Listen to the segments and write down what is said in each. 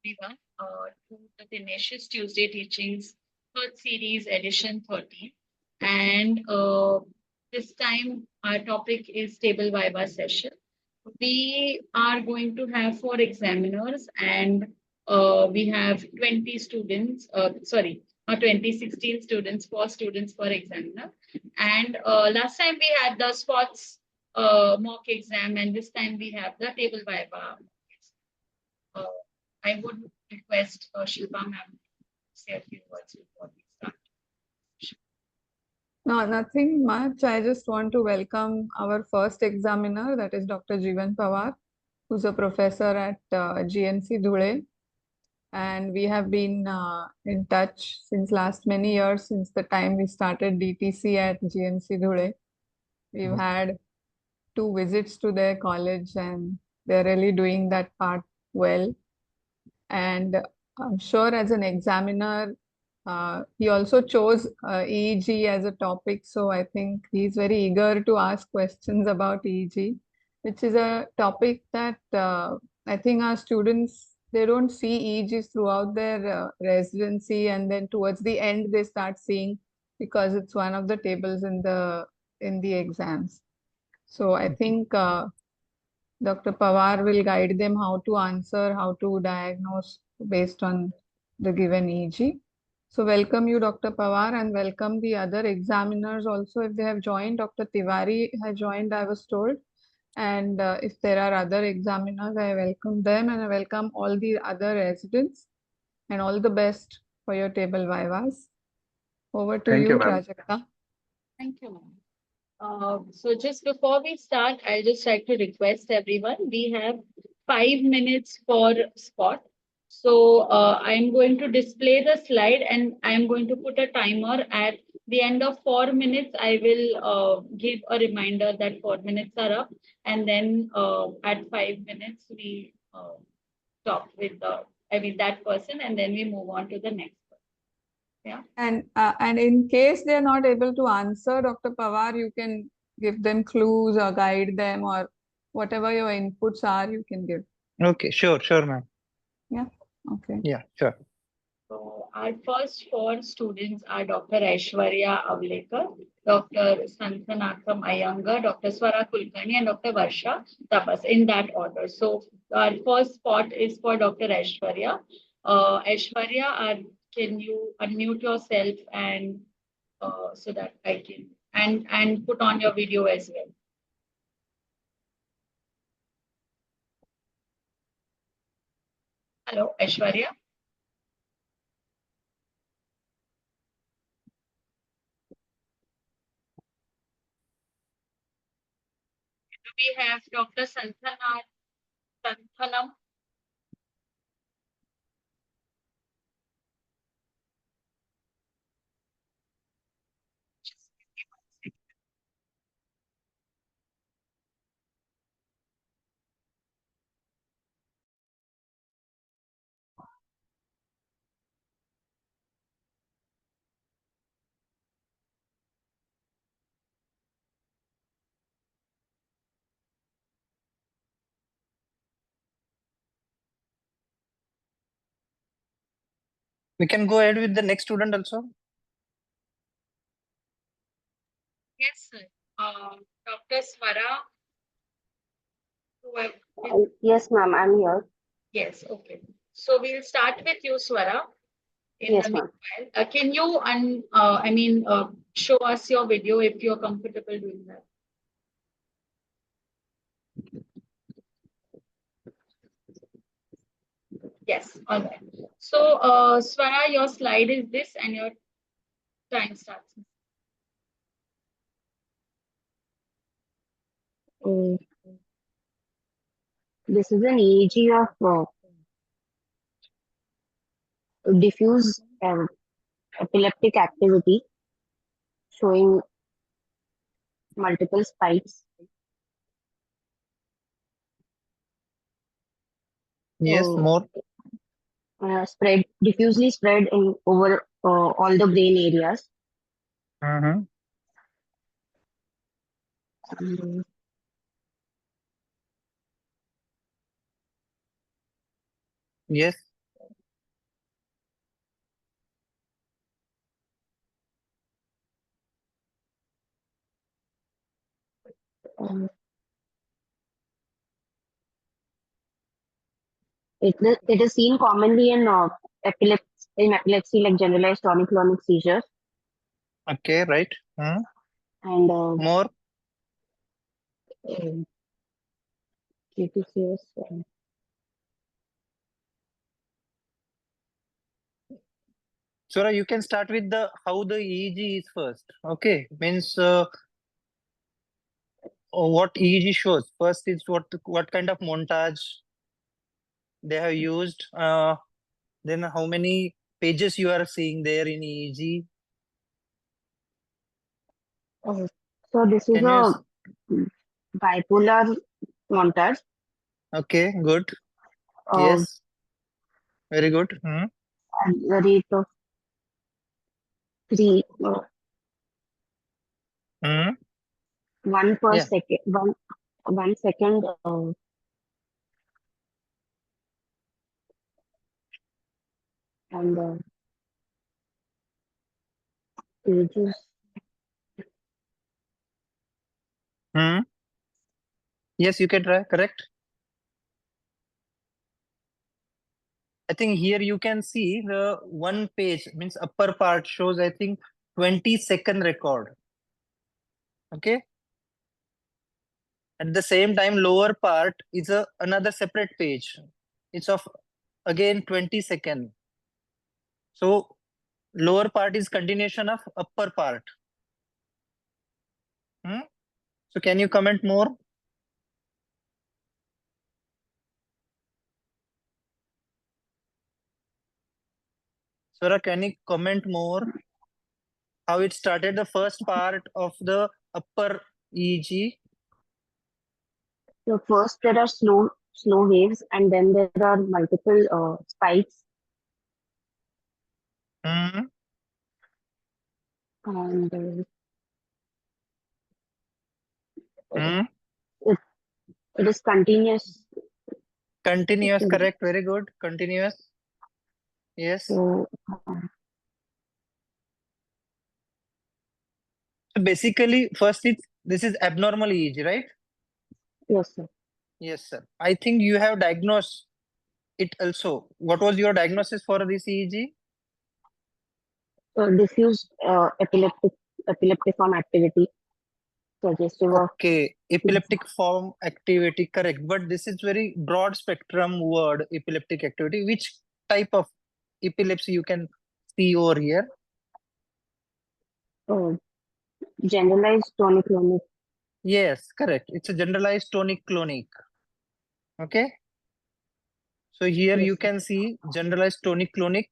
everyone to the Tenacious Tuesday Teachings, third series, edition 13. And this time, our topic is table Viva session. We are going to have 4 examiners, and we have 20 students, sorry, not 20, 16 students, 4 students per examiner. And last time we had the spots mock exam, and this time we have the table Viva. Uh, I would request Shilpa ma'am to say a few words before we start. No, nothing much. I just want to welcome our first examiner, that is Dr. Jeevan Pawar, who's a professor at GNC Dhule. And we have been in touch since last many years, since the time we started DTC at GNC Dhule. We've had 2 visits to their college, and they're really doing that part well. And I'm sure as an examiner, he also chose EEG as a topic. So I think he's very eager to ask questions about EEG, which is a topic that I think our students, they don't see EEGs throughout their residency, and then towards the end they start seeing, because it's one of the tables in the exams. So I think Dr. Pawar will guide them how to answer, how to diagnose based on the given EEG. So welcome you, Dr. Pawar, and welcome the other examiners also if they have joined. Dr. Tiwari has joined, I was told. And if there are other examiners, I welcome them, and I welcome all the other residents, and all the best for your table vivas. Over to Thank you, you, ma'am. Prajakta. Thank you, ma'am. So just before we start, I'll just like to request everyone, we have 5 minutes for spot. So I'm going to display the slide, and I'm going to put a timer. At the end of 4 minutes, I will give a reminder that 4 minutes are up. And then at 5 minutes, we talk with that person, and then we move on to the next person. Yeah. And in case they're not able to answer, Dr. Pawar, you can give them clues or guide them, or whatever your inputs are, you can give. Okay, sure, ma'am. Yeah. Okay. Yeah, sure. So our first 4 students are Dr. Aishwarya Avlekar, Dr. Santanatham Iyengar, Dr. Swara Kulkarni, and Dr. Varsha Tapas, in that order. So our first spot is for Dr. Aishwarya. Aishwarya, can you unmute yourself, and so that I can and put on your video as well. Hello, Aishwarya. Do we have Dr. Santhanam? We can go ahead with the next student also. Yes, sir. Dr. Swara. Yes, ma'am, I'm here. Yes, okay. So we'll start with you, Swara. Yes, ma'am. Can you show us your video if you're comfortable doing that? Yes, all right. So, Swara, your slide is this, and your time starts. This is an EEG of diffuse epileptic activity showing multiple spikes. Yes, more. Diffusely spread in over all the brain areas. Mm-hmm. Yes. Um, it is seen commonly in epilepsy like generalized tonic-clonic seizures Okay, right. and More. um, KPCS. Sura, you can start with the how the EEG is first. Okay, means what EEG shows. First is what kind of montage they have used. Then how many pages you are seeing there in EEG. So this is Can you? a bipolar montage Okay, good. uh, Yes, very good. at the rate of three, Hmm. one per Yeah. second, 1 second, and pages. Hmm. Yes, you can try. Correct. I think here you can see the one page means upper part shows I think 20-second record. Okay. At the same time, lower part is another separate page. It's of again 20-second. So lower part is continuation of upper part. So can you comment more? Sura, can you comment more? How it started the first part of the upper EEG? So first there are slow waves, and then there are multiple spikes, Hmm. and Hmm. it, it is continuous. Continuous, correct. Very good. Continuous. Yes. So So basically, first this is abnormal EEG, right? yes, sir. Yes, sir. I think you have diagnosed it also. What was your diagnosis for this EEG? So diffuse epileptiform activity suggestive of Okay, epileptic form activity, correct. But this is very broad spectrum word, epileptic activity. Which type of epilepsy you can see over here? uh, generalized tonic-clonic. Yes, correct. It's a generalized tonic-clonic. Okay. So here Yes, you sir. can see generalized tonic-clonic.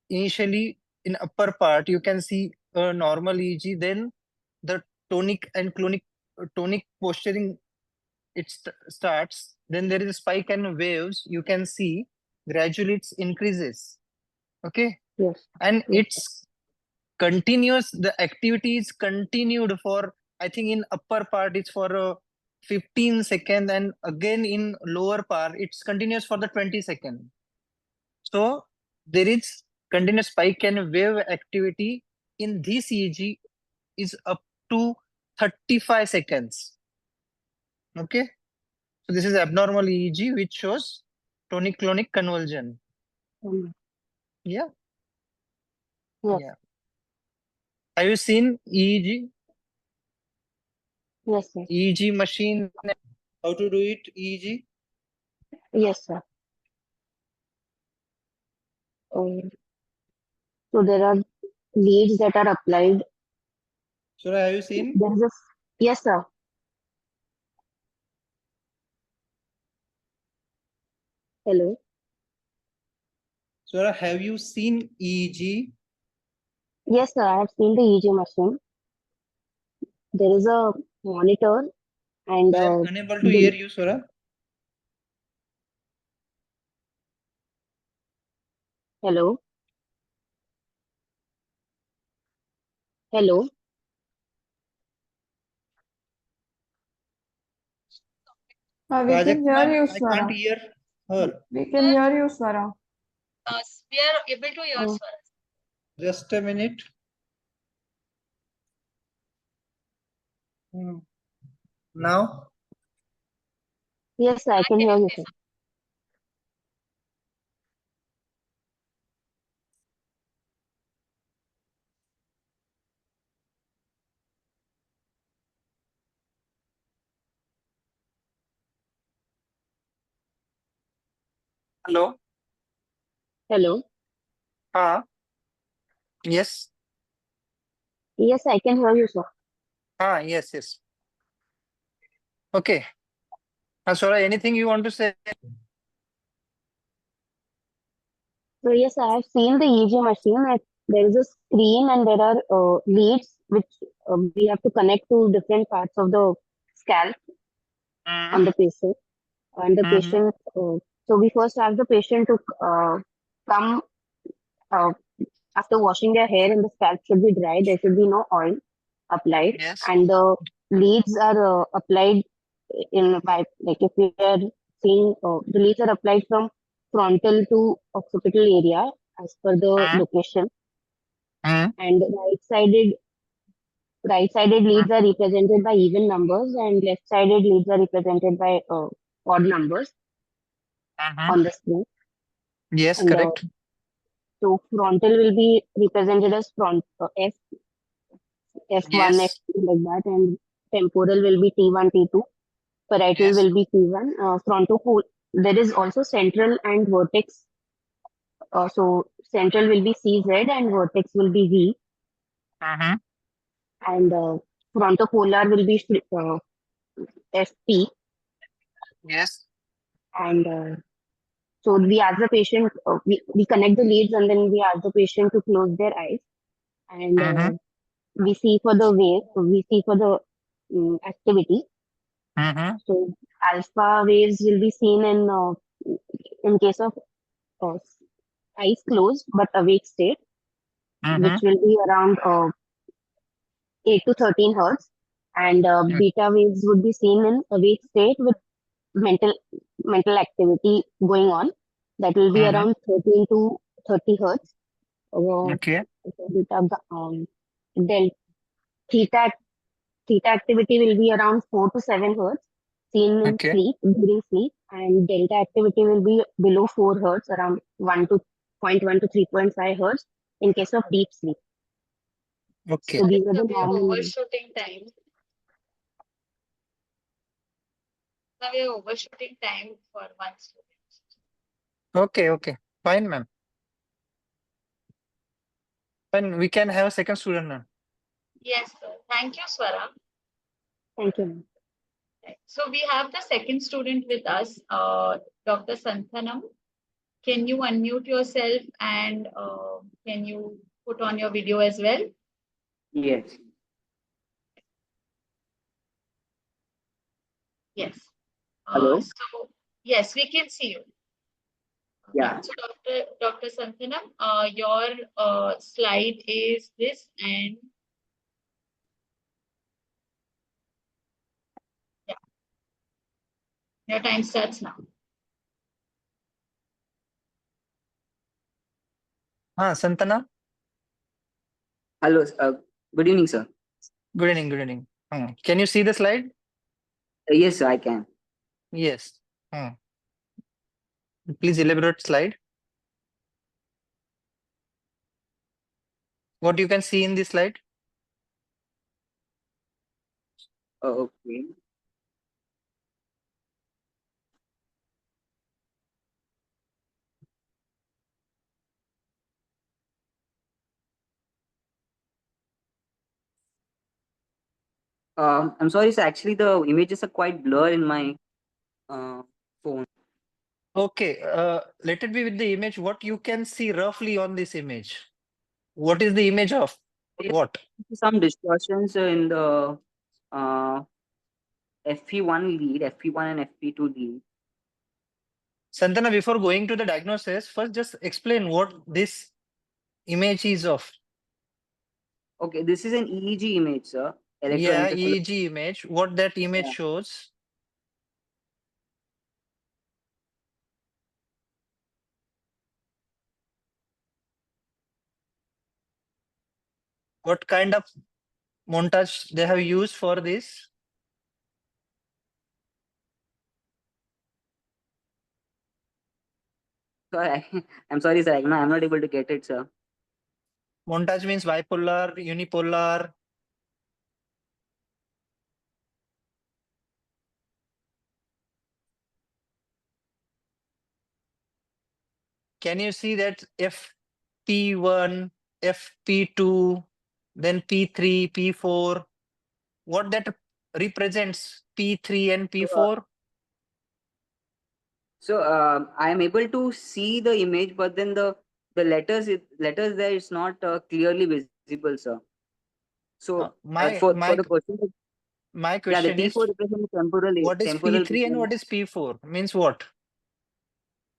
Initially, in upper part, you can see a normal EEG. Then the tonic and clonic tonic posturing starts. Then there is a spike and waves. You can see gradually it increases. Okay, Yes, and yes, sir. it's continuous. The activity is continued for I think in upper part it's for 15 second, and again in lower part it's continuous for the 20 second. So there is continuous spike and wave activity in this EEG is up to 35 seconds. Okay. So this is abnormal EEG which shows tonic-clonic convulsion. Um, Yeah. yes, Yeah. Have you seen EEG? yes, sir. EEG machine? How to do it? EEG? Yes, sir. Um, so there are leads that are applied. Sure, have you seen? There is a yes, sir. Hello. Sure, have you seen EEG? Yes, sir. I have seen the EEG machine. There is a monitor and I am unable to the hear you, Sura. hello, hello. We can hear Prajakta, you, I can't Swara. hear her. We can hear you, Swara. We are able to hear Oh, Swaras. Just a minute. Hmm. Now? Yes, sir, I can hear you, sir. Hello? Hello. Yes. Yes, I can hear you, sir. Yes, yes. Okay. Swara, anything you want to say? So yes, I have seen the EEG machine. There is a screen and there are leads which we have to connect to different parts of the scalp on the patient. And the Mm-hmm. patient, so we first ask the patient to come uh, after washing their hair, and the scalp should be dry. There should be no oil applied, Yes. and the leads are applied in by, like, if we are seeing, the leads are applied from frontal to occipital area as per the Mm-hmm. location, and right sided leads are represented by even numbers, and left sided leads are represented by odd numbers Mm-hmm. on the screen. Yes, And correct. so frontal will be represented as F1, Yes. F2, like that, and temporal will be T1, T2. Parietal Yes. will be T1. Frontofold, there is also central and vertex. So central will be CZ and vertex will be V. Mm-hmm. And frontopolar will be FP. Yes. And so we ask the patient, we connect the leads, and then we ask the patient to close their eyes. And Mm-hmm. we see for the wave, we see for the activity. Mm-hmm. So alpha waves will be seen in case of uh, eyes closed but awake state, Mm-hmm. which will be around 8 to 13 hertz, and beta waves would be seen in awake state with mental mental activity going on. That will be Mm-hmm. around 13 to 30 hertz. Okay. Beta, del, theta theta activity will be around 4 to 7 hertz, seen in Okay. sleep, during sleep, and delta activity will be below 4 hertz, around 1 to 0.1 to 3.5 hertz in case of deep sleep. Okay. So these are So the we are normal. overshooting time. Now we are overshooting time for one student. Okay. Okay. Fine, ma'am. Fine. We can have a second student now. Yes, sir. Thank you, Swara. Thank you, ma'am. Right. So we have the second student with us, Dr. Santhanam. Can you unmute yourself and can you put on your video as well? Yes. Yes. Hello? So yes, we can see you. Yeah. So Dr. Santhanam, your slide is this, and yeah, your time starts now. Santana. Hello. Good evening, sir. Good evening. Good evening. Can you see the slide? Yes, sir, I can. Yes. Please elaborate slide. What you can see in this slide? Okay. I'm sorry, sir. Actually, the images are quite blurred in my phone. Okay. Let it be with the image. What you can see roughly on this image? What is the image of? What? Some distortions in the uh, FP1 lead, FP1 and FP2 lead. Santana, before going to the diagnosis, first just explain what this image is of. Okay, this is an EEG image, sir. Yeah, Electroencephalogram. EEG image. What that image Yeah. shows. What kind of montage they have used for this? Sorry, I'm sorry, sir. I'm not able to get it, sir. Montage means bipolar, unipolar. Can you see that FP1, FP2, then P3, P4? What that represents P3 and So, P4? I am able to see the image, but then the letters there is not clearly visible, sir. So, My for my the question, my yeah, the question is, T4 represents what is temporal P3 and region. what is P4? Means what?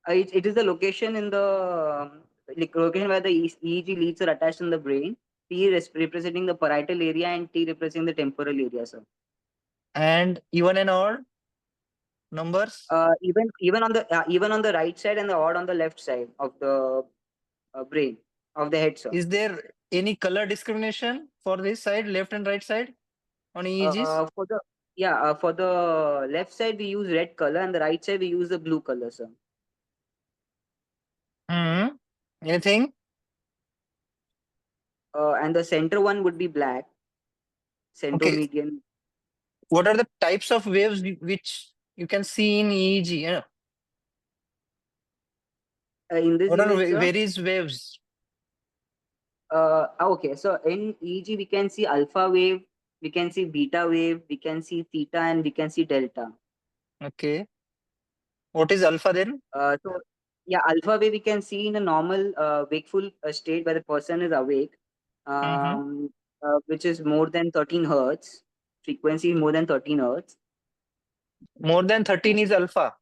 It is the location in the like location where the EEG leads are attached in the brain. P representing the parietal area and T representing the temporal area, sir. And even and odd numbers? Even on the right side and the odd on the left side of the brain of the head, sir. Is there any color discrimination for this side, left and right side on EEGs? For the for the left side we use red color and the right side we use the blue color, sir. Hmm. Anything? And the center one would be black, Okay. centromedian. What are the types of waves which you can see in EEG? In this What are image, sir. various waves? Okay, so in EEG we can see alpha wave, we can see beta wave, we can see theta, and we can see delta. Okay. What is alpha then? So yeah, alpha wave we can see in a normal wakeful state where the person is awake, Mm-hmm. which is more than 13 hertz. Frequency is more than 13 hertz. More than 13 is alpha.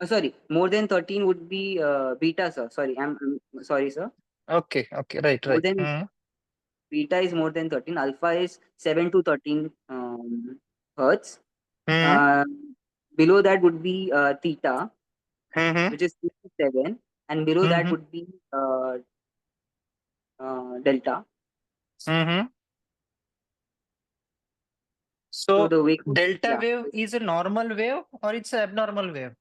Sorry, more than 13 would be beta, sir. Sorry, I'm sorry, sir. Okay. Okay. Right. More Right. than beta is more than 13. Alpha is 7 to 13 hertz. Mm-hmm. Uh, Below that would be theta, Mm-hmm. which is 57, and below that Mm-hmm. would be delta. Mm-hmm. So So the wakeful, delta yeah. wave is a normal wave or it's an abnormal wave?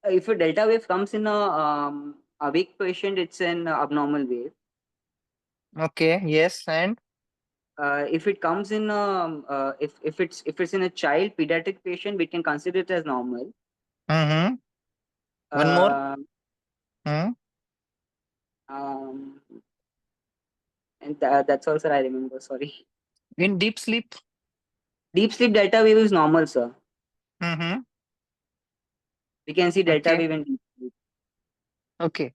If a delta wave comes in a awake patient, it's an abnormal wave. Okay. Yes. And If it comes in if it's in a child pediatric patient, we can consider it as normal. mm-hmm. One more. Uh, Hmm. um, and that's all, sir. I remember. Sorry. In deep sleep. Deep sleep delta wave is normal, sir. Mm-hmm. We can see delta Okay. wave in deep sleep. Okay.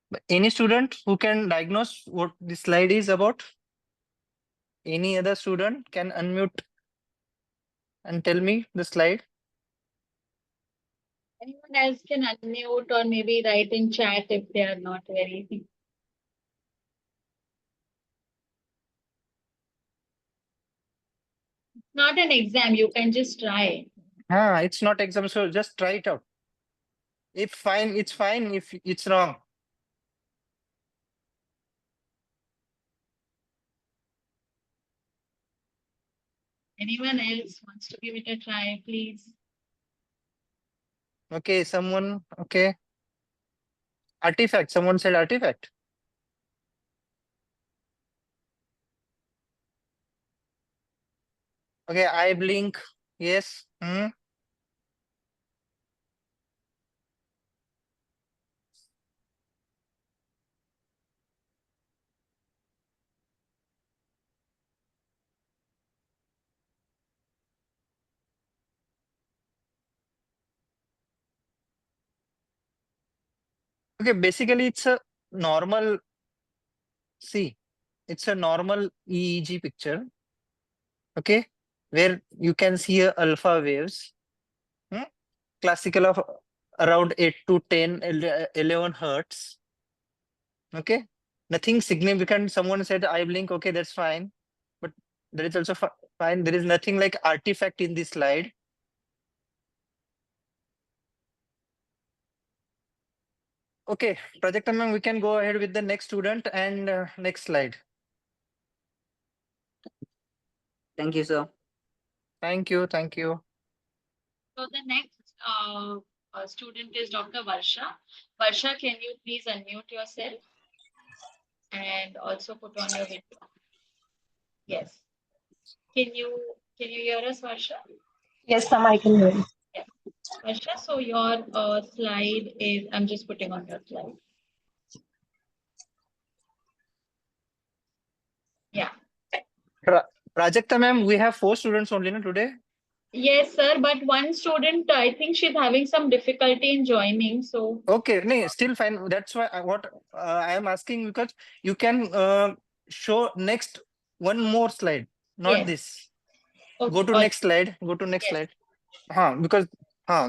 But any student who can diagnose what this slide is about? Any other student can unmute and tell me the slide. Anyone else can unmute or maybe write in chat if they are not very. It's not an exam, you can just try. It's not exam, so just try it out. If fine, it's fine. If it's wrong. Anyone else wants to give it a try, please? Okay, someone, okay. Artifact, someone said artifact. Okay, eye blink, yes. Okay, basically it's a normal, see, it's a normal EEG picture, okay, where you can see a alpha waves, classical of around 8 to 10, 11 hertz, okay. Nothing significant. Someone said eye blink, okay, that's fine. But there is also fine. There is nothing like artifact in this slide. Okay, Project ma'am, we can go ahead with the next student and next slide. Thank you, sir. Thank you. Thank you. So the next student is Dr. Varsha. Varsha, can you please unmute yourself and also put on your video? Yes. Can you hear us, Varsha? Yes, ma'am, I can hear you. Yeah. Varsha, so your slide is, I'm just putting on your slide. Yeah. Prajakta ma'am, we have 4 students only no, today. Yes, sir. But one student, I think she's having some difficulty in joining. So Okay, no, still fine. That's why I am asking, because you can show next one more slide, not yes. this. Okay. Go to all- next slide. Go to next Yes. slide. Because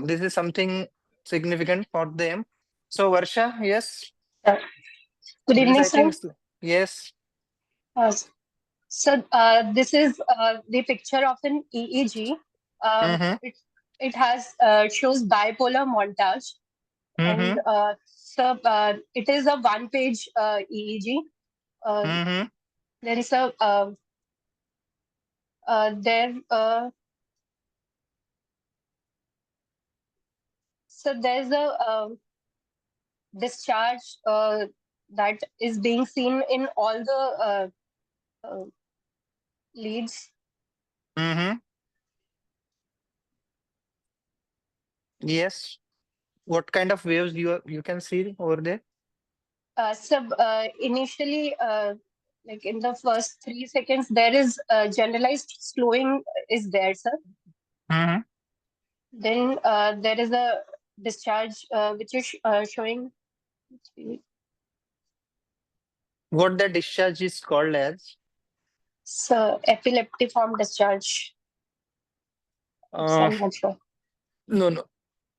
this is something significant for them. So Varsha, yes. Good This is, evening, I sir. think, yes. Uh, so this is the picture of an EEG. Mm-hmm. It has shows bipolar montage, Mm-hmm. and it is a one-page EEG. Mm-hmm. There is a there so there's a discharge that is being seen in all the leads. Mm-hmm. Yes. What kind of waves you can see over there? Initially, like in the first 3 seconds, there is generalized slowing is there, sir. Mm-hmm. Then there is a discharge which is showing. What the discharge is called as? So epileptiform discharge. Uh, I'm not sure. no.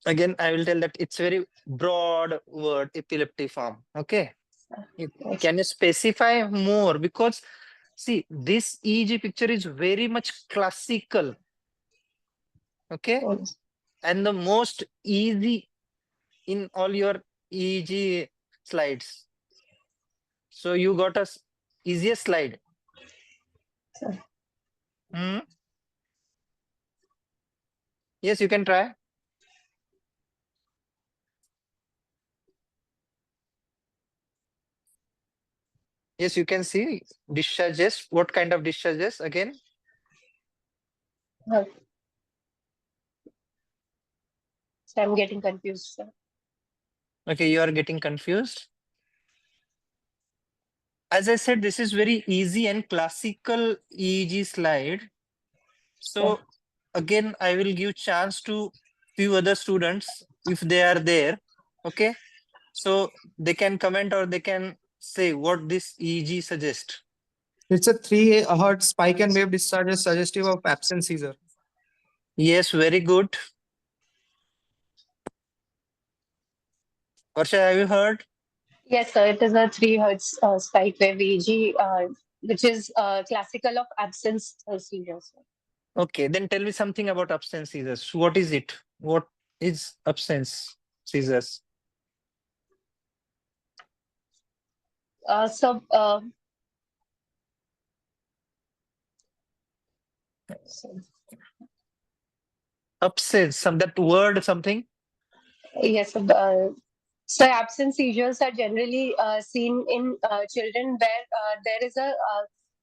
Again, I will tell that it's very broad word, epileptiform. Okay. Yes. Can you specify more? Because see, this EEG picture is very much classical. Okay. Yes. And the most easy in all your EEG slides. So you got a easiest slide. Sir. Hmm? Yes, you can try. Yes, you can see discharges. What kind of discharges again? Uh, So I'm getting confused, sir. Okay, you are getting confused. As I said, this is very easy and classical EEG slide. So again, I will give chance to few other students if they are there. Okay, so they can comment or they can say what this EEG suggests. It's a 3 hertz spike and wave discharges suggestive of absence seizure. Yes, very good. Varsha, have you heard? Yes, sir. It is a 3 hertz spike wave EEG, which is classical of absence seizures. Okay, then tell me something about absence seizures. What is it? What is absence seizures? So Absence, that word something. yes, so absence seizures are generally seen in children where there is a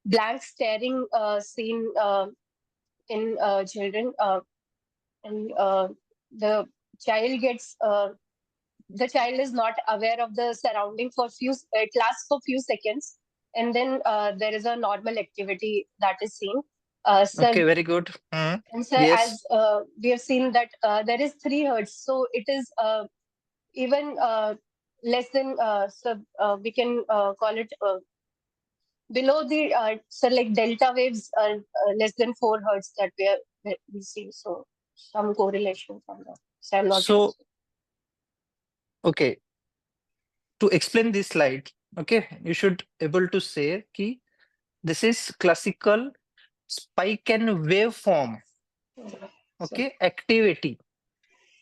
blank staring seen in children, and the child gets the child is not aware of the surrounding for few. It lasts for few seconds, and then there is a normal activity that is seen. So Okay, very good. Hmm. and so Yes. as we have seen that there is 3 hertz, so it is even less than we can call it below the so like delta waves are less than 4 hertz that we see. So some correlation from that. So I'm not sure. So, okay, to explain this slide, okay, you should able to say ki this is classical spike and waveform, okay, activity,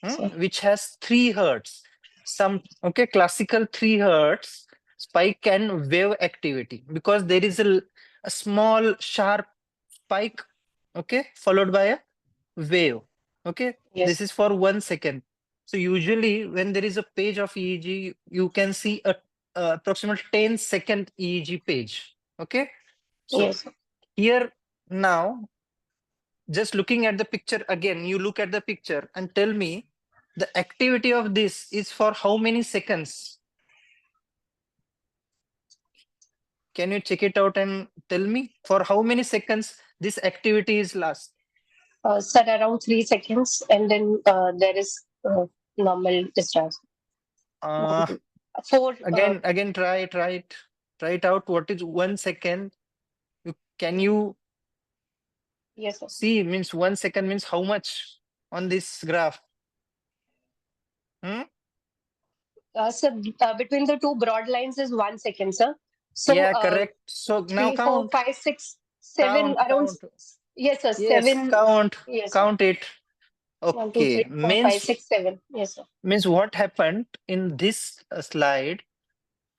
So, which has 3 hertz. Some, okay, classical 3 hertz spike and wave activity, because there is a small sharp spike, okay, followed by a wave. Okay, this yes. is for 1 second. So usually when there is a page of EEG, you can see a approximate 10-second EEG page. Okay. So Yes, sir. here now, just looking at the picture again, you look at the picture and tell me the activity of this is for how many seconds? Can you check it out and tell me for how many seconds this activity is last? Sir, around 3 seconds, and then there is normal discharge. Uh, Four. again, try it out. What is 1 second? Can you Yes, sir. see? Means 1 second means how much on this graph? Sir, between the two broad lines is 1 second, sir. So, Yeah, correct. So now 3, 4, count. 5, 6, 7, Count, around. count. Yes, sir. Yes, 7. count. Yes, sir. Count it. 1, 2, Okay. 3, 4, 5, 6, 7. Yes, sir. Means what happened in this slide?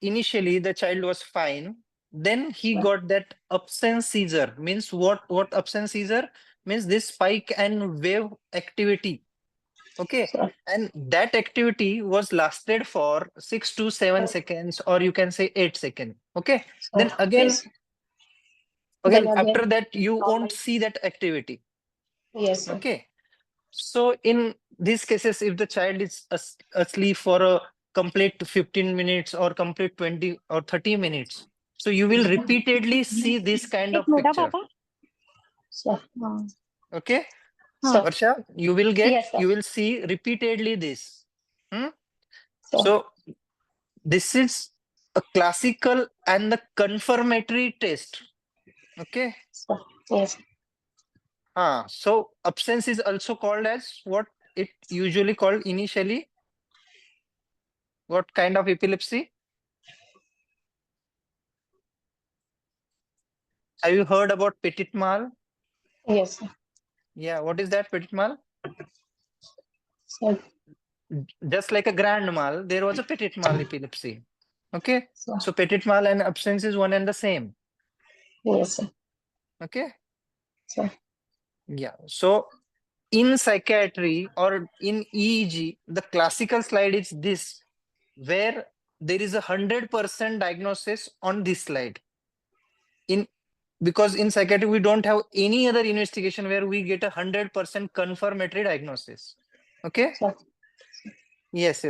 Initially, the child was fine. Then he Sure. got that absence seizure. Means what? What absence seizure? Means this spike and wave activity. Okay. Sure. And that activity was lasted for 6 to 7 Sure. seconds, or you can say 8 seconds. Okay. Sure. Then again, Yes. Then after again, that, you normal. won't see that activity. Yes, sir. Okay. So in these cases, if the child is asleep for a complete 15 minutes or complete 20 or 30 minutes, so you will repeatedly see this kind of picture. Sure. Okay. Sure. Varsha, you will Yes, sir. you will see repeatedly this. Sure. So this is a classical and the confirmatory test. Okay. Sure. Yes. So absence is also called as what it usually called initially. What kind of epilepsy? Have you heard about petit mal? Yes, sir. Yeah, what is that petit mal? Sure. Just like a grand mal, there was a petit mal epilepsy. Okay, Sure. so petit mal and absence is one and the same. Yes, sir. Okay, Sure. yeah. So in psychiatry or in EEG, the classical slide is this, where there is 100% diagnosis on this slide. Because in psychiatry we don't have any other investigation where we get 100% confirmatory diagnosis. Okay. Sure. Yes.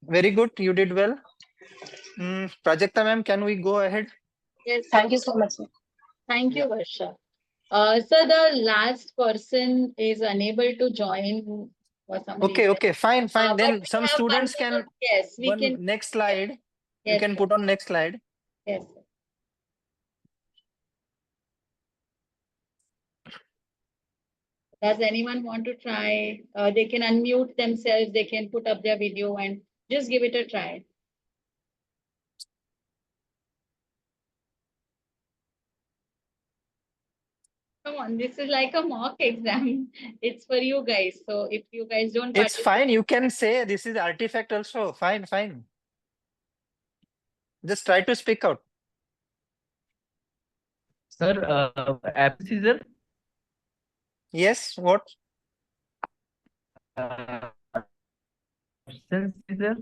Very good. You did well. Prajakta ma'am, can we go ahead? Yes, Thank you so much, sir. thank you, Varsha. So the last person is unable to join for some reason. Okay, fine. But Then we some have students one more- can Yes, we one can. next slide. You Yes, can sir. put on next slide. Yes, sir. Does anyone want to try? They can unmute themselves. They can put up their video and just give it a try. Come on, this is like a mock exam. It's for you guys. So if you guys don't It's participate, fine. You can say this is artifact also. Fine. Just try to speak out. Sir, absence seizure. Yes. What? Absence seizure.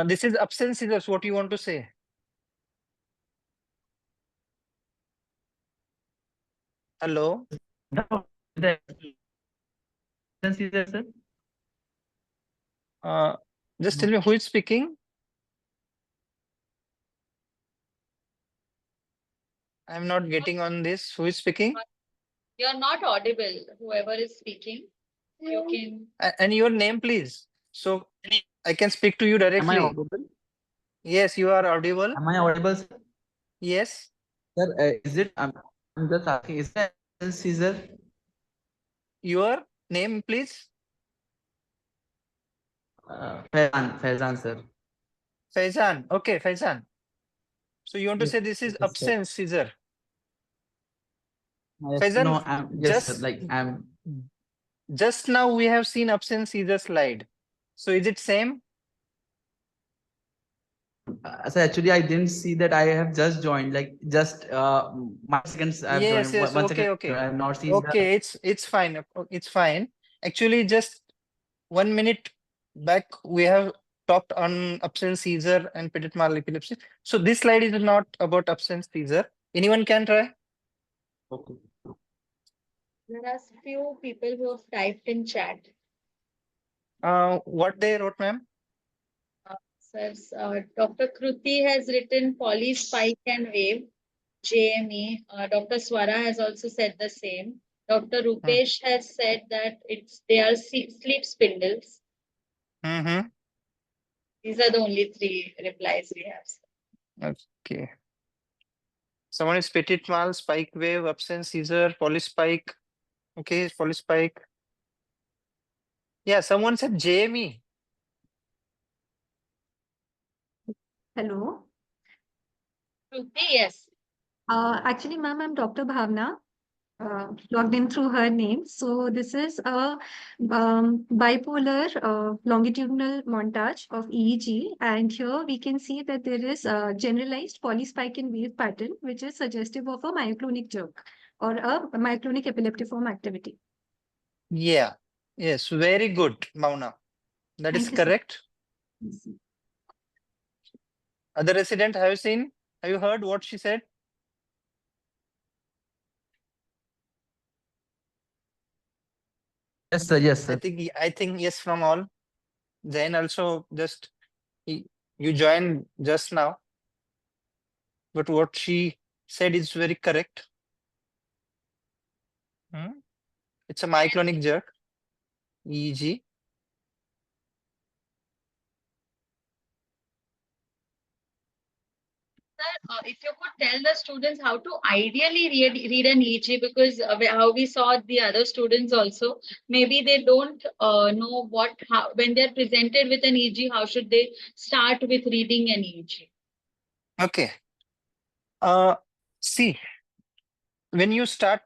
This is absence seizures. What you want to say? Hello. No, the absence seizure, sir. Just tell me who is speaking. I'm not getting on this. Who is speaking? you're not audible. Whoever is speaking, you can. And your name, please. So I can speak to you Am directly. I audible? Yes, you are audible. Am I audible, sir? Yes. Sir, is it? I'm just asking. Is it absence seizure? Your name, please. Faizan, sir. Faizan. Okay, Faizan. So you want to Yes, say this is yes, sir. absence seizure. Yes, Faizan, no, yes, sir. Like I'm. just now we have seen absence seizure slide. So is it same? So actually, I didn't see that. I have just joined. Like just seconds I've Yes, joined. yes. One Okay, second. okay. I have not seen Okay, it's fine. It's fine. Actually, just 1 minute back we have talked on absence seizure and petit mal epilepsy. So this slide is not about absence seizure. Anyone can try? Okay. There are few people who have typed in chat. What they wrote, ma'am? Dr. Kruti has written poly spike and wave, JME. Dr. Swara has also said the same. Dr. Rupesh has said that they are sleep spindles. Mm-hmm. These are the only three replies we have. Okay. Someone is petit mal, spike wave, absence seizure, polyspike. Okay, polyspike. Yeah, someone said JME. Hello. Kruti, yes. Actually, ma'am, I'm Dr. Bhavna, logged in through her name. So this is a bipolar longitudinal montage of EEG, and here we can see that there is a generalized polyspike and wave pattern, which is suggestive of a myoclonic jerk or a myoclonic epileptiform activity. Yeah. Yes, very good, Mauna. That is Thank you, sir. correct. Yes. Other resident, have you seen? Have you heard what she said? Yes, sir. Yes, sir. I think yes from all. Then also just you joined just now. But what she said is very correct. It's a myoclonic jerk, EEG. Sir, if you could tell the students how to ideally read an EEG, because how we saw the other students also, maybe they don't know when they're presented with an EEG, how should they start with reading an EEG? Okay. See, when you start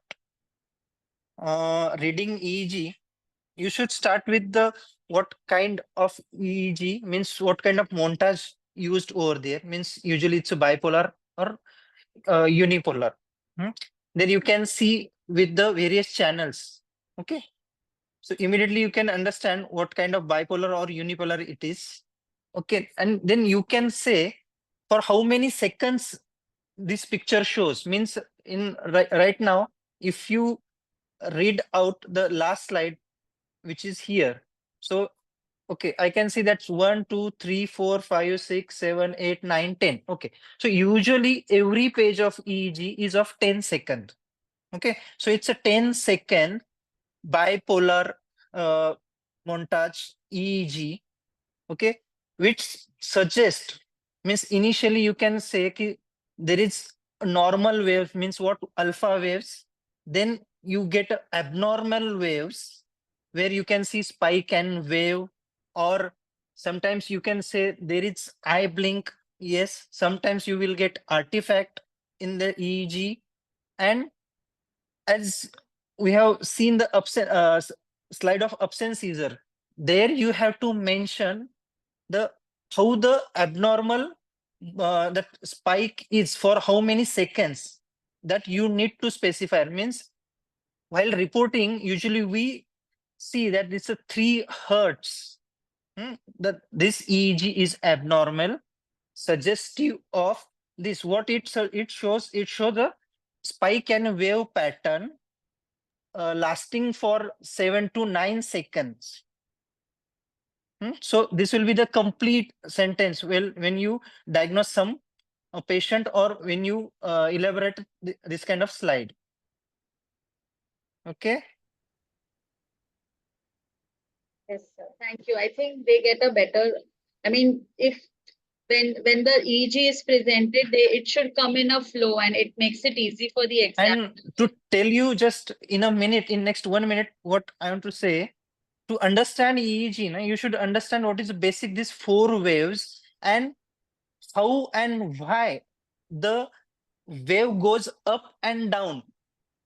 reading EEG, you should start with the what kind of EEG, means what kind of montage used over there, means usually it's a bipolar or unipolar. Then you can see with the various channels. Okay. So immediately you can understand what kind of bipolar or unipolar it is. Okay. And then you can say for how many seconds this picture shows, means in right now, if you read out the last slide, which is here. So, okay, I can see that's 1, 2, 3, 4, 5, 6, 7, 8, 9, 10. Okay. So usually every page of EEG is of 10 seconds. Okay. So it's a 10-second bipolar uh, montage EEG. Okay. Which suggests, means initially you can say ki there is a normal wave, means what, alpha waves. Then you get abnormal waves where you can see spike and wave, or sometimes you can say there is eye blink. Yes, sometimes you will get artifact in the EEG. And as we have seen the slide of absence seizure, there you have to mention the how the abnormal that spike is for how many seconds, that you need to specify. Means while reporting, usually we see that it's a 3 hertz, that this EEG is abnormal, suggestive of this. What it shows, it shows the spike and wave pattern lasting for 7 to 9 seconds. So this will be the complete sentence when you diagnose some patient, or when you elaborate this kind of slide. Okay. Yes, sir. Thank you. I think they get a better, I mean, if when the EEG is presented, it should come in a flow and it makes it easy for the exam. And to tell you just in a minute, in next 1 minute, what I want to say, to understand EEG, you should understand what is the basic, these 4 waves, and how and why the wave goes up and down.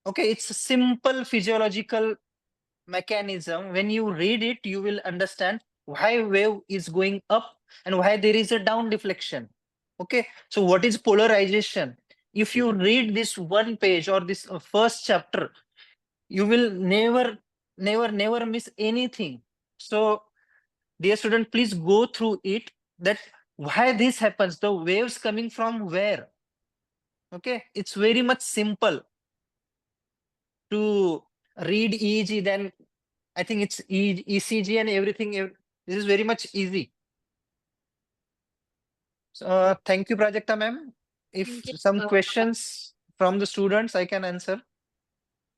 Okay, it's a simple physiological mechanism. When you read it, you will understand why wave is going up and why there is a down deflection. Okay, so what is polarization? If you read this one page or this first chapter, you will never miss anything. So dear student, please go through it, that why this happens, the waves coming from where. Okay, it's very much simple to read EEG. Then I think it's ECG and everything. This is very much easy. So, thank you, Prajakta ma'am. If Thank you. some questions from the students, I can answer.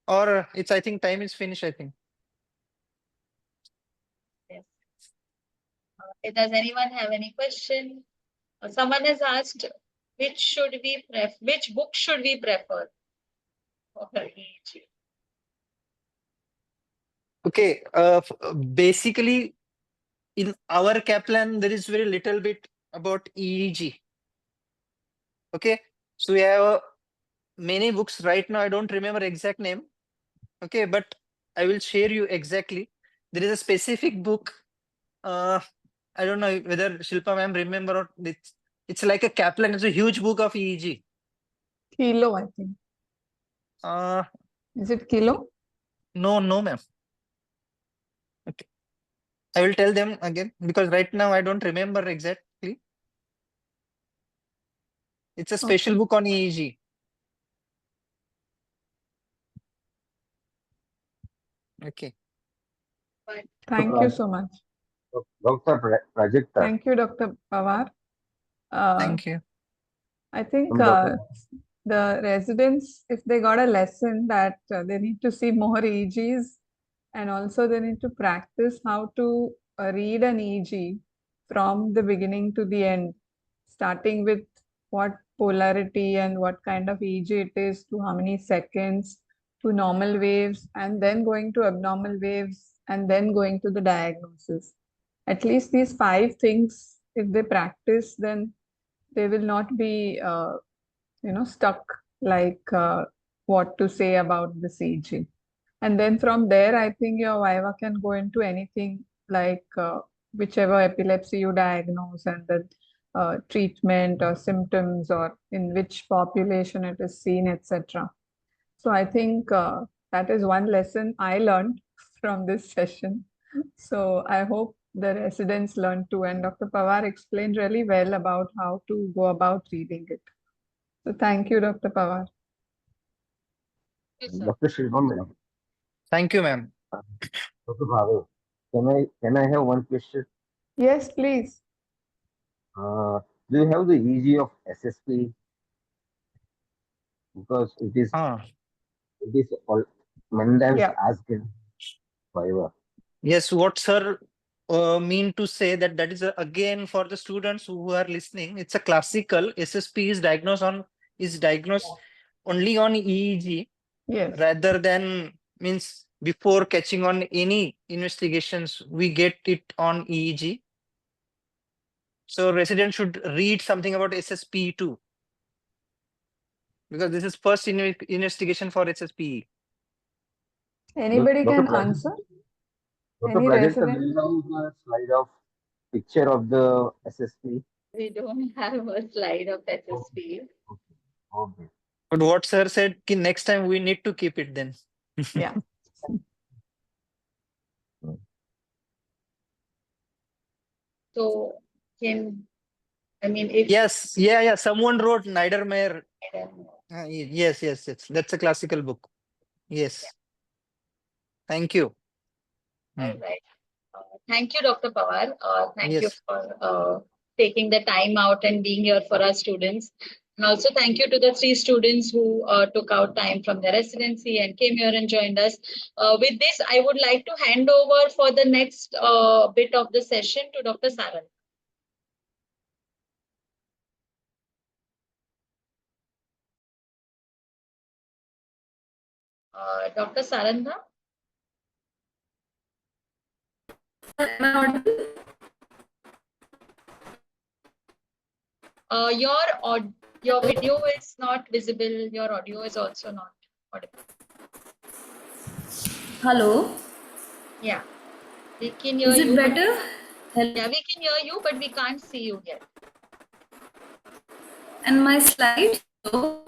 Or it's, I think time is finished, I think. Yes. Does anyone have any question? Someone has asked, which book should we prefer for EEG? Okay, basically in our Kaplan, there is very little bit about EEG. Okay, so we have many books right now. I don't remember exact name. Okay, but I will share you exactly. There is a specific book. I don't know whether Shilpa ma'am remember or it's like a Kaplan. It's a huge book of EEG. Kilo, I think. Is it kilo? No, ma'am. Okay, I will tell them again because right now I don't remember exactly. It's a special Okay. book on EEG. Okay. Thank you so much. Dr. Prajakta. Thank you, Dr. Pawar. Thank you. I think Dr. the residents, if they got a lesson that they need to see more EEGs, and also they need to practice how to read an EEG from the beginning to the end, starting with what polarity and what kind of EEG it is, to how many seconds, to normal waves, and then going to abnormal waves, and then going to the diagnosis. At least these 5 things, if they practice, then they will not be stuck like what to say about the EEG. And then from there, I think your Viva can go into anything like whichever epilepsy you diagnose, and the treatment or symptoms, or in which population it is seen, etc. So I think that is one lesson I learned from this session. So I hope the residents learned too. And Dr. Pawar explained really well about how to go about reading it. So thank you, Dr. Pawar. Yes, sir. Dr. Shilpa ma'am. Thank you, ma'am. Dr. Bhavesh, can I have one question? Yes, please. Do you have the EG of SSP? Because it is all many times Yeah. asked in Viva. Yes, what sir mean to say that is again for the students who are listening. It's a classical SSP is diagnosed only on EEG. Yes. Rather than means before catching on any investigations, we get it on EEG. So residents should read something about SSP too, because this is first investigation for SSP. Anybody Dr. can answer? Dr. Any Prajakta, resident? do you have the slide of picture of the SSP? We don't have a slide of SSP. Okay. But what sir said, next time we need to keep it then. Yeah. So, if Yes, yeah. Someone wrote Niedermeyer. I don't know. Yes. That's a classical book. Yes. Thank you. All right. Thank you, Dr. Pawar. Thank you Yes. for taking the time out and being here for our students. And also thank you to the 3 students who took out time from their residency and came here and joined us. With this, I would like to hand over for the next bit of the session to Dr. Saran. Dr. Sarandha? Am I audible? Your video is not visible. Your audio is also not audible. Hello. Yeah, we can hear Is it you. better? Yeah, we can hear you, but we can't see you yet. And my slide? No,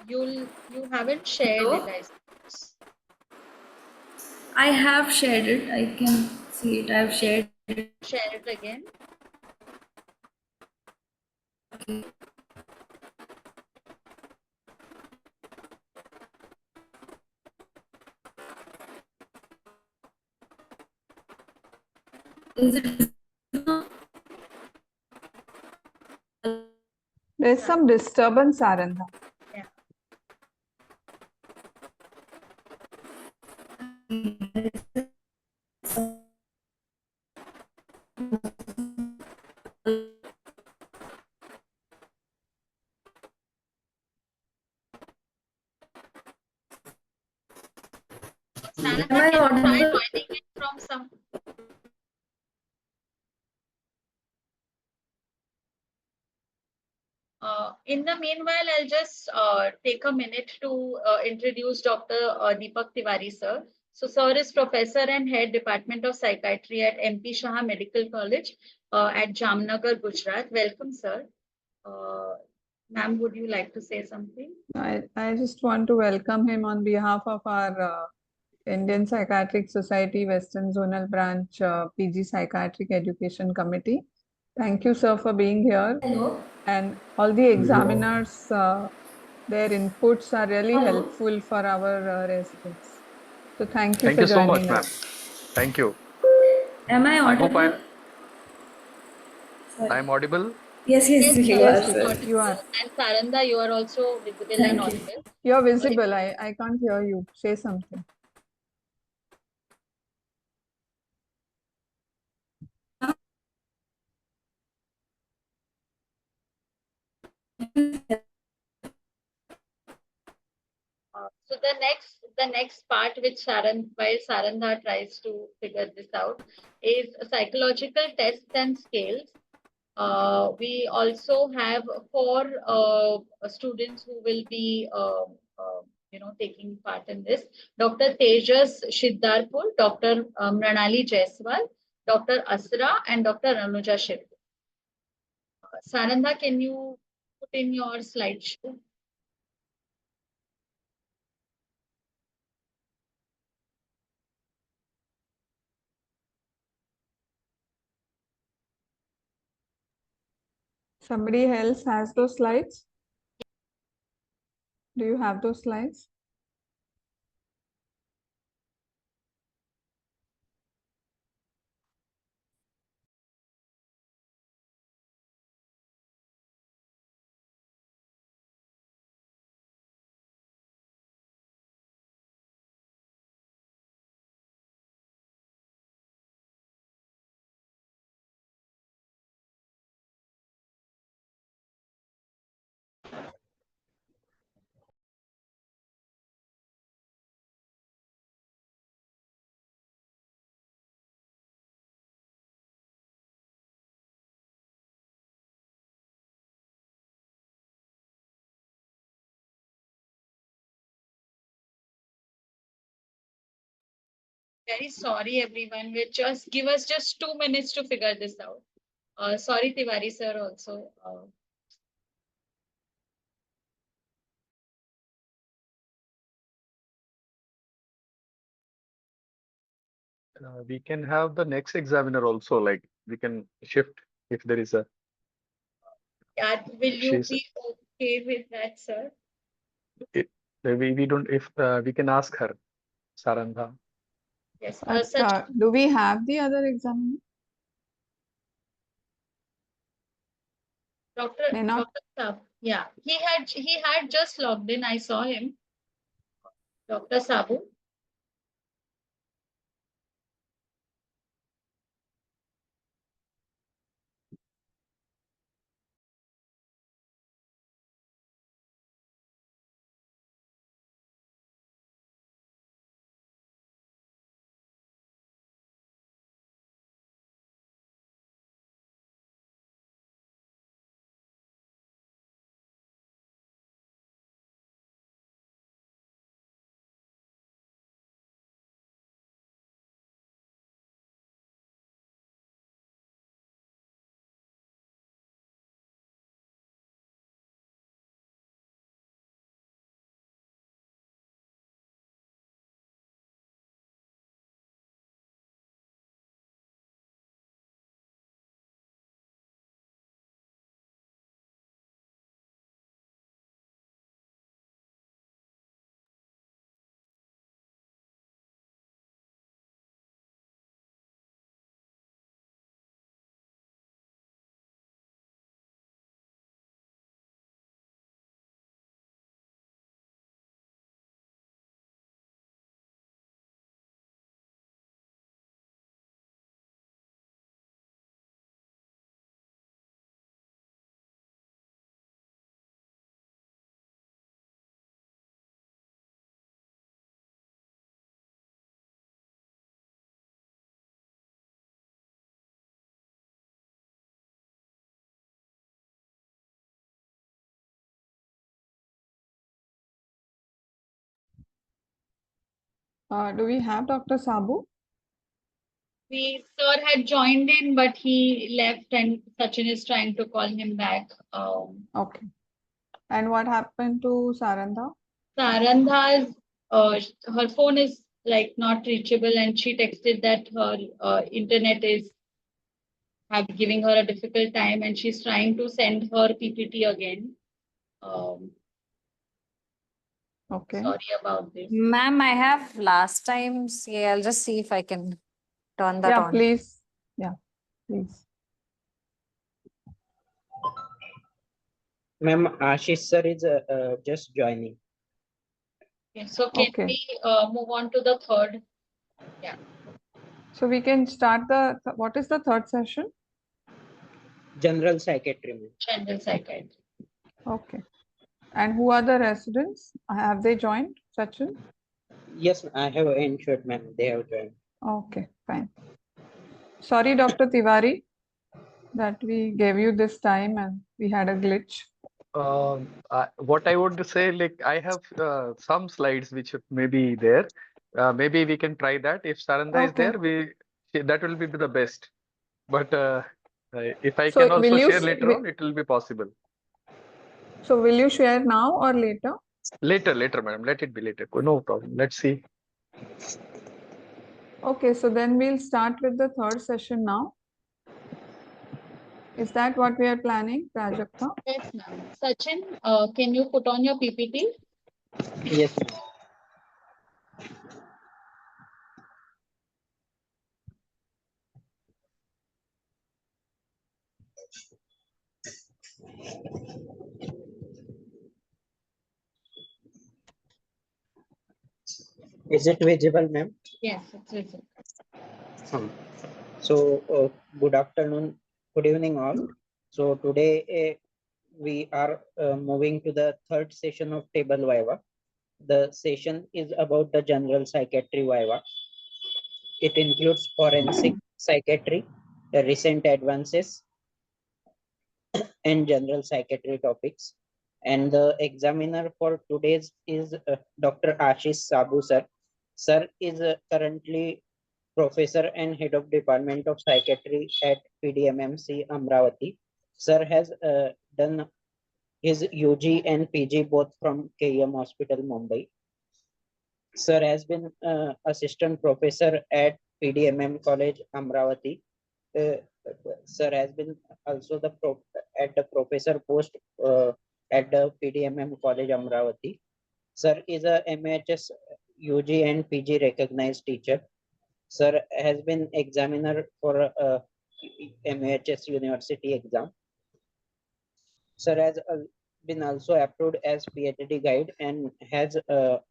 you haven't shared it, I suppose. I have shared it. I can see it. I have shared Share it again. Is it There's some disturbance, Aranda. Yeah. Saranda, am I can you try audible? joining in from some? In the meanwhile, I'll just take a minute to introduce Dr. Deepak Tiwari, sir. So, sir is professor and head Department of Psychiatry at MP Shah Medical College at Jamnagar, Gujarat. Welcome, sir. Ma'am, would you like to say something? I just want to welcome him on behalf of our Indian Psychiatric Society Western Zonal Branch PG Psychiatric Education Committee. Thank you, sir, for being here. Hello. And all the examiners, their inputs are really Hello. helpful for our residents. So thank you Thank for you so much, joining ma'am. us. Thank you. Am I I hope audible? I am audible. Yes, Yes, you sir, are, Yes, you are sir. you are. audible. And Saranda, you are also visible and Thank you. audible. You're visible. I can't hear you. Say something. So the next part which while Sarandha tries to figure this out is psychological tests and scales. We also have four students who will be taking part in this. Dr. Tejas Shiddarpur, Dr. Mranali Jaiswal, Dr. Asra, and Dr. Anuja Shiv. Sarandha, can you put in your slideshow? Somebody else has those slides? Do you have those slides? Very sorry, everyone. Give us just 2 minutes to figure this out. Sorry, Tiwari sir, also. We can have the next examiner also. Like we can shift if there is a. Yeah, will you She's. be okay with that, sir? It, we don't. If we can ask her, Sarandha. Yes. But, do we have the other examiner? May not. Dr. Sab, yeah, he had just logged in. I saw him. Dr. Sabu. Do we have Dr. Sabu? The sir had joined in, but he left, and Sachin is trying to call him back. Okay. And what happened to Sarandha? Sarandha's her phone is like not reachable, and she texted that her internet is giving her a difficult time, and she's trying to send her PPT again. Okay. Sorry about this. Ma'am, I have last time's. Yeah, I'll just see if I can turn that Yeah, on. please. Yeah, please. Ma'am, Ashish sir is just joining. Okay, so can Okay. we move on to the third? Yeah. So we can start what is the third session? General psychiatry, ma'am. General psychiatry. Okay. And who are the residents? Have they joined, Sachin? Yes, I have ensured, ma'am. They have joined. Okay, fine. Sorry, Dr. Tiwari, that we gave you this time and we had a glitch. What I want to say, like I have some slides which may be there. Maybe we can try that. If Saranda is Okay. there, that will be the best. But if I So can will also you share later on, it will be possible. So will you share now or later? Later, madam. Let it be later. No problem. Let's see. Okay, so then we'll start with the third session now. Is that what we are planning, Prajakta? Yes, ma'am. Sachin, can you put on your PPT? Yes, ma'am. Is it visible, ma'am? Yes, it's visible. So, good afternoon, good evening, all. So today we are moving to the third session of Table Viva. The session is about the general psychiatry Viva. It includes forensic psychiatry, the recent advances, and general psychiatry topics. And the examiner for today's is Dr. Ashish Sabu sir. Sir is currently professor and head of department of psychiatry at PDMMC Amravati. Sir has done his UG and PG both from KEM Hospital, Mumbai. Sir has been assistant professor at PDMM College, Amravati. Sir has been also at the professor post at the PDMM College, Amravati. Sir is a MHS UG and PG recognized teacher. Sir has been examiner for MHS University exam. Sir has been also approved as PhD guide and has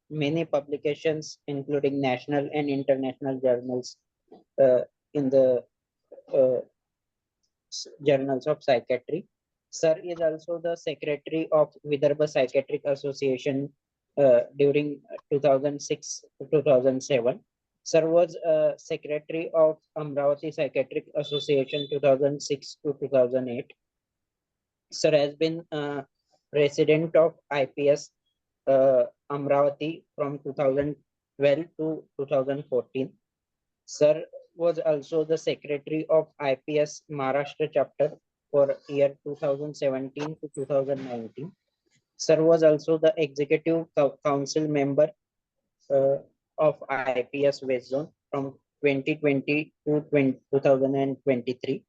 many publications, including national and international journals in the journals of psychiatry. Sir is also the secretary of Vidarbha Psychiatric Association during 2006 to 2007. Sir was secretary of Amravati Psychiatric Association 2006 to 2008. Sir has been president of IPS Amravati from 2012 to 2014. Sir was also the secretary of IPS Maharashtra chapter for year 2017 to 2019. Sir was also the executive council member of IPS West Zone from 2020 to 2023.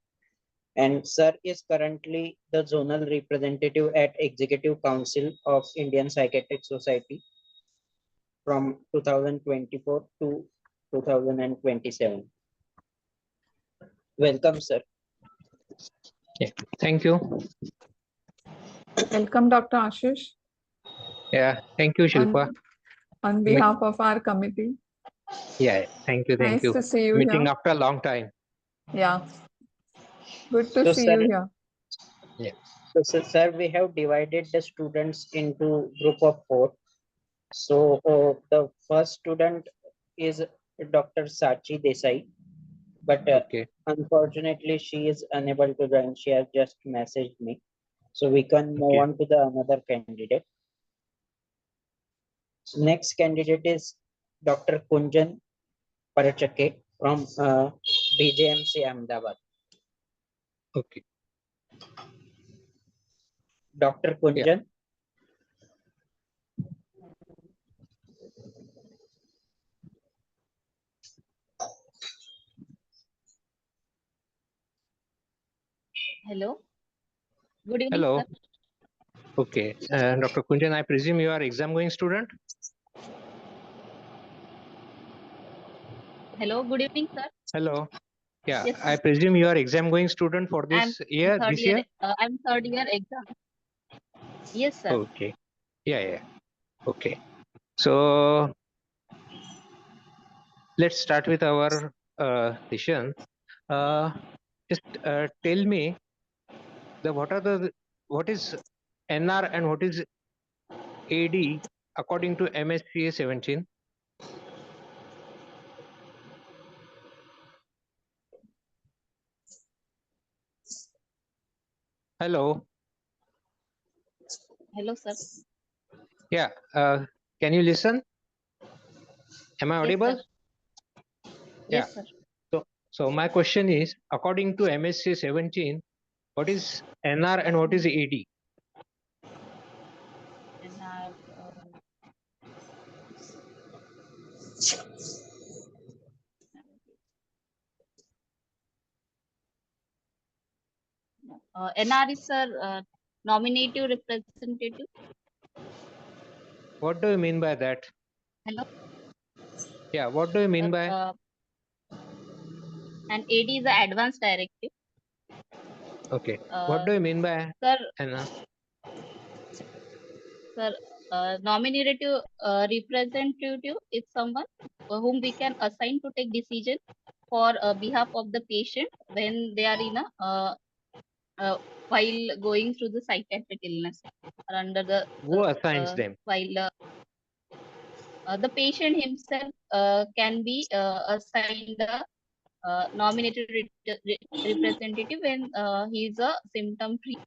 And Sir is currently the zonal representative at Executive Council of Indian Psychiatric Society from 2024 to 2027. Welcome, sir. Yeah, thank you. Welcome, Dr. Ashish. Yeah, thank you, Shilpa. On behalf of our committee. Yeah, thank you, thank Nice you. to see you Meeting here. after a long time. Yeah. Good to So, see sir, you here. Yeah. So, sir, we have divided the students into group of 4. So, the first student is Dr. Sachi Desai, but Okay. unfortunately, she is unable to join. She has just messaged me. So, we can move Okay. on to the another candidate. Next candidate is Dr. Kunjan Parachake from BJMC Ahmedabad. Okay. Dr. Yeah. Kunjan. Hello. Good evening, Hello. sir. Okay. Dr. Kunjan, I presume you are exam going student? Hello. Good evening, sir. Hello. Yeah, Yes, I sir. presume you are exam going student for I'm this year, third this year. year? I'm third year exam. Yes, sir. Okay. Yeah. Okay. So let's start with our session. Just tell me what is NR and what is AD according to MSCA 17? Hello. Hello, sir. Yeah. Can you listen? Am I Yes, audible? sir. Yeah. Yes, sir. So my question is, according to MSCA 17, what is NR and what is AD? And our NR is, sir, nominative representative. What do you mean by that? Hello. Yeah, what do you mean by? And AD is the advanced directive. Okay. What do you mean by Sir, NR? sir, nominative representative is someone whom we can assign to take decision for behalf of the patient when they are in a while going through the psychiatric illness or under the Who assigns them? while the patient himself can be assigned a nominated representative when he is a symptom free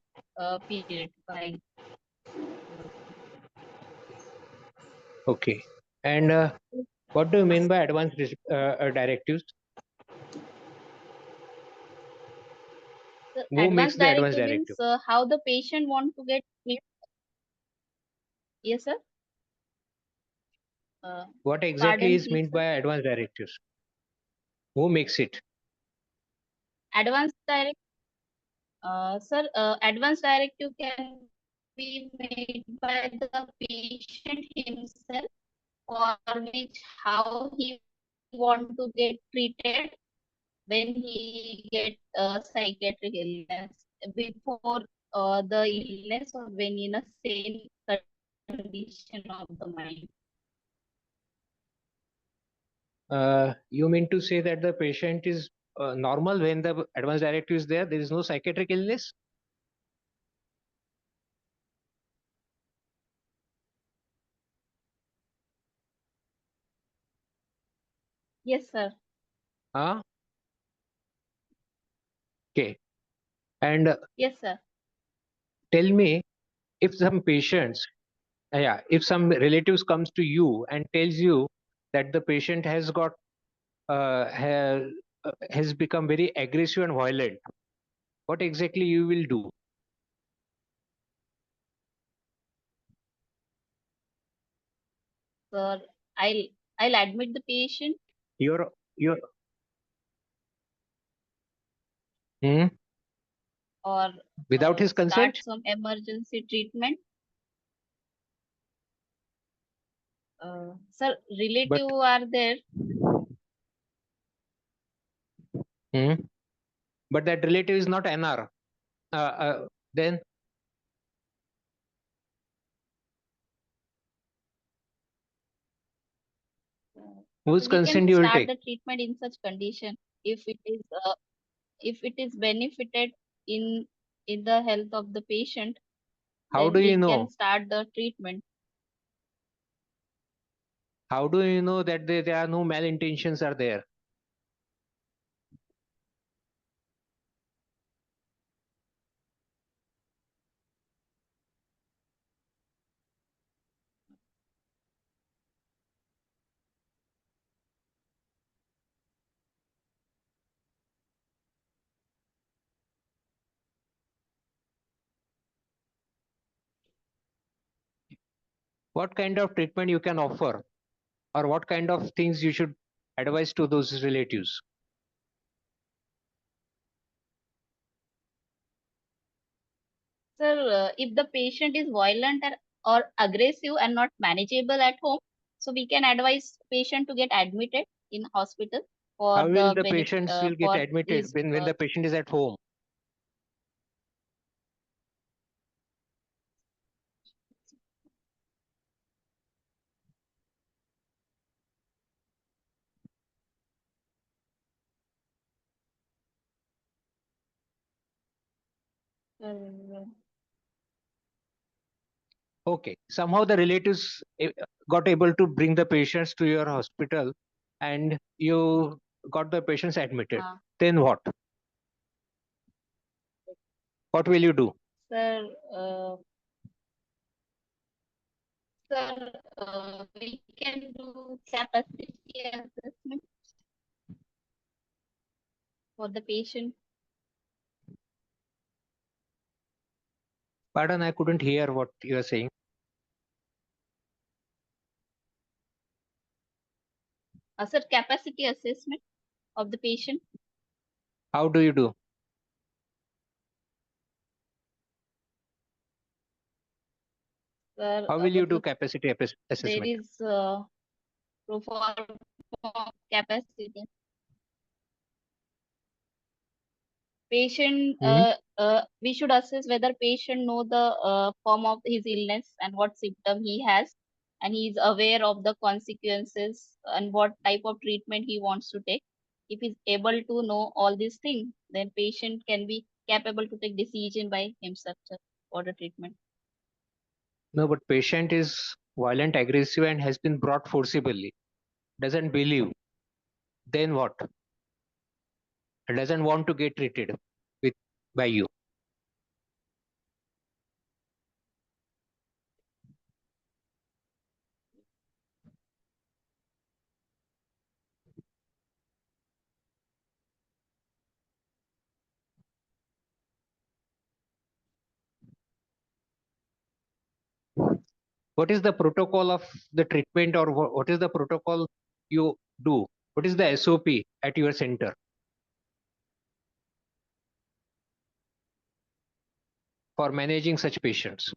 period. Fine. Okay. And what do you mean by advanced directives? The Who makes advanced the advanced directive means directive? how the patient want to get treated. Yes, sir. What exactly Pardon, is please, meant sir. by advanced directives? Who makes it? Advanced direct, sir. Advanced directive can be made by the patient himself, for which how he want to get treated when he get psychiatric illness before the illness or when in a sane condition of the mind. You mean to say that the patient is normal when the advanced directive is there? There is no psychiatric illness? Yes, sir. Huh? Okay. And Yes, sir. tell me, if some patients, if some relatives comes to you and tells you that the patient has got has become very aggressive and violent, what exactly you will do? Sir, I'll admit the patient Your hmm? or Without his start consent? some emergency treatment. Sir, But relative are there. hmm? But that relative is not NR. Then whose We can consent you will start take? the treatment in such condition if it is benefited in in the health of the patient, How then do you we can know? start the treatment. How do you know that there are no malintentions are there? what kind of treatment you can offer, or what kind of things you should advise to those relatives? Sir, if the patient is violent or aggressive and not manageable at home, so we can advise patient to get admitted in hospital for How will the the benefit patients will get for admitted his when the patient is at home? uh, Okay, somehow the relatives got able to bring the patients to your hospital, and you got the patients admitted. Then what? What will you do? sir, sir, we can do capacity assessment for the patient. Pardon, I couldn't hear what you are saying. Sir, capacity assessment of the patient. How do you do? Sir, How will you do capacity there assessment? is perform capacity. Patient, Hmm? we should assess whether patient know the form of his illness and what symptom he has, and he is aware of the consequences and what type of treatment he wants to take. If he's able to know all these things, then patient can be capable to take decision by himself, sir, for the treatment. No, but patient is violent, aggressive, and has been brought forcibly. Doesn't believe. Then what? Doesn't want to get treated with by you. What is the protocol of the treatment, or what is the protocol you do? What is the SOP at your center for managing such patients?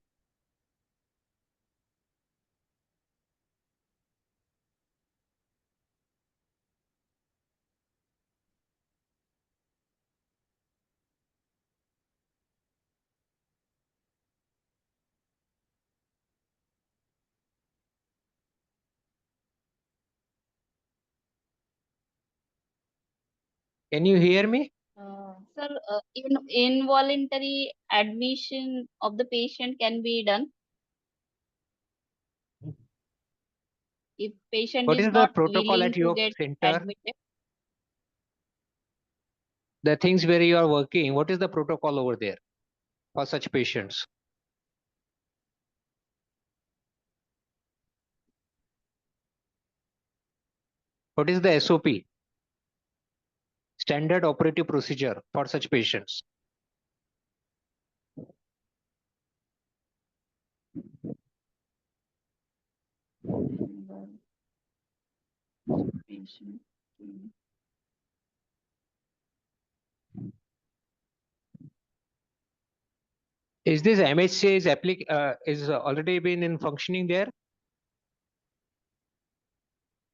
Can you hear me? Sir, involuntary admission of the patient can be done if patient What is is the not protocol willing at to your get center? admitted. The things where you are working, what is the protocol over there for such patients? What is the SOP? Standard operative procedure for such patients. Patient. Is this MHC is already been in functioning there?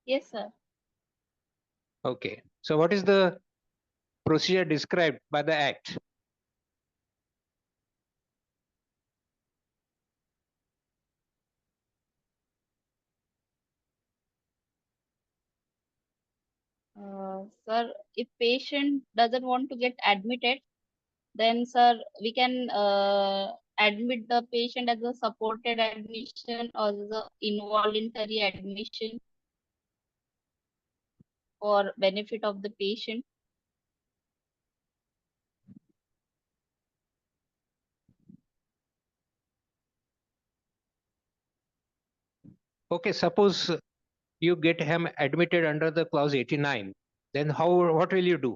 Yes, sir. Okay. So what is the procedure described by the Act? Sir, if patient doesn't want to get admitted, then sir, we can admit the patient as a supported admission or the involuntary admission for benefit of the patient. Okay, suppose you get him admitted under the clause 89, then what will you do?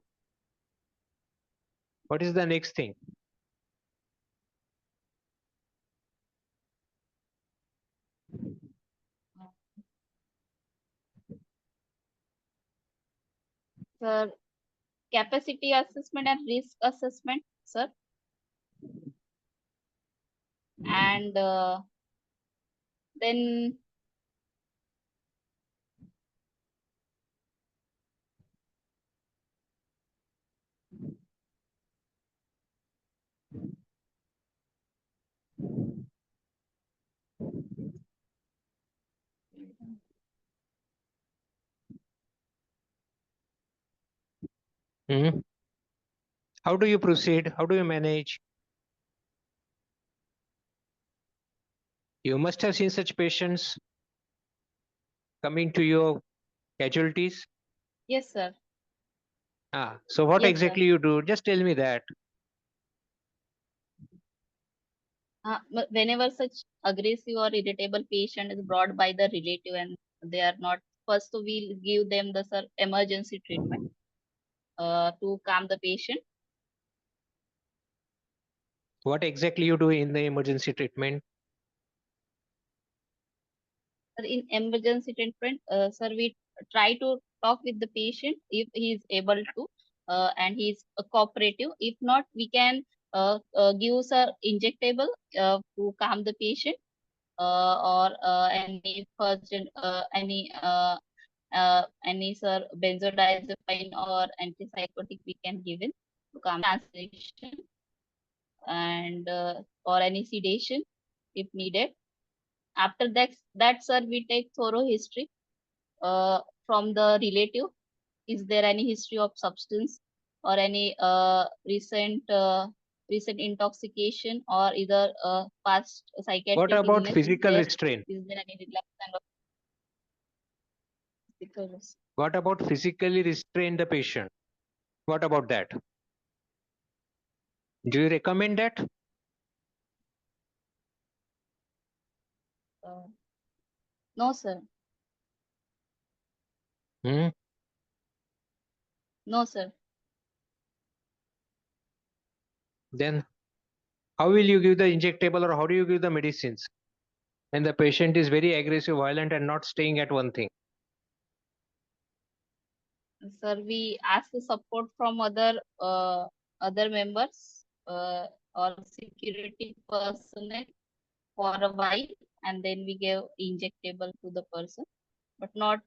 What is the next thing? Sir, capacity assessment and risk assessment, sir. And then Hmm. How do you proceed? How do you manage? You must have seen such patients coming to your casualties. yes, sir. So what Yes, sir. exactly you do? Just tell me that. Whenever such aggressive or irritable patient is brought by the relative and they are not first, so we'll give them the sir emergency treatment to calm the patient. What exactly you do in the emergency treatment? In emergency treatment, sir, we try to talk with the patient if he is able to, and he is cooperative. If not, we can give sir injectable to calm the patient, or any first any sir benzodiazepine or antipsychotic we can give in to calm translation, and or any sedation if needed. After that, sir, we take thorough history from the relative. Is there any history of substance or any recent intoxication or either past What psychiatric about illness physical restraint? is there any relapse of physical risk? What about physically restrain the patient? What about that? Do you recommend that? No, sir. Hmm? No, sir. Then how will you give the injectable or how do you give the medicines when the patient is very aggressive, violent, and not staying at one thing? Sir, we ask the support from other members or security personnel for a while, and then we give injectable to the person, but not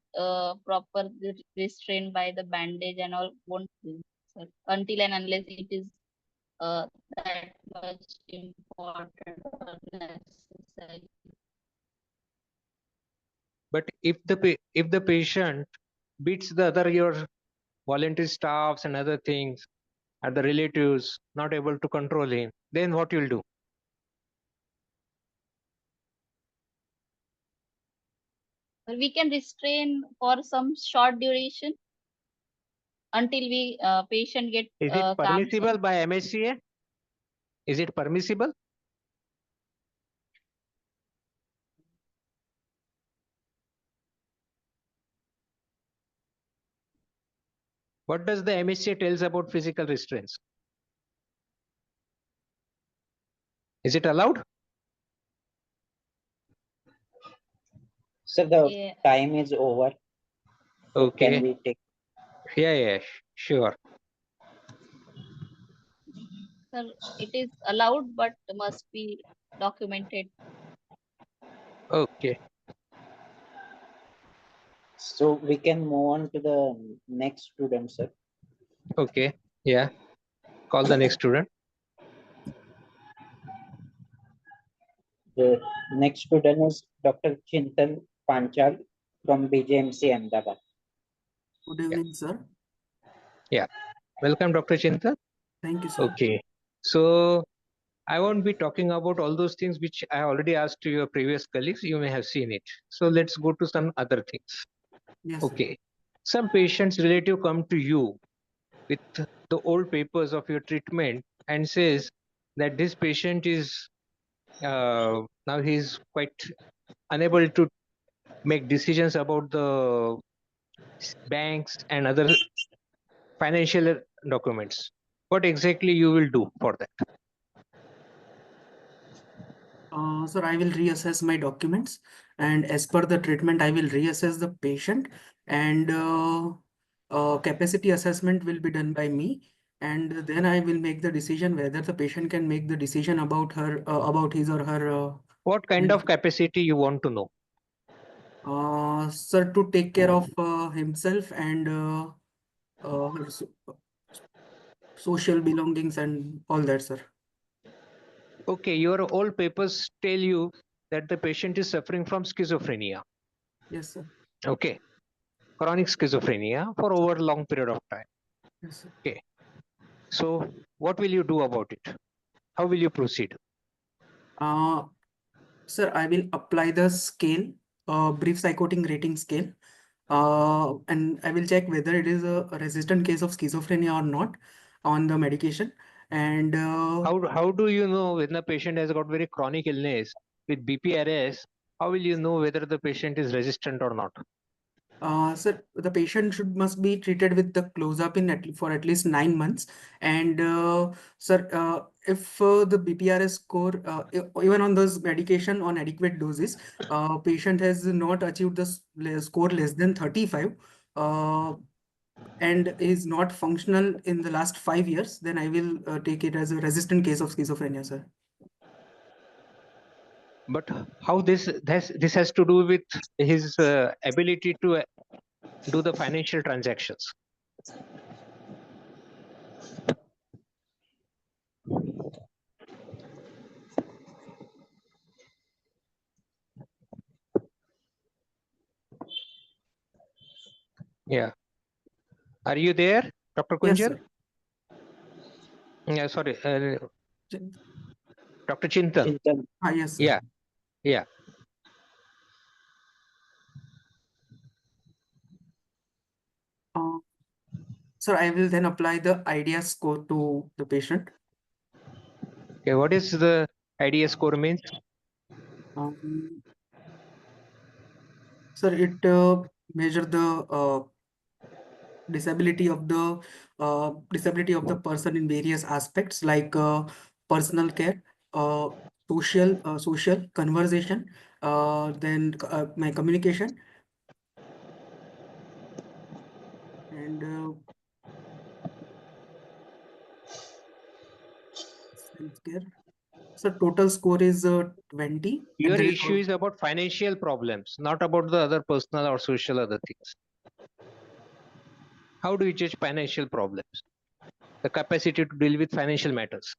proper restrained by the bandage and all won't do, sir, until and unless it is that much important or necessary. But if the patient beats the other your volunteer staffs and other things, and the relatives not able to control him, then what you'll do? We can restrain for some short duration until we patient get Is it calm, sir. permissible by MSCA? Is it permissible? What does the MSCA tells about physical restraints? Is it allowed? Sir, the Yeah. time is over. So Okay. can we take? Yeah, sure. Sir, it is allowed, but must be documented. Okay. So we can move on to the next student, sir. Okay. Yeah. Call the next student. The next student is Dr. Chintan Panchal from BJMC Ahmedabad. Good evening, sir. Yeah. Welcome, Dr. Chinta. Thank you, sir. Okay. So I won't be talking about all those things which I already asked to your previous colleagues. You may have seen it. So let's go to some other things. Yes, Okay. Some patients relative come to you with the old papers of your treatment and says that this patient is now he's quite unable to make decisions about the banks and other financial documents. What exactly you will do for that? Sir, I will reassess my documents, and as per the treatment, I will reassess the patient, and capacity assessment will be done by me, and then I will make the decision whether the patient can make the decision about about his or her. What kind of capacity you want to know? Sir, to take care of himself and her social belongings and all that, sir. Okay, your old papers tell you that the patient is suffering from schizophrenia. Yes, sir. Okay, chronic schizophrenia for over a long period of time. Yes, sir. Okay, so what will you do about it? How will you proceed? Sir, I will apply the scale, brief psychotic rating scale, and I will check whether it is a resistant case of schizophrenia or not on the medication. And How do you know when the patient has got very chronic illness with BPRS? How will you know whether the patient is resistant or not? Sir, the patient must be treated with the clozapine for at least 9 months. And sir, if the BPRS score, even on those medication on adequate doses, patient has not achieved the score less than 35, and is not functional in the last 5 years, then I will take it as a resistant case of schizophrenia, sir. But how this has to do with his ability to do the financial transactions? Yeah. Are you there, Dr. Yes, Kunjal? sir. Yeah, sorry. Dr. Chintan. Yes, sir. Yeah. Yeah. Sir, I will then apply the IDEA score to the patient. Okay, what is the IDS score means? Sir, it measure the disability of the person in various aspects like personal care, social conversation, then my communication, and self-care. So total score is 20, and Your there is issue is about financial problems, not about the other personal or social other things. How do you judge financial problems? The capacity to deal with financial matters.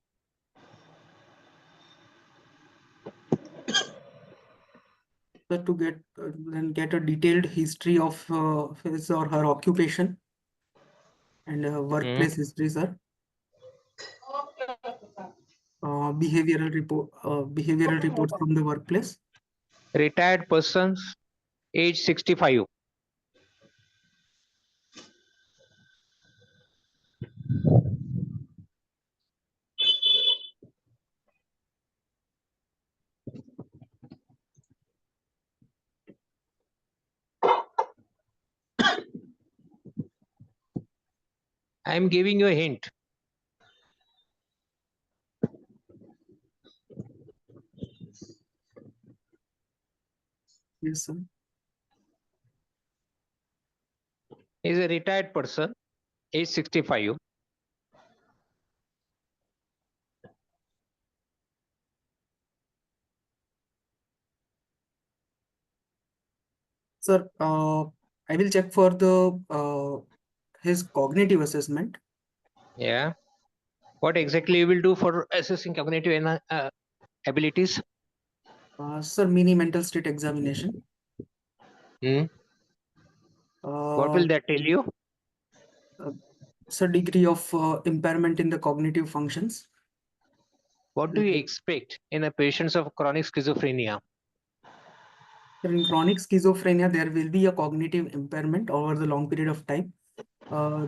So to get a detailed history of his or her occupation and workplace history, sir. Behavioral reports from the workplace. Retired persons, age 65. I am giving you a hint. Yes, sir. Is a retired person, age 65. Sir, I will check for the his cognitive assessment. Yeah. What exactly you will do for assessing cognitive abilities? Sir, mini mental state examination. What will that tell you? Sir, degree of impairment in the cognitive functions. What do you expect in a patient of chronic schizophrenia? In chronic schizophrenia, there will be a cognitive impairment over the long period of time.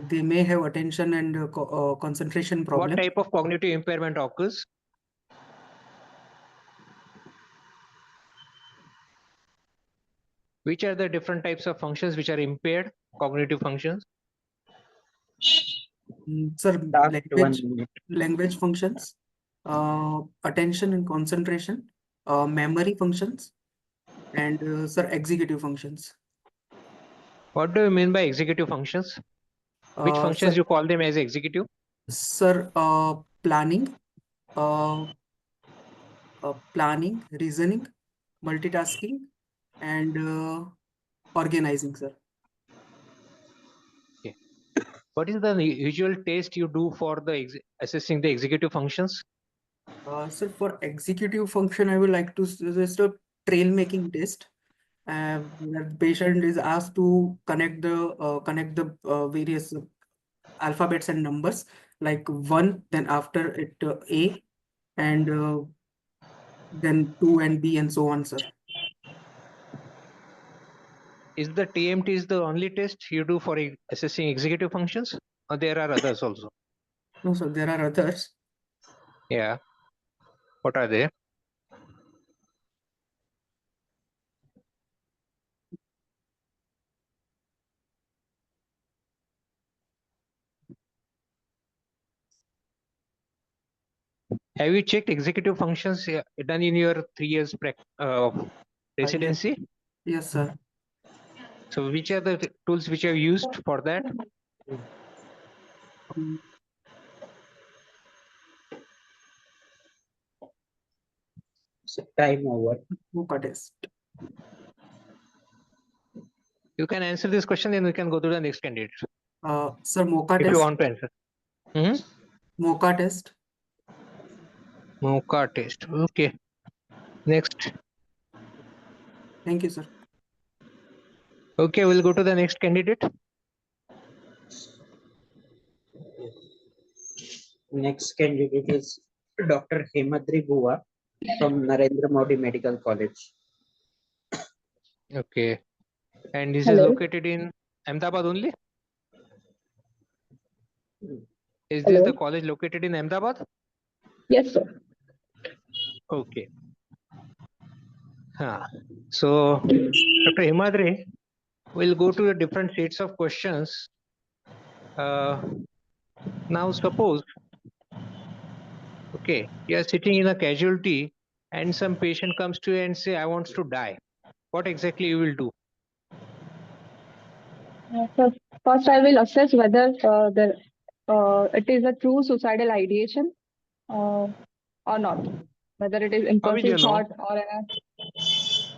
They may have attention and concentration problems. What type of cognitive impairment occurs? Which are the different types of functions which are impaired, cognitive functions? Sir, language functions, attention and concentration, memory functions, and sir, executive functions. What do you mean by executive functions? Which functions Sir, you call them as executive? sir, planning, reasoning, multitasking, and organizing, sir. Okay. What is the usual test you do for the assessing the executive functions? Sir, for executive function, I would like to suggest a trail making test. The patient is asked to connect the various alphabets and numbers, like 1, then after it A, and then 2 and B, and so on, sir. Is the TMT is the only test you do for assessing executive functions, or there are others also? No, sir, there are others. Yeah. What are they? Have you checked executive functions done in your 3 years residency? Yes, sir. So which are the tools which you have used for that? So time over. Mocha test. You can answer this question, then we can go to the next candidate. Sir, Mocha if test. you want to answer. Mocha test. Mocha test. Okay. Next. Thank you, sir. Okay, we'll go to the next candidate. Next candidate is Dr. Hemadri Bua from Narendra Modi Medical College. Okay. And this Hello. is located in Ahmedabad only? Is this Hello. the college located in Ahmedabad? Yes, sir. Okay. So, Dr. Himadri, we'll go to the different sets of questions. Now, suppose, okay, you are sitting in a casualty and some patient comes to you and say, I want to die. What exactly you will do? So first, I will assess whether it is a true suicidal ideation or not, whether it is How will you impulsive know? thought or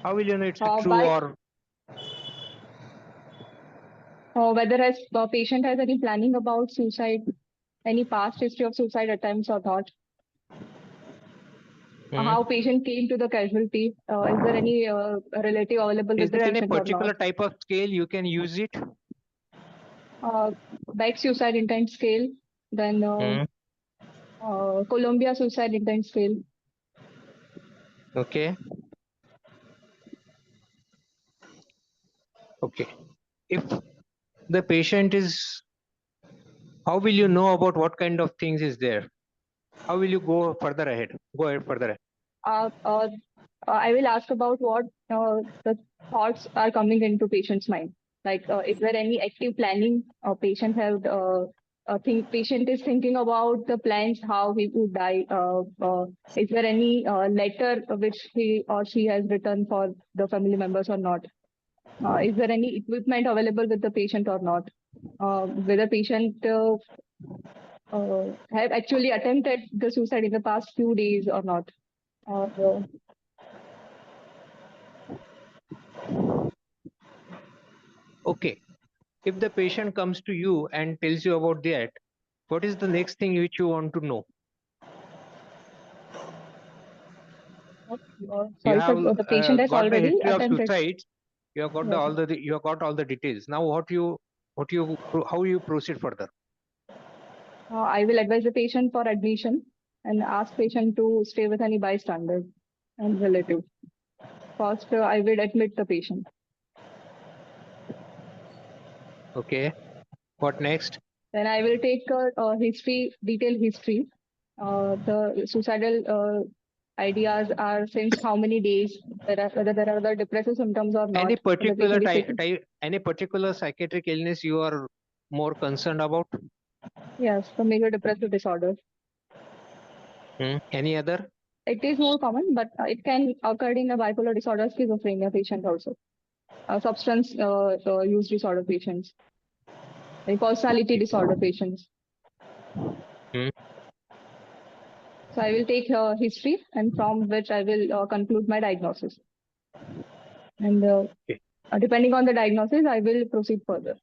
How will you know it's true by or whether the patient has any planning about suicide, any past history of suicide attempts or not. How patient came to the casualty. Is there any relative available is with the there any patient or particular not? type of scale you can use it? Beck suicide intent scale, then Columbia suicide intent scale. Okay. Okay. If the patient is, how will you know about what kind of things is there? How will you go further ahead? Go ahead further ahead. I will ask about what the thoughts are coming into patient's mind. Like, is there any active planning? Patient patient is thinking about the plans how he would die. Is there any letter which he or she has written for the family members or not? Is there any equipment available with the patient or not? Whether patient have actually attempted the suicide in the past few days or not? Okay. If the patient comes to you and tells you about that, what is the next thing which you want to know? Sorry, sir, the patient has got the already history of attempted. suicide. You have got Yes, you have got all the details. Now, how you proceed further? I will advise the patient for admission and ask patient to stay with any bystander and relative. First, I will admit the patient. Okay. What next? Then I will take a detailed history. The suicidal ideas are since how many days, whether there are other depressive symptoms or not. Any whether the particular patient is any particular psychiatric illness you are more concerned about? Yes, the major depressive disorder. Any other? It is more common, but it can occur in a bipolar disorder, schizophrenia patient also. Substance use disorder patients. like personality disorder patients. Hmm. So I will take history, and from which I will conclude my diagnosis. And depending on the diagnosis, I will proceed further.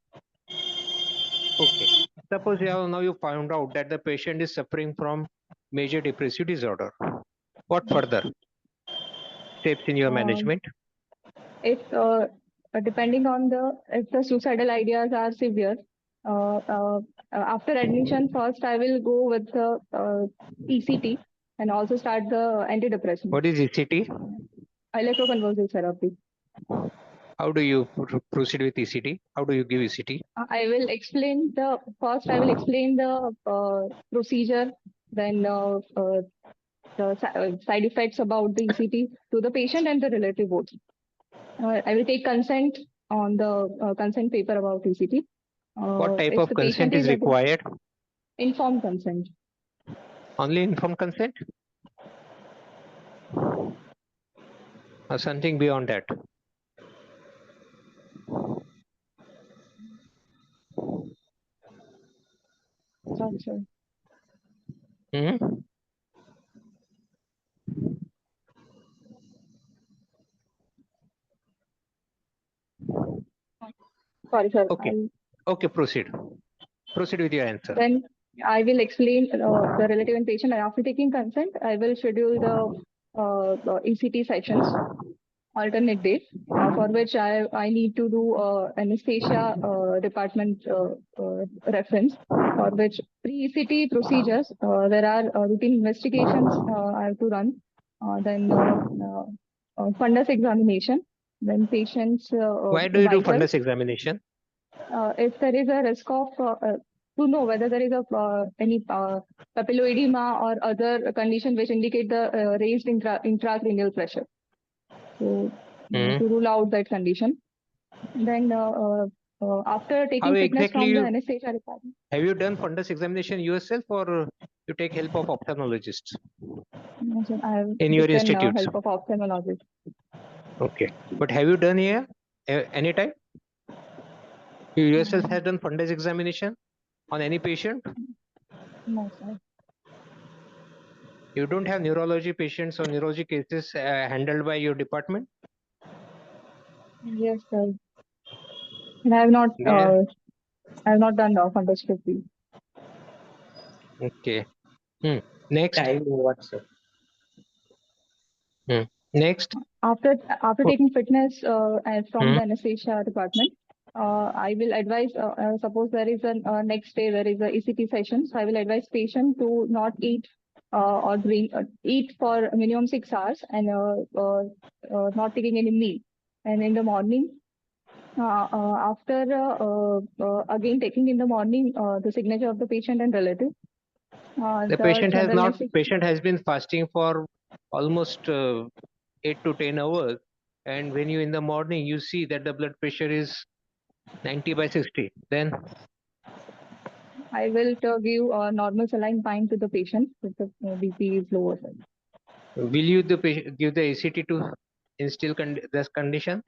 Okay. Suppose now you found out that the patient is suffering from major depressive disorder. What further steps in your management? If depending on if the suicidal ideas are severe, after admission, first I will go with the ECT and also start the antidepressant. What is ECT? Electroconvulsive therapy. How do you proceed with ECT? How do you give ECT? I will explain first. I will explain the procedure, then the side effects about the ECT to the patient and the relative both. I will take consent on the consent paper about ECT. What type If of the consent patient is required? Informed consent. Only informed consent? Or something beyond that? Gotcha. Hmm? Sorry, sir. Okay. Okay, proceed. Proceed with your answer. Then I will explain the relative and patient. And after taking consent, I will schedule the ECT sessions, alternate days, for which I need to do anesthesia department reference, for which pre-ECT procedures, there are routine investigations I have to run, then fundus examination, then patients Why do you do vitals. fundus examination? If there is a risk of to know whether there is any papilloedema or other condition which indicate the raised intracranial pressure. So to rule out that condition. Then after taking How fitness exactly from the you anesthesia department. have you done fundus examination yourself or you take help of ophthalmologists No, sir, I have in your taken institutes? help of ophthalmologist. Okay, but have you done here any time? You yourself have done fundus examination on any patient? No, sir. You don't have neurology patients or neurology cases handled by your department? Yes, sir. And I have not. Yeah. I have not done fundoscopy. Okay. Next. Time over, sir. Next. After taking fitness and from Hmm. the anesthesia department, I will advise. Suppose there is a next day there is a ECT session, so I will advise patient to not eat or drink, eat for minimum 6 hours and not taking any meal. And in the morning, after again taking in the morning the signature of the patient and relative. The patient has been fasting for almost 8 to 10 hours, and when you in the morning you see that the blood pressure is 90/60, then I will give normal saline pine to the patient if the BP is lower. will you give the ACT to instill this condition?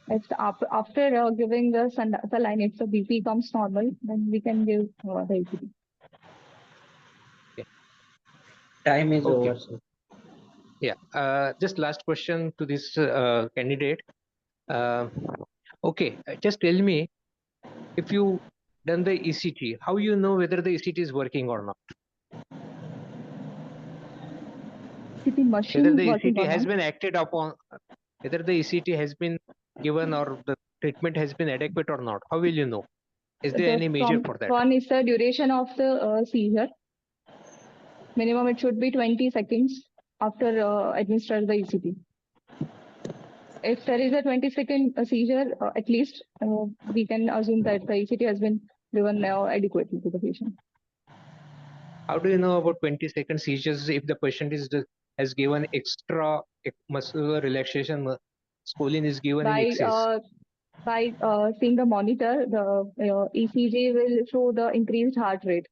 It's after giving the saline, if the BP comes normal, then we can give the ACT. Time is Okay. over, sir. Yeah. Just last question to this candidate. Okay. Just tell me, if you done the ECT, how you know whether the ECT is working or not? ECT machine Whether the working ECT or has not? been acted upon, whether the ECT has been given or the treatment has been adequate or not. How will you know? Is there any measure for that? One is the duration of the seizure. Minimum it should be 20 seconds after administer the ECT. If there is a 20-second seizure, at least we can assume that the ECT has been given adequately to the patient. How do you know about 20-second seizures if the patient has given extra muscular relaxation? Scoline is given in excess. By seeing the monitor, the ECG will show the increased heart rate.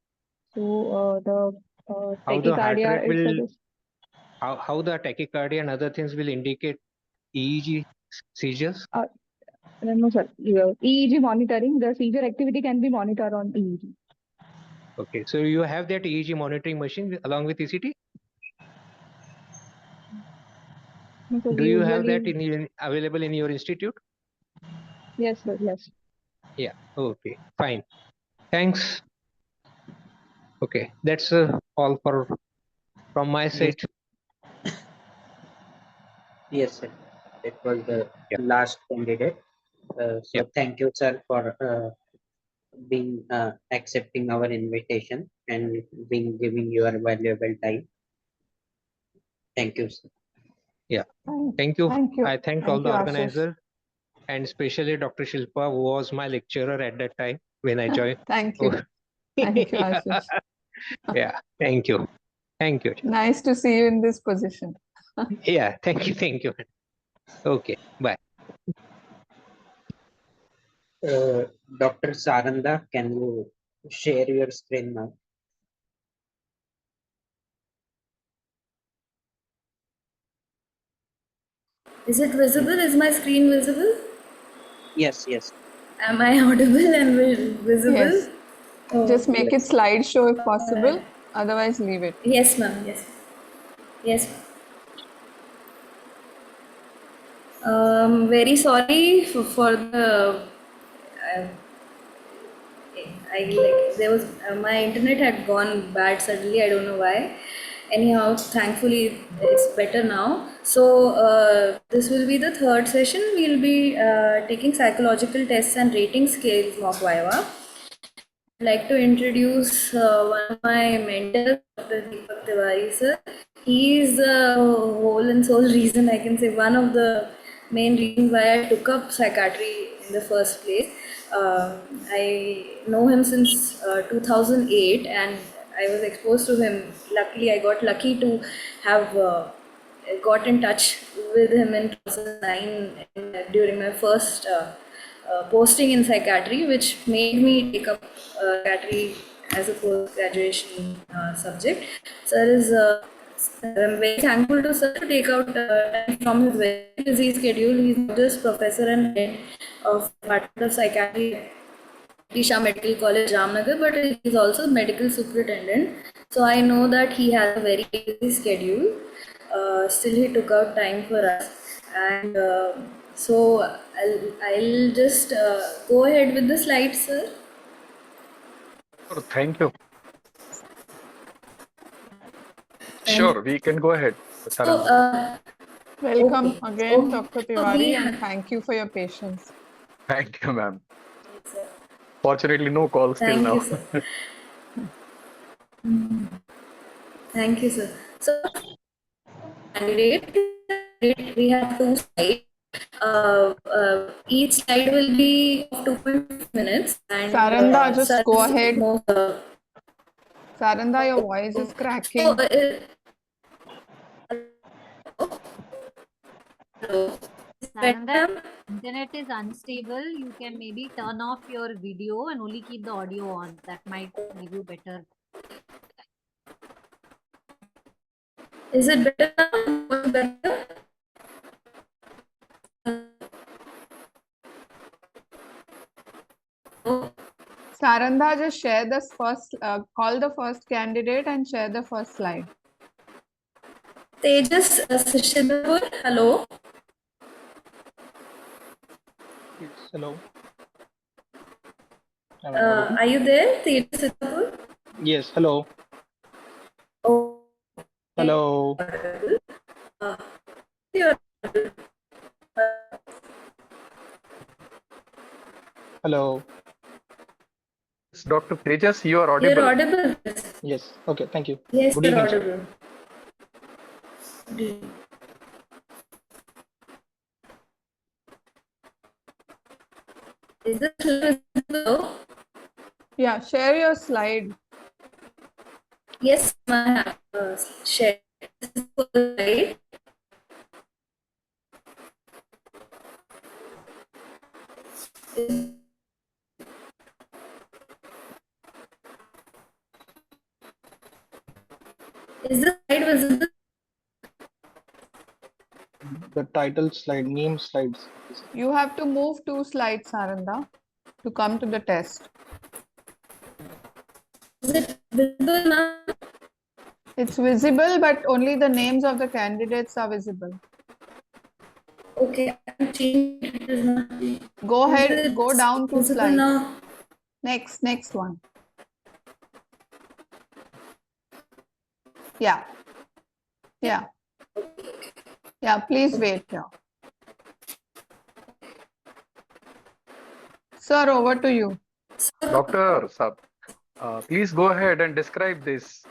So the How the heart tachycardia rate is will, how the tachycardia and other things will indicate EEG seizures? No, sir. EEG monitoring, the seizure activity can be monitored on EEG. Okay, so you have that EEG monitoring machine along with ECT? No, sir, Do we you have that usually, available in your institute? yes, sir, yes. Yeah, okay, fine. Thanks. Okay, that's all from my Yes, side. yes, sir. It was the Yeah. last candidate. So Yeah. thank you, sir, for being accepting our invitation and being giving your valuable time. Thank you, sir. Yeah. Thank you. Thank you. I thank all Thank the you, Ashish. organizer and especially Dr. Shilpa, who was my lecturer at that time when I joined. Thank you. Thank you, Ashish. Yeah, thank you. Thank you. Nice to see you in this position. Yeah, thank you. Thank you. Okay, bye. Dr. Saranda, can you share your screen now? Is it visible? Is my screen visible? Yes, yes. Am I audible and visible? Yes. Oh, Just make it Yes. slideshow if possible. Otherwise, leave it. yes, ma'am. Yes. Yes. Very sorry for the. Uh, I like there was my internet had gone bad suddenly. I don't know why. Anyhow, thankfully it's better now. So this will be the third session. We'll be taking psychological tests and rating scales mock Viva. I'd like to introduce one of my mentors, Dr. Deepak Tiwari sir. He is the whole and sole reason, I can say, one of the main reasons why I took up psychiatry in the first place. I know him since 2008 and I was exposed to him. Luckily, I got lucky to have got in touch with him in 2009 during my first posting in psychiatry, which made me take up psychiatry as a post graduation subject. Sir is I'm very thankful to sir to take out time from his very busy schedule. He's not just professor and head of Department of Psychiatry at Tisha Medical College, Ramnagar, but he's also medical superintendent. So I know that he has a very busy schedule. Still, he took out time for us, and so I'll just go ahead with the slides, sir. Sure, thank you. Thank Sure, we can go ahead, So, Saranda. Welcome okay, again, okay. Dr. So Tiwari, and thank you for your patience. Thank you, ma'am. Fortunately, no calls till Thank you, now. sir. Thank you, sir. So, candidate, we have two slides. Each slide will be of 2.5 minutes, and Saranda, just go sir is ahead. most. Saranda, your voice is So, cracking. Saranda, internet is unstable. You can maybe turn off your video and only keep the audio on. That might give you better. Is it better now? Much better? Saranda, just share this first, call the first candidate and share the first slide. Tejas Shidapur, hello. Yes, hello. Am I audible? Are you there, Tejas Shidapur? Yes, hello. Oh, Hello. you're Hello. Dr. Tejas, you are you're audible. audible. Yes. Okay. Thank you. Yes, Good you're evening, sir. audible. Is this visible? Yeah, share your slide. Yes, ma'am. Share. This is for the slide. Is the slide visible? the title slide, meme slides. You have to move 2 slides, Saranda, to come to the test. Is it visible now? It's visible, but only the names of the candidates are visible. Okay, I'm changing. It is not. Go Is ahead, it go down 2 visible slides. now? Next one. Yeah. Yeah. Yeah, please wait here. Sir, over to you. Dr. Sab, please go ahead and describe this.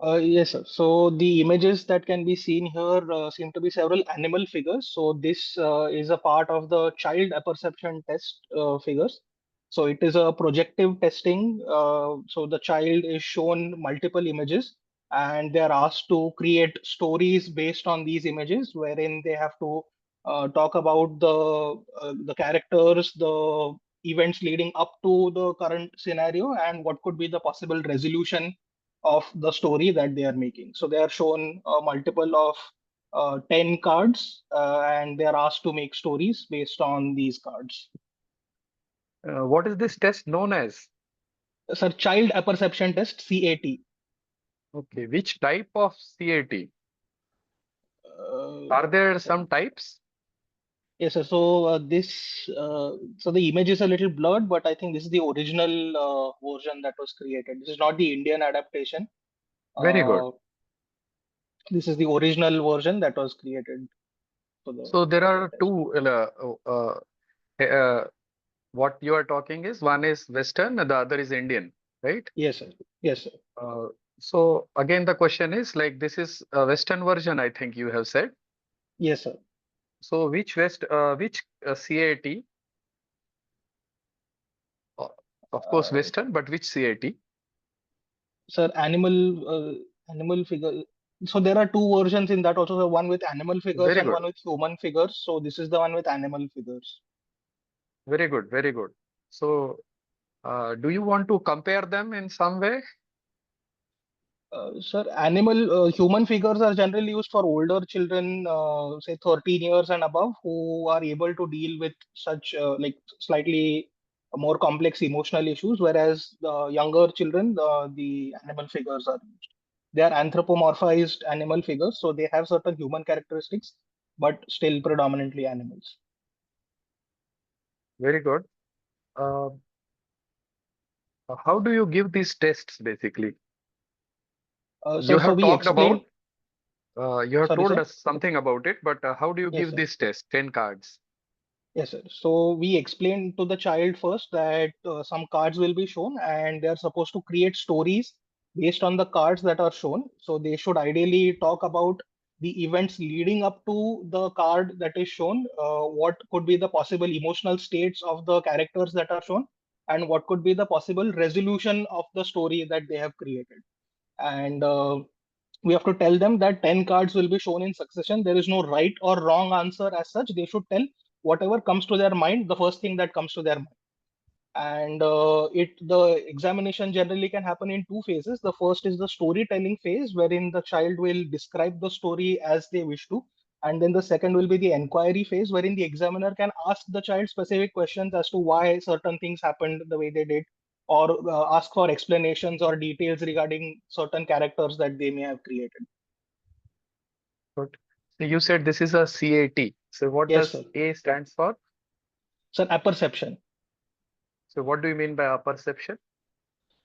Yes, sir. So the images that can be seen here seem to be several animal figures. So this is a part of the child apperception test figures. So it is a projective testing. So the child is shown multiple images and they are asked to create stories based on these images, wherein they have to talk about the characters, the events leading up to the current scenario, and what could be the possible resolution of the story that they are making. So they are shown a multiple of 10 cards and they are asked to make stories based on these cards. What is this test known as? Sir, child apperception test, CAT. Okay, which type of CAT? Uh, Are there some types? yes, sir. So so the image is a little blurred, but I think this is the original version that was created. This is not the Indian adaptation. Very good. This is the original version that was created for the. So there are two, what you are talking is one is Western and the other is Indian, right? Yes, sir. Yes, sir. So again, the question is like this is a Western version, I think you have said. Yes, sir. So which CAT? Of course, Western, but which CAT? Sir, animal figure. So there are two versions in that also. The one with animal figures Very and good. one with human figures. So this is the one with animal figures. Very good. Very good. So do you want to compare them in some way? Sir, human figures are generally used for older children, say 13 years and above, who are able to deal with such like slightly more complex emotional issues, whereas the younger children, the animal figures are used. They are anthropomorphized animal figures, so they have certain human characteristics, but still predominantly animals. Very good. How do you give these tests basically? You Sir, so have we talked about, explained. you have Sorry, told sir. us something about it, but how do you Yes, give sir. this test? 10 cards. Yes, sir. So we explained to the child first that some cards will be shown and they are supposed to create stories based on the cards that are shown. So they should ideally talk about the events leading up to the card that is shown, what could be the possible emotional states of the characters that are shown, and what could be the possible resolution of the story that they have created. And we have to tell them that 10 cards will be shown in succession. There is no right or wrong answer as such. They should tell whatever comes to their mind, the first thing that comes to their mind. And the examination generally can happen in two phases. The first is the storytelling phase, wherein the child will describe the story as they wish to. And then the second will be the inquiry phase, wherein the examiner can ask the child specific questions as to why certain things happened the way they did, or ask for explanations or details regarding certain characters that they may have created. Good. So you said this is a CAT. So what Yes, does sir. A stands for? Sir, apperception. So what do you mean by apperception?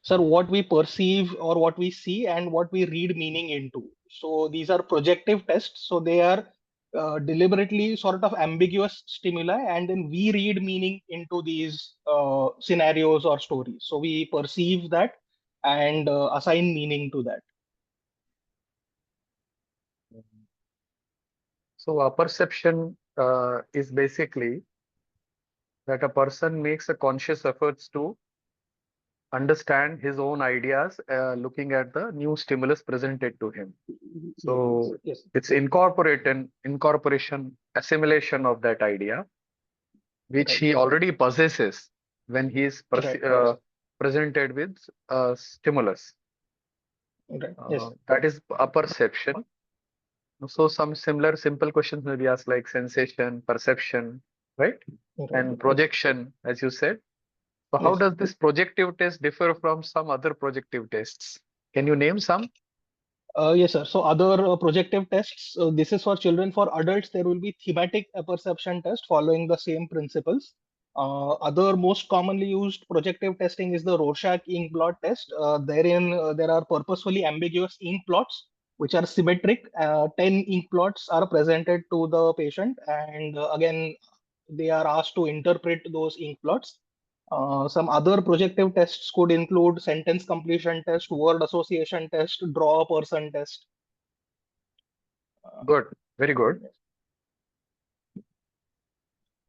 Sir, what we perceive or what we see and what we read meaning into. So these are projective tests. So they are deliberately sort of ambiguous stimuli, and then we read meaning into these scenarios or stories. So we perceive that and assign meaning to that. So apperception is basically that a person makes a conscious efforts to understand his own ideas, looking at the new stimulus presented to him. So Yes. it's incorporation, assimilation of that idea, which Right. he already possesses when he is Right. presented with a stimulus. Right. Yes. That is a perception. So some similar simple questions may be asked like sensation, perception, right? Right. And Yes. projection, as you said. So how Yes. does this projective test differ from some other projective tests? Can you name some? Yes, sir. So other projective tests, this is for children. For adults, there will be thematic perception test following the same principles. Other most commonly used projective testing is the Rorschach ink blot test. Therein, there are purposefully ambiguous ink blots which are symmetric. 10 ink blots are presented to the patient, and again, they are asked to interpret those ink blots. Some other projective tests could include sentence completion test, word association test, draw a person test. Good, very good.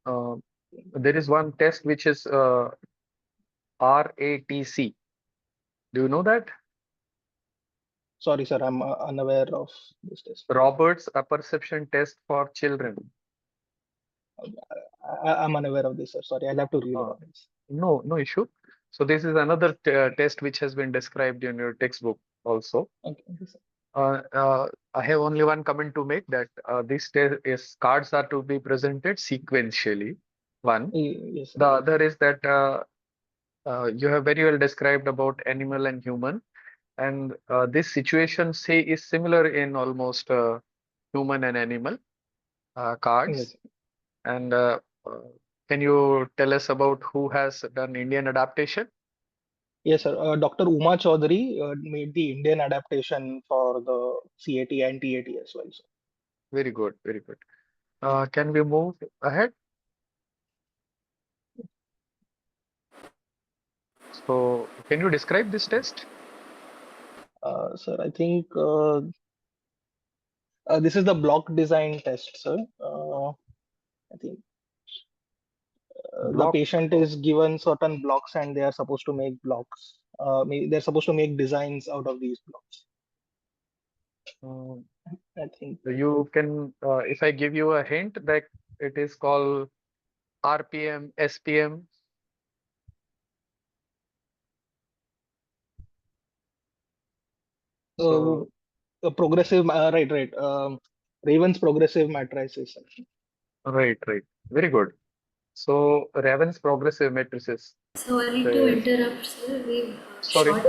Uh, there is one test which is RATC. Do you know that? Sorry, sir, I'm unaware of this test. Roberts Perception Test for Children. I'm unaware of this, sir. Sorry, I'll have to read about this. No issue. So this is another test which has been described in your textbook also. Okay, sir. I have only one comment to make that this test is cards are to be presented sequentially. One. Yes, sir. The other is that you have very well described about animal and human, and this situation say is similar in almost human and animal cards. Yes. And can you tell us about who has done Indian adaptation? Yes, sir. Dr. Uma Chaudhary made the Indian adaptation for the CAT and TAT as well, sir. Very good, very good. Can we move ahead? So, can you describe this test? Sir, I think this is the block design test, sir. I think the Block. patient is given certain blocks and they are supposed to make blocks. They're supposed to make designs out of these blocks. I think You can, if I give you a hint, that it is called RPM, SPM. So, progressive, right. Raven's progressive matrices. right. Very good. So, Raven's progressive matrices. Sorry to interrupt, sir. We've Sorry.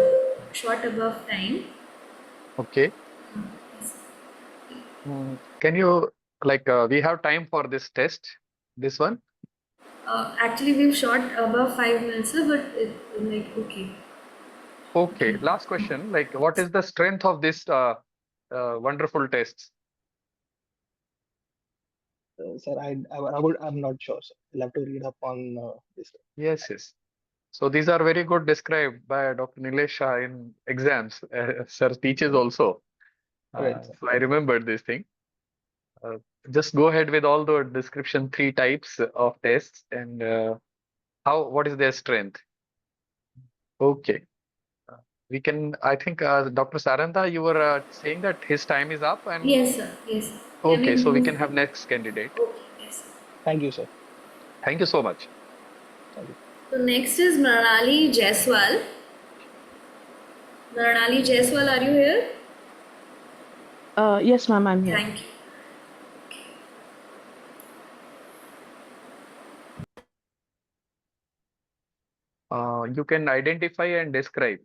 shot above time. Okay. Can you, like, we have time for this test, this one? Actually, we've shot above 5 minutes, sir, but like, okay. Okay, last question. Like, what is the strength of this wonderful tests? Sir, I'm not sure, sir. I'll have to read up on this. Yes. So these are very good described by Dr. Nilesha in exams. Sir teaches also. Right. So I remembered this thing. Just go ahead with all the description, 3 types of tests and what is their strength. Okay. We can, I think, Dr. Saranda, you were saying that his time is up and Yes, sir. Yes. okay, so we can have next candidate. Okay, yes. Thank you, sir. Thank you so much. Thank you. So next is Mranali Jaiswal. Mranali Jaiswal, are you here? Yes, ma'am, I'm here. Thank you. You can identify and describe.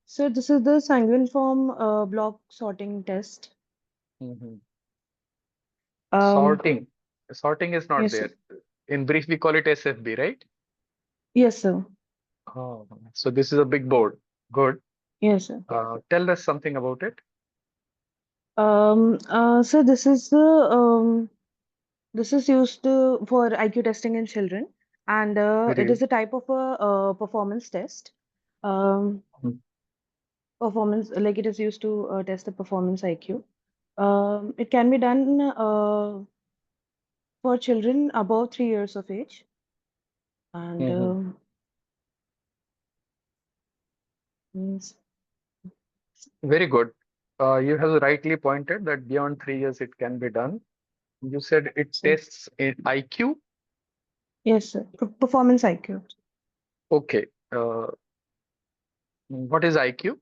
So this is the sanguine form block sorting test. Sorting. Sorting is not Yes, there. sir. In brief, we call it SFB, right? Yes, sir. Oh, so this is a big board. Good. Yes, sir. Tell us something about it. So this is used for IQ testing in children, and it is a type of a performance test. Performance, like it is used to test the performance IQ. It can be done for children above 3 years of age, and means Very good. You have rightly pointed that beyond 3 years it can be done. You said it tests in IQ. yes, sir. Performance IQ. Okay. What is IQ?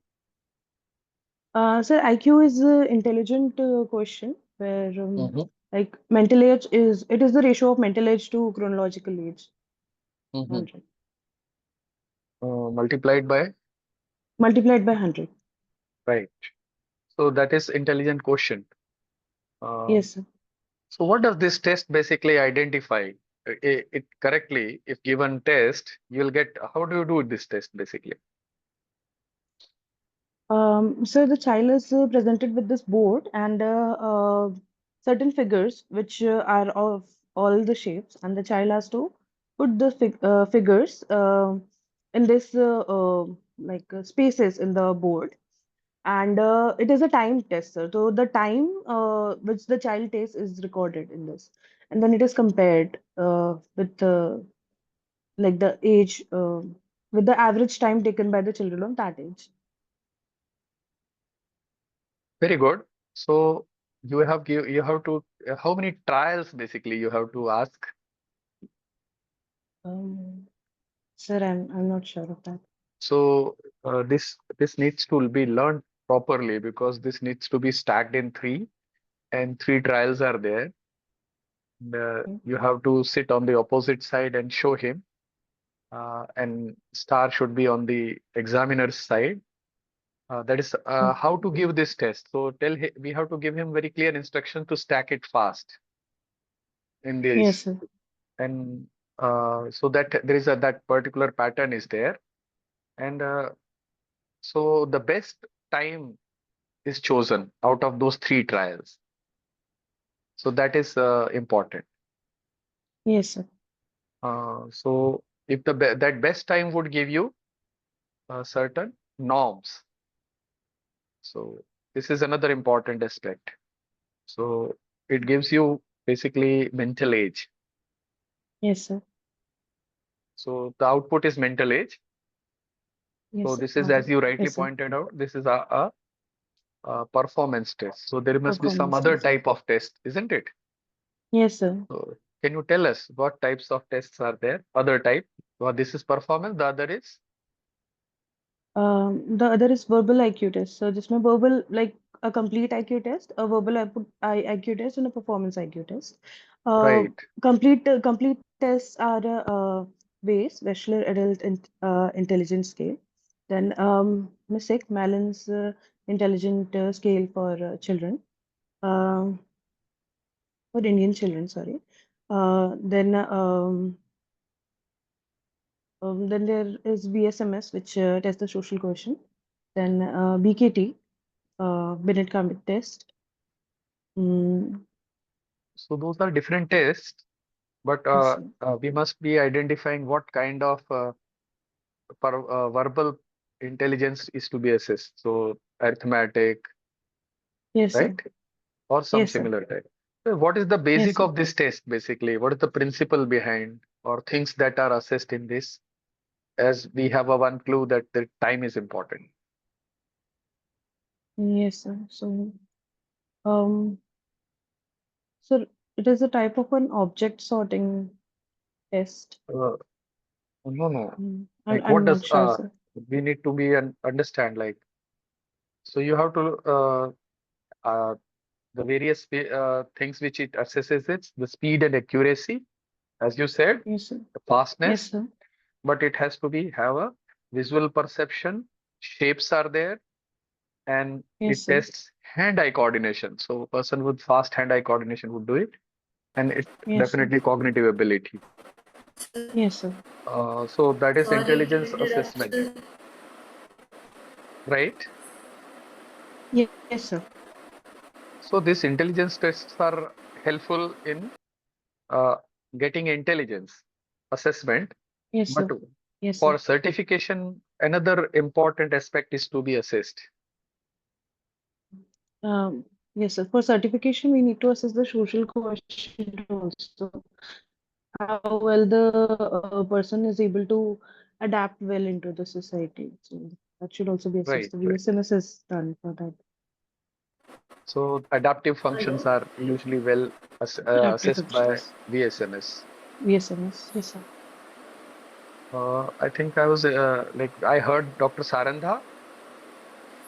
Sir, IQ is an intelligent question where Mhm, like mental age it is the ratio of mental age to chronological age. mhm. 100. Multiplied by, Multiplied by 100. right. So that is intelligent quotient. Uh, Yes, sir. so what does this test basically identify? It correctly, if given test, you'll get, how do you do this test basically? So the child is presented with this board and certain figures which are of all the shapes, and the child has to put the figures in this spaces in the board, and it is a time test, sir. So the time which the child takes is recorded in this, and then it is compared with the age with the average time taken by the children of that age. Very good. So you have to, how many trials basically you have to ask? Um, Sir, I'm not sure of that. So this needs to be learned properly because this needs to be stacked in three, and three trials are there. You have to sit on the opposite side and show him, and star should be on the examiner's side. That is how to give this test. So we have to give him very clear instruction to stack it fast in Yes, this, sir. and so that there is that particular pattern is there, and so the best time is chosen out of those three trials. So that is important. Yes, sir. So if that best time would give you certain norms. So this is another important aspect. So it gives you basically mental age. Yes, sir. So the output is mental age. Yes, So sir. this is, as you rightly Yes, sir. pointed out, this is a performance test. So there must be some Performance other test. type of test, isn't it? Yes, sir. So can you tell us what types of tests are there? Other type. Well, this is performance. The other is The other is verbal IQ test. So just my verbal, like a complete IQ test, a verbal IQ test, and a performance IQ test. Uh, right. complete tests are base, Wechsler Adult Intelligence Scale. Then MISIC, Mallin's Intelligent Scale for children, um, for Indian children, sorry. Then there is BSMS, which tests the social quotient. Then BKT, Binet Kambit test. Mm, So those are different tests, but yes, sir. we must be identifying what kind of verbal intelligence is to be assessed. So arithmetic, Yes, sir. right? Or some Yes, sir. similar type. So what is the Yes, basic sir. of this test basically? What is the principle behind or things that are assessed in this? As we have a one clue that the time is important. Yes, sir. Um, so it is a type of an object sorting test. No, no. Like what I'm does not sure, sir. we need to be understand like, so you have to uh, the various things which it assesses, it's the speed and accuracy, as you said, Yes, sir. the Yes, fastness, sir. but it has to be have a visual perception, shapes are there, and Yes, it sir. tests hand-eye coordination. So a person with fast hand-eye coordination would do it, and it Yes, sir. definitely cognitive ability. Yes, sir. So that is Sorry to intelligence interrupt. assessment, right? Yes, sir. So these intelligence tests are helpful in uh, getting intelligence assessment, Yes, but sir. Yes, sir. for certification, another important aspect is to be assessed. Yes, sir. For certification, we need to assess the social quotient also. How well the person is able to adapt well into the society. So that should also be assessed. Right, The right. VSMS is done for that. So adaptive functions Hello. are usually well Adaptive assessed by functions. VSMS. VSMS, yes, sir. I think I was like I heard Dr. Sarandha.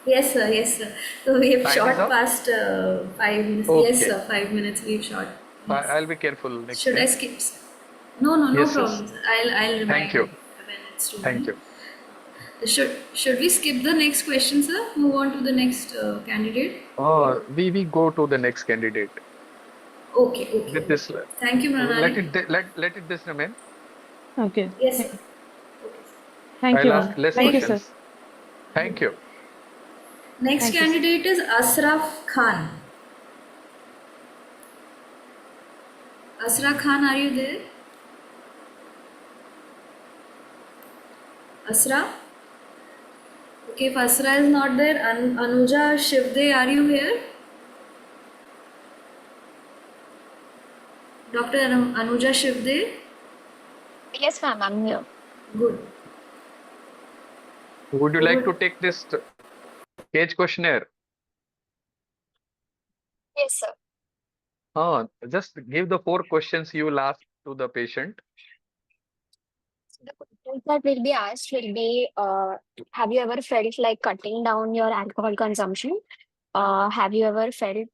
Yes, sir. Yes, sir. So we have Time is shot up? past 5 minutes. Yes, Okay. sir. 5 minutes we've shot. Yes. I'll be careful next Should I time. skip? No, no, no Yes, yes. problem, sir. I'll Thank remind you. you when it's too Thank many. you. Should we skip the next question, sir? Move on to the next candidate. We go to the next candidate. Okay, okay, With okay. this, Thank you, let Pranali. it this remain. Okay. Yes, sir. Thank I'll you, ask ma'am. less Thank you, sir. questions. Thank you. Next Thank you, sir. candidate is Asraf Khan. Asra Khan, are you there? Asra? Okay, if Asra is not there, Anuja Shivde, are you here? Dr. Anuja Shivde? Yes, ma'am, I'm here. Good. Would you like to Good. take this cage questionnaire? Yes, sir. Just give the 4 questions you will ask to the patient. The questions that will be asked will be, have you ever felt like cutting down your alcohol consumption? Have you ever felt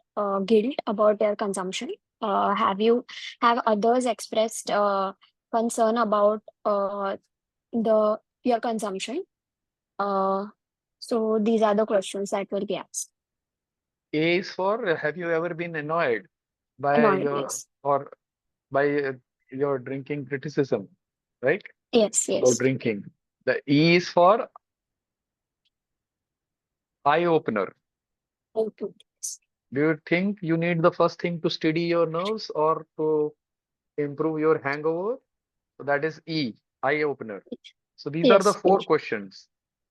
guilt about your consumption? Have others expressed concern about your consumption? Uh, so these are the questions that will be asked. A is for have you ever been annoyed by Annoyed, your yes. or by your drinking criticism, right? Yes, About yes. drinking. The E is for eye opener. Okay. Do you think you need the first thing to steady your nerves or to improve your hangover? So that is E, eye opener. So these are the Yes, 4 questions.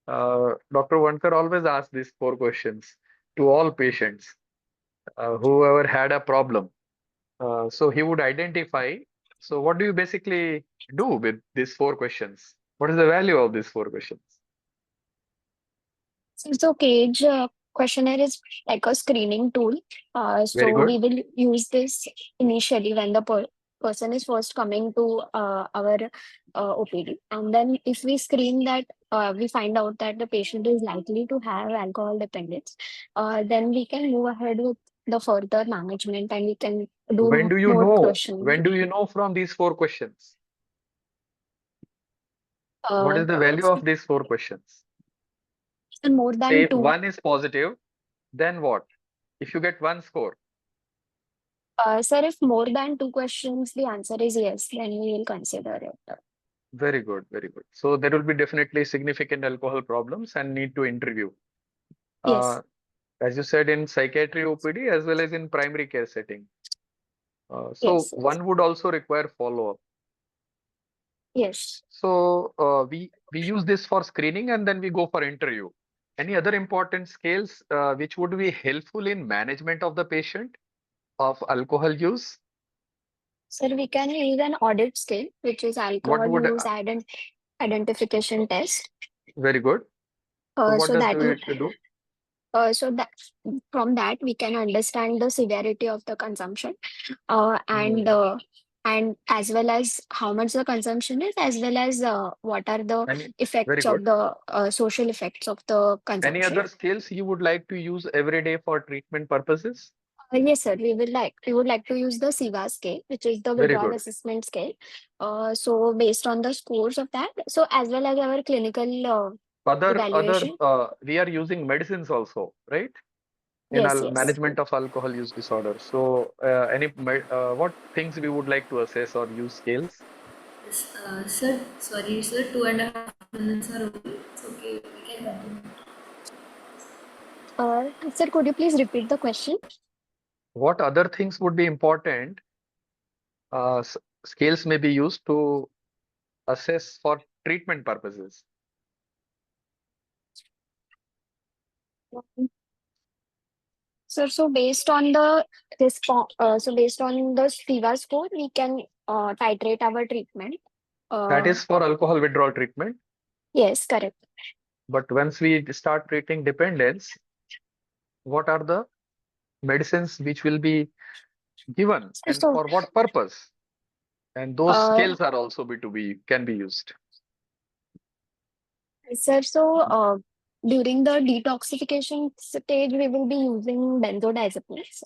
Dr. Vankar always asks these 4 questions to all patients, whoever had a problem. So he would identify. So what do you basically do with these 4 questions? What is the value of these 4 questions? so Cage questionnaire is like a screening tool. Very So good. we will use this initially when the person is first coming to our OPD. And then if we screen that, we find out that the patient is likely to have alcohol dependence, then we can move ahead with the further management and we can When do do you more know? questions. When do you know from these 4 questions? What Uh, is the value of these 4 questions? and more Say than if two. 1 is positive, then what? If you get 1 score, Sir, if more than two questions, the answer is yes, then we will consider it. very good, very good. So there will be definitely significant alcohol problems and need to interview. Yes. As you said, in psychiatry OPD as well as in primary care setting. So Yes. one would also require follow-up. Yes. So we use this for screening and then we go for interview. Any other important scales which would be helpful in management of the patient of alcohol use? Sir, we can use an audit scale, which is What alcohol would use identification test. very good. So what So does that do it do? so that from that we can understand the severity of the consumption, and as well as how much the consumption is, as well as what are the Any very effects of good. the social effects of the Any consumption. other scales you would like to use every day for treatment purposes? Yes, sir. We would like to use the SIVA scale, which is the Very withdrawal good. assessment scale. So based on the scores of that, so as well as our clinical evaluation. We are using medicines also, right? In Yes, yes. management of alcohol use disorder. So what things we would like to assess or use scales? Yes, sir, sorry, sir, 2.5 minutes are over. It's okay, we can continue. Sir, could you please repeat the question? What other things would be important scales may be used to assess for treatment purposes? Sir, so based on the based on the SIVA score, we can titrate our treatment. That is for alcohol withdrawal treatment. Yes, correct. But once we start treating dependence, what are the medicines which will be given and So, for what purpose? And those uh, scales are also can be used. sir, so During the detoxification stage, we will be using benzodiazepines.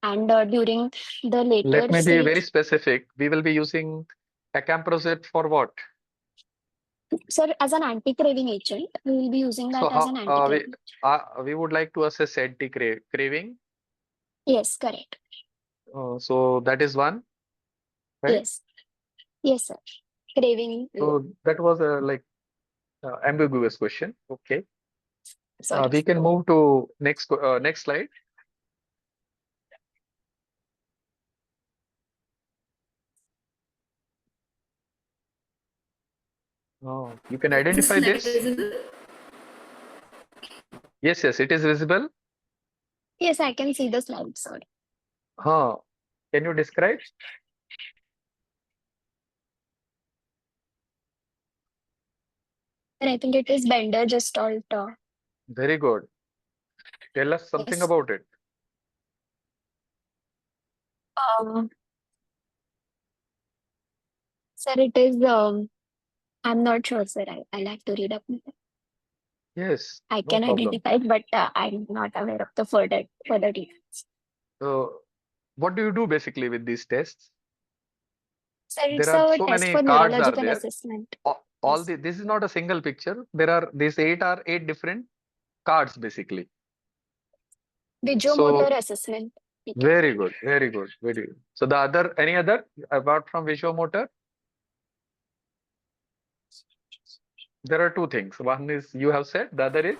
And during the Let later me be very stage, specific. We will be using acamprosate for what? sir, as an anti-craving agent, we will be using So that as how an anti-craving. we would like to assess craving. Yes, correct. So that is one, right? Yes. Yes, sir. Craving. So that was a ambiguous question. Okay. Sorry. We can move to next slide. Oh, you can identify this. Yes, it is visible. Yes, I can see the slide, sorry. Can you describe? And I think it is Bender Gestalt. Very good. Tell us something Yes. about it. Sir, it is, I'm not sure, sir. I'll have to read up. Yes, I no can problem. identify it, but I'm not aware of the further details. So what do you do basically with these tests? Sir, There it's are a so test many for cards are neurological there. assessment. All this is not a single picture. There are these eight different cards basically. Visuomotor assessment. Very good, very good, very good. So any other apart from visuomotor? There are two things. One is you have said, the other is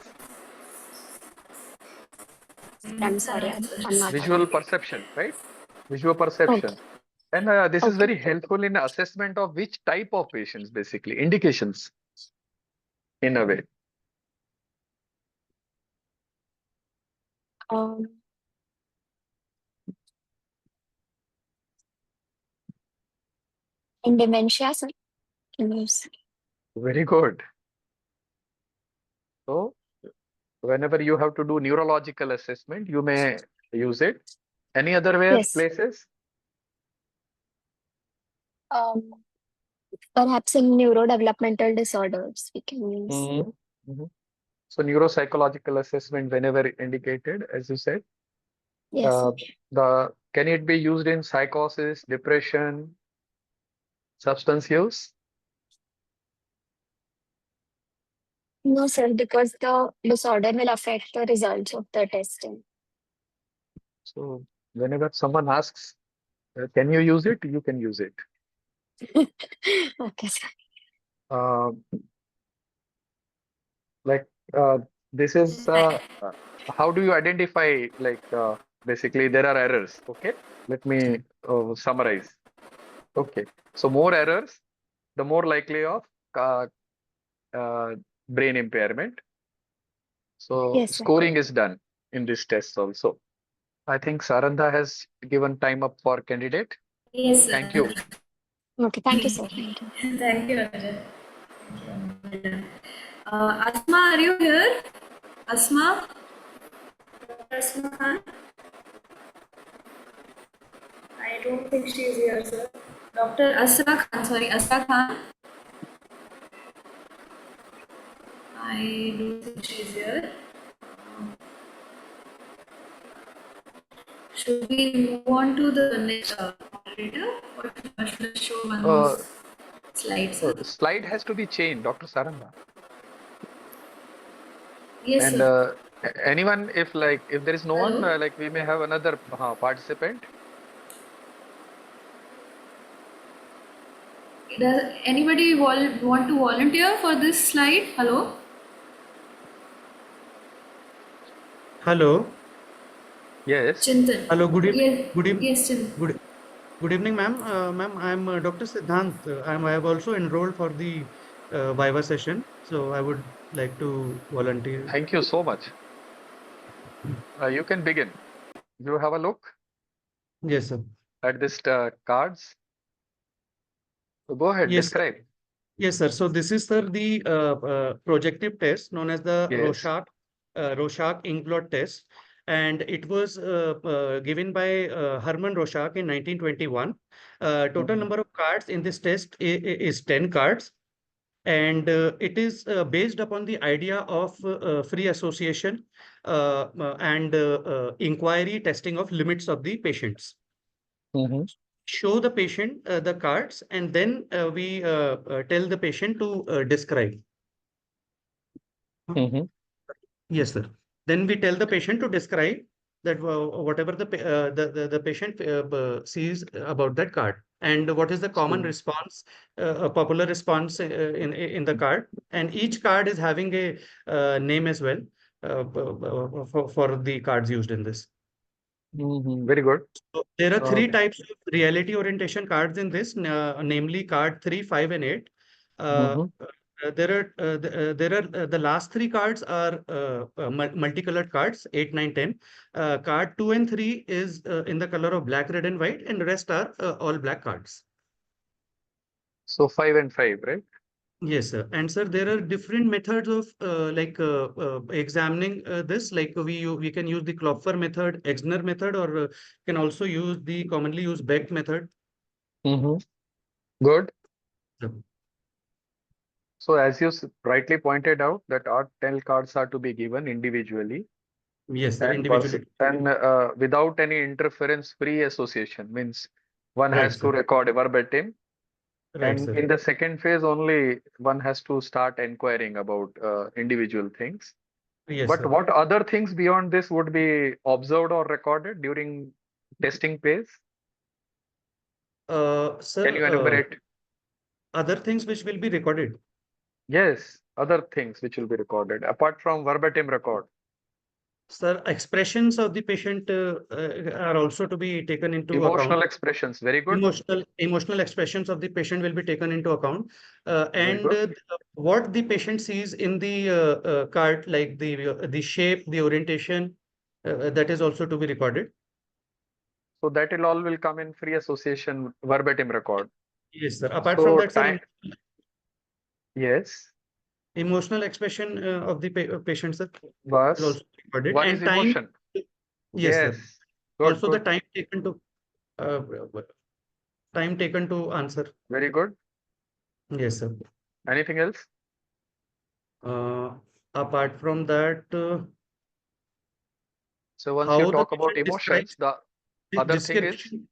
I'm sorry, I'm not visual aware. perception, right? Visual perception. Okay. And this is Okay. very helpful in assessment of which type of patients, basically, indications in a way. In dementia, sir. Yes. Very good. So whenever you have to do neurological assessment, you may use it. Any other Yes. places? Perhaps in neurodevelopmental disorders, we can use. So neuropsychological assessment whenever indicated, as you said. Yes. Can it be used in psychosis, depression, substance use? No, sir, because the disorder will affect the results of the testing. So whenever someone asks, can you use it? You can use it. Okay, sir. This is how do you identify basically there are errors. Okay, let me summarize. Okay, so more errors, the more likely of brain impairment. So Yes, sir. scoring is done in this test also. I think Sarandha has given time up for candidate. Yes, sir. Thank you. Okay, thank you, sir. Thank you. Thank you, Arjun. Thank you. Asma, are you here? Asma? Dr. Asma Khan? I don't think she is here, sir. Dr. Asra Khan, sorry, Asra Khan. I don't think she is here. Should we move on to the next moderator? Or should I show one more slide, sir? Slide has to be changed, Dr. Sarandha. Yes, and sir. anyone, if there is no one, Hello? we may have another participant. Does anybody want to volunteer for this slide? Hello? Hello. Yes. Chintan. Hello. Good evening. Yes, Good evening. yes, Chintan. Good evening, ma'am. Ma'am, I'm Dr. Siddhant. I have also enrolled for the Viva session, so I would like to volunteer. Thank you so much. You can begin. You have a look. Yes, sir. At this cards. So go ahead. Yes. Describe. Yes, sir. So this is, sir, the projective test known as the Yes. Rorschach ink blot test, and it was given by Hermann Rorschach in 1921. Total number of cards in this test is 10 cards, and it is based upon the idea of free association and inquiry testing of limits of the patients. Show the patient the cards, and then we tell the patient to describe. Yes, sir. Then we tell the patient to describe that whatever the patient sees about that card, and what is the common response, a popular response in the card, and each card is having a name as well for the cards used in this. Very good. So there are three types of reality orientation cards in this, namely card 3, 5, and 8. The last three cards are multicolored cards, 8, 9, 10. Card 2 and 3 is in the color of black, red, and white, and the rest are all black cards. So 5 and 5, right? Yes, sir. And sir, there are different methods of examining this. Like we can use the Klopfer method, Exner method, or can also use the commonly used Beck method. Good. Yep. So as you rightly pointed out, that our 10 cards are to be given individually. Yes, sir. And Individually. and without any interference, free association means one Right, has to sir. record verbatim. Right, And sir. in the second phase only, one has to start inquiring about individual things. Yes, But sir. what other things beyond this would be observed or recorded during testing phase? Sir, Can you enumerate? other things which will be recorded. Yes, other things which will be recorded apart from verbatim record. Sir, expressions of the patient are also to be taken into Emotional account. expressions, very good. Emotional expressions of the patient will be taken into account, Very and good. what the patient sees in the card, like the shape, the orientation, that is also to be recorded. So that will come in free association verbatim record. Yes, sir. Apart So from that, sir, time. Yes. emotional expression of the patient, sir, Was will also be recorded, one and is time. emotion. Yes, sir. Yes. Good, Also, good. the time taken to answer. Very good. Yes, sir. Anything else? Apart from that, so once how you the talk about patient emotions, the other thing is description,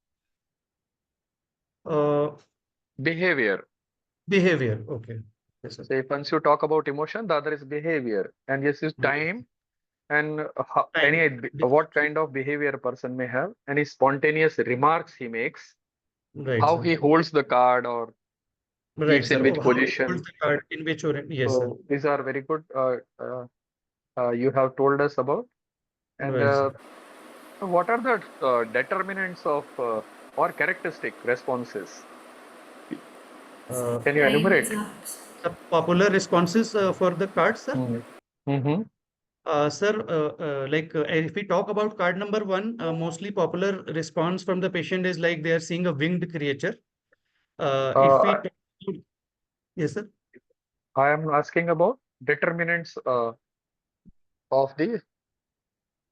behavior. Behavior. Okay. Yes, sir. So if once you talk about emotion, the other is behavior, and this is time and what kind of behavior a person may have, any spontaneous remarks he makes, Right, how sir. he holds the card or Right, keeps sir. in which How he position. holds the card, in which orient? Yes, sir. So these are very good. You have told us about. And Right, sir. what are the determinants of or characteristic responses? Can you enumerate? The popular responses for the card, sir. Sir, if we talk about card number 1, mostly popular response from the patient is like they are seeing a winged creature. If we talk about, yes, sir. I am asking about determinants of the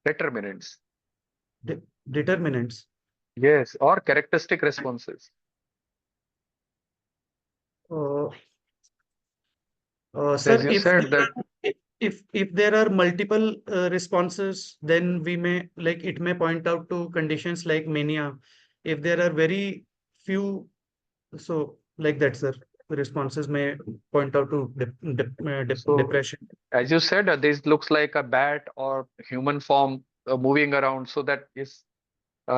determinants. Determinants. Yes, or characteristic responses. Sir, As you said that if there are multiple responses, then we may it may point out to conditions like mania. If there are very few, so like that, sir, the responses may point out to So, depression. as you said, this looks like a bat or human form moving around. So that is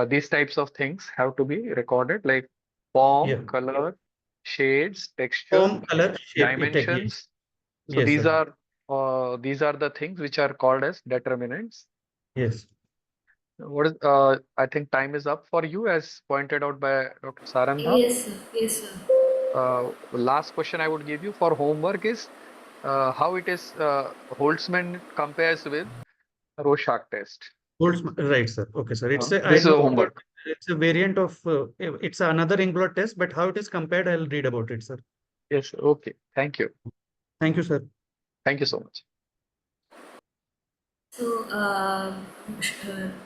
these types of things have to be recorded, like form, Yeah. color, shades, texture, Form, color, shape, dimensions. So yes, sir. these are the things which are called as determinants. Yes. What is I think time is up for you, as pointed out by Dr. Sarandha. Yes, sir. Yes, sir. Last question I would give you for homework is how it is Holtzman compares with Rorschach test. Right, sir. Okay, sir. It's I This is know homework. about it's a variant of it's another Englot test, but how it is compared, I'll read about it, sir. Yes, okay. Thank you. Thank you, sir. Thank you so much. So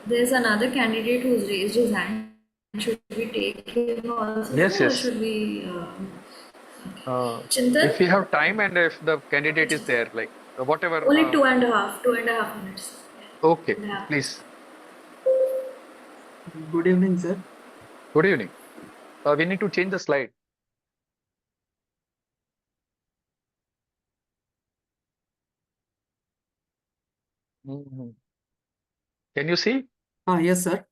there's another candidate who's raised his hand. Should we take him also, Yes, or yes. should we? Chintan? If we have time and if the candidate is there, like whatever. Only 2.5 minutes. Okay, Yeah. please. Good evening, sir. Good evening. We need to change the slide. Mhm. Can you see? Yes, sir.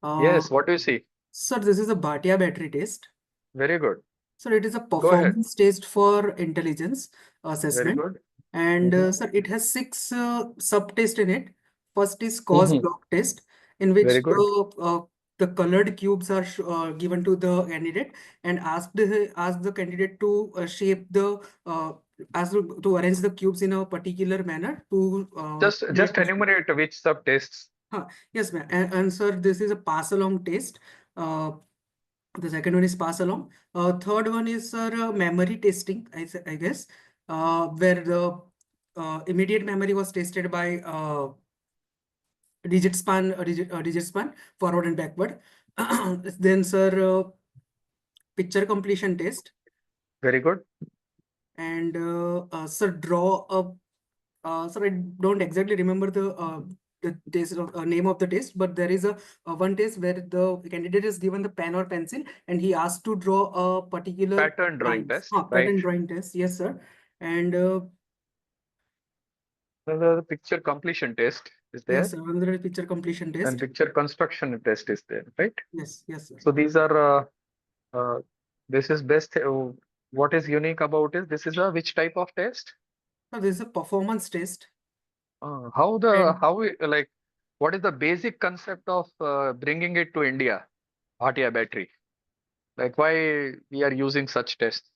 Yes, what do you see? Sir, this is a Bhatia battery test. Very good. Sir, it is a Go ahead. performance test for intelligence Very assessment. good. And Mhm. sir, it has 6 sub-tests in it. First is cause Mhm. block test, in which Very good. the colored cubes are given to the candidate and ask the candidate to shape the to arrange the cubes in a particular manner to Just create the. enumerate which sub tests. Yes, ma'am. And sir, this is a pass along test. The second one is pass along. Third one is sir, memory testing, I guess, where the immediate memory was tested by digit span forward and backward. Then sir, picture completion test. Very good. And sir, draw a sir, I don't exactly remember the test name of the test, but there is a one test where the candidate is given the pen or pencil and he asked to draw a particular Pattern drawing lines. test, Pattern right? drawing test, yes, sir. And The picture completion test is there. yes, sir, another picture completion test. And picture construction test is there, right? Yes, yes, sir. So these are, this is best. What is unique about it? This is a which type of test? So this is a performance test. Like, what is the basic concept of bringing it to India, Bhatia battery? Like, why we are using such tests,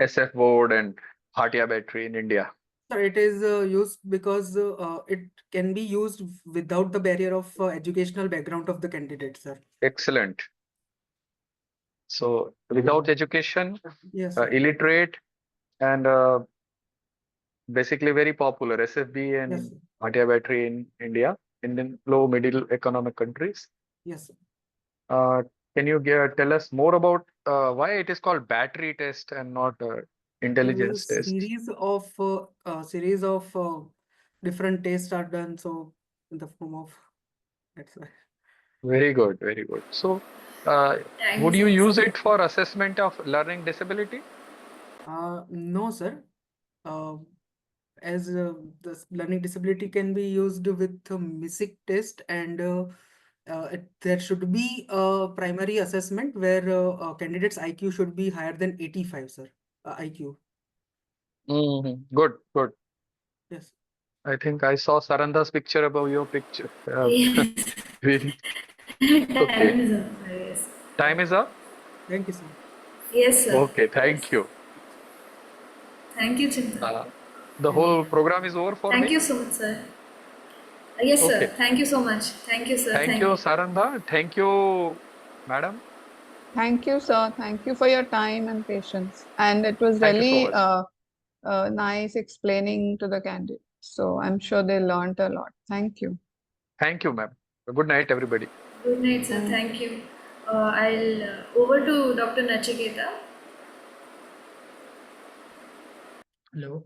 SF board and Bhatia battery in India? Sir, it is used because it can be used without the barrier of educational background of the candidate, sir. Excellent. So without education, Yes, sir. illiterate, and basically very popular SFB Yes, and sir. Bhatia battery in India, in low middle economic countries. Yes, sir. Can you tell us more about why it is called battery test and not intelligence There's a test? series of different tests are done, so in the form of that's why. Very good, very good. So, Thank would you you so use much. it for assessment of learning disability? No, sir. As the learning disability can be used with the MISIC test, and there should be a primary assessment where candidate's IQ should be higher than 85, sir. IQ. Good, good. Yes. I think I saw Saranda's picture above your picture. Yes. Okay. Time is up. Yes. Time is up? Thank you, sir. Yes, sir. Okay, thank you. Thank you, Chintan. The whole program is over for Thank me. you so much, sir. Yes, sir. Okay. Thank you so much. Thank you, sir. Thank you, Saranda. Thank you, madam. Thank you, sir. Thank you for your time and patience. And it was Thank you so really much. nice explaining to the candidates. So I'm sure they learned a lot. Thank you. Thank you, ma'am. Good night, everybody. Good night, sir. Thank you. I'll over to Dr. Nachiketa. Hello.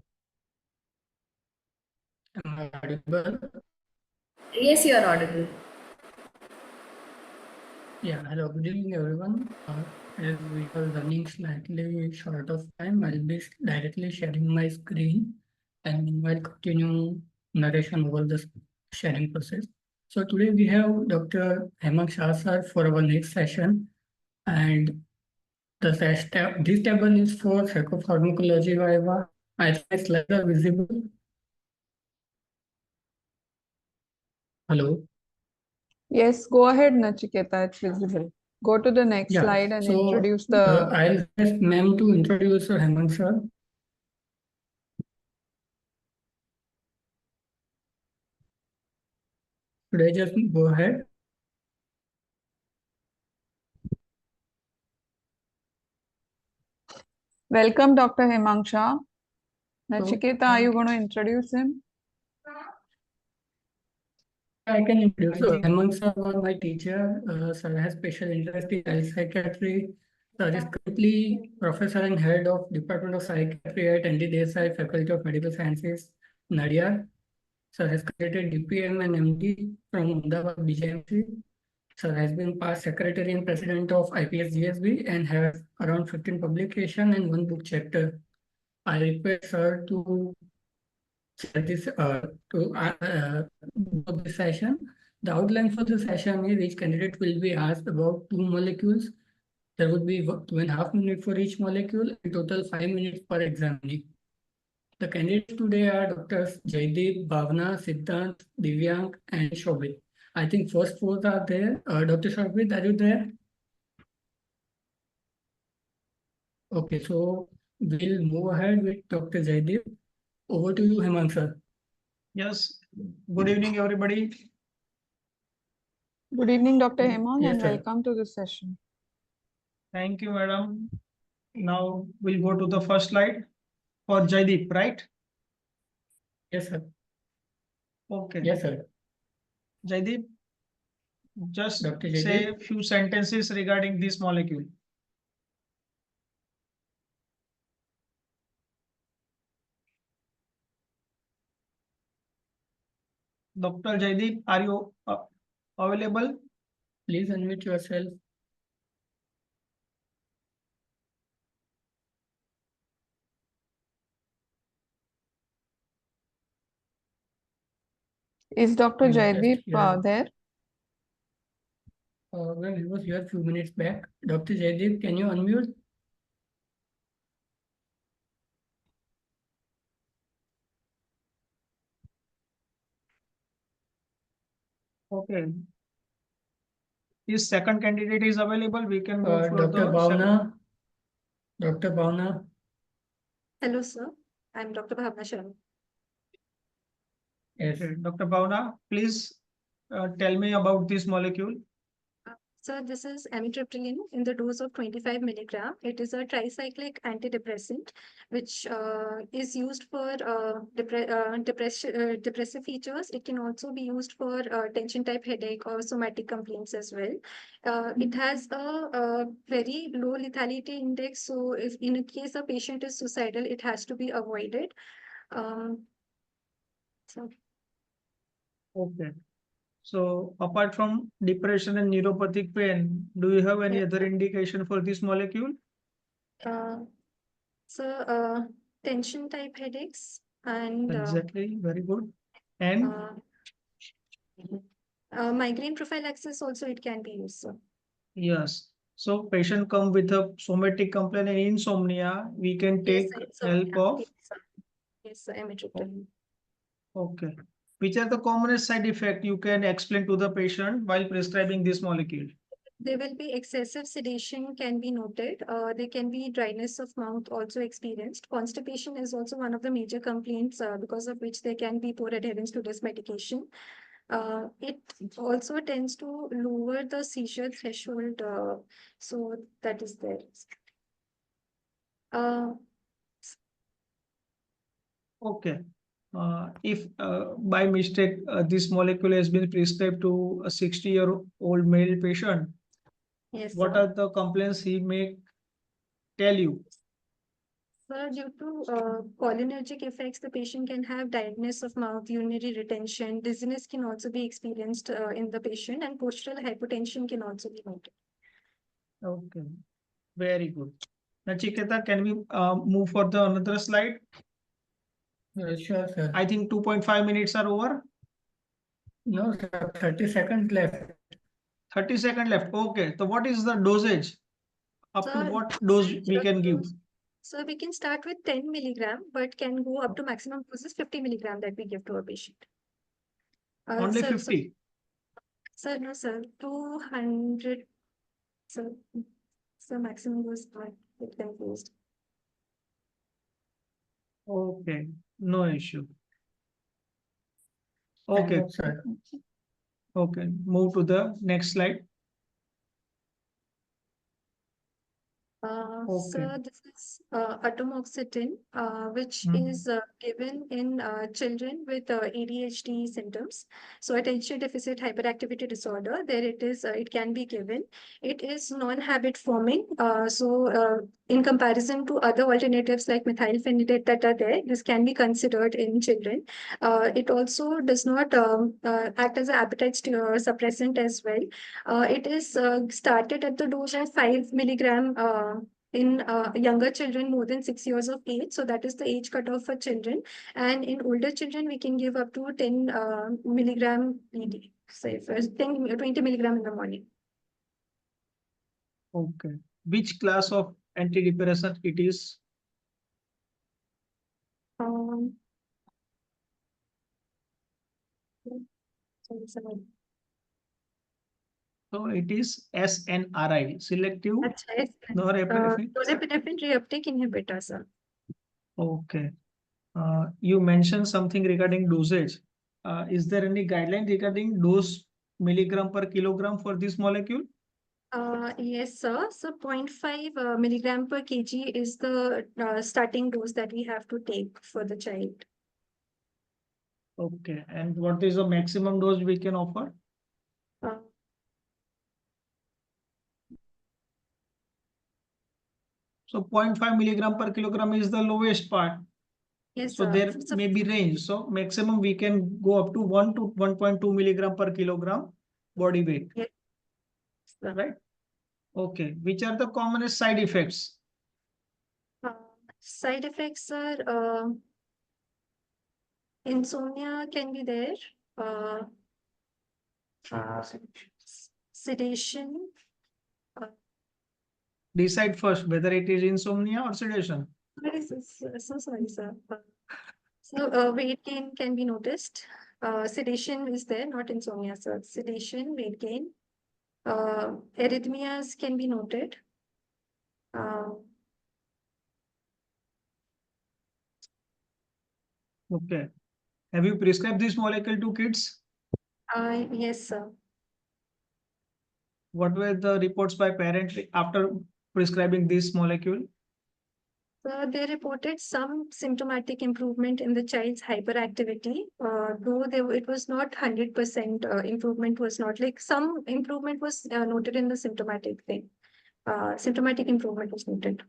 Am I audible? Yes, you are audible. Yeah, hello, good evening, everyone. As we are running slightly short of time, I'll be directly sharing my screen and I'll continue narration over the sharing process. So today we have Dr. Hemant Shah sir for our next session, and this table is for psychopharmacology Viva. I think my slides are visible. Hello. Yes, go ahead, Nachiketa. It's visible. Go to the next Yeah, slide and so introduce the. I'll ask ma'am to introduce Hemant sir. Should I just go ahead? Welcome, Dr. Hemang Shah. Nachiketa, are you going to introduce him? I can introduce. Hemant sir was my teacher. Sir has special interest in health psychiatry Sir is currently Professor and Head of Department of Psychiatry at ND Desai Faculty of Medical Sciences, Nadia. Sir has completed DPM and MD from Ahmedabad BJMC. Sir has been past Secretary and President of IPS GSB and has around 15 publications and one book chapter. I request Sir to share this do this session. The outline for the session is each candidate will be asked about 2 molecules. There would be 2.5 minutes for each molecule and total 5 minutes per examinee. The candidates today are Drs. Jaideep, Bhavna, Siddhant, Divyank, and Shobhit. I think first 4 are there. Dr. Shobhit, are you there? Okay, so we'll move ahead with Dr. Jaideep. Over to you, Hemant sir. Yes. Good evening, everybody. Good evening, Dr. Hemant, Yes, and sir. welcome to this session. Thank you, madam. Now we'll go to the first slide for Jaideep, right? Yes, sir. Okay. Yes, sir. Jaideep, just Dr. say Jaideep. a few sentences regarding this molecule. Dr. Jaideep, are you available? Please unmute yourself. Is Dr. Just Jaideep here. there? Well, he was here a few minutes back. Dr. Jaideep, can you unmute? Okay. His second candidate is available. We can move for Dr. the second. Bhavna. Dr. Bhavna. Hello, sir. I'm Dr. Bhavna Sharma. Yes. Okay. Dr. Bhavna, please tell me about this molecule. So this is amitriptyline in the dose of 25 milligram. It is a tricyclic antidepressant, which is used for depressive features. It can also be used for tension type headache or somatic complaints as well. It has a very low lethality index. So if in a case a patient is suicidal, it has to be avoided. So Okay. So apart from depression and neuropathic pain, do you have any other indication for this molecule? So tension type headaches and Exactly, very good. And migraine prophylaxis also it can be used. So. yes, so patient come with a somatic complaint and insomnia, we can take help of. Yes, amitriptyline. Okay. Which are the commonest side effects you can explain to the patient while prescribing this molecule? There will be excessive sedation can be noted. There can be dryness of mouth also experienced. Constipation is also one of the major complaints because of which there can be poor adherence to this medication. It also tends to lower the seizure threshold. So that is there. Okay. If by mistake this molecule has been prescribed to a 60-year-old male patient, Yes, what sir. are the complaints he may tell you? Sir, due to cholinergic effects, the patient can have tiredness of mouth, urinary retention, dizziness can also be experienced in the patient, and postural hypotension can also be noted. Okay, very good. Nachiketa, can we move for the another slide? Sure, sir. I think 2.5 minutes are over. No, sir, 30 seconds left. 30 seconds left. Okay, so what is the dosage? Up to Sir, what dose we can give? So we can start with 10 milligram, but can go up to maximum doses 50 milligram that we give to a patient. Only Sir, 50? Sir, no, sir, 200. So maximum dose it can be used. Okay, no issue. Okay. Sir. Okay, move to the next slide. Okay. So this is atomoxetine, which Hmm. is given in children with ADHD symptoms. So attention deficit hyperactivity disorder, there it is, it can be given. It is non-habit forming. In comparison to other alternatives like methylphenidate that are there, this can be considered in children. It also does not act as an appetite suppressant as well. It is started at the dose of 5 milligram in younger children more than 6 years of age. So that is the age cutoff for children. And in older children, we can give up to 10 milligram PD. Say first 10, 20 milligram in the morning. Okay. Which class of antidepressant it is? Um, sorry. So it is SNRI, selective That's right. norepinephrine. Norepinephrine reuptake inhibitor, sir. Okay. You mentioned something regarding dosage. Is there any guideline regarding dose milligram per kilogram for this molecule? Yes, sir. So 0.5 milligram per kg is the starting dose that we have to take for the child. Okay. And what is the maximum dose we can offer? Uh, So 0.5 milligram per kilogram is the lowest part. yes, So sir. there may be range. So maximum we can go up to 1 to 1.2 milligram per kilogram body weight. Yes, sir. Right? Okay. Which are the commonest side effects? Side effects are insomnia can be there. Uh, sedation. Decide first whether it is insomnia or sedation. So sorry, sir. Weight gain can be noticed. Sedation is there, not insomnia, sir. Sedation, weight gain. Arrhythmias can be noted. Okay. Have you prescribed this molecule to kids? Yes, sir. What were the reports by parents after prescribing this molecule? They reported some symptomatic improvement in the child's hyperactivity, though it was not 100% improvement was not like some improvement was noted in the symptomatic thing. Symptomatic improvement was noted.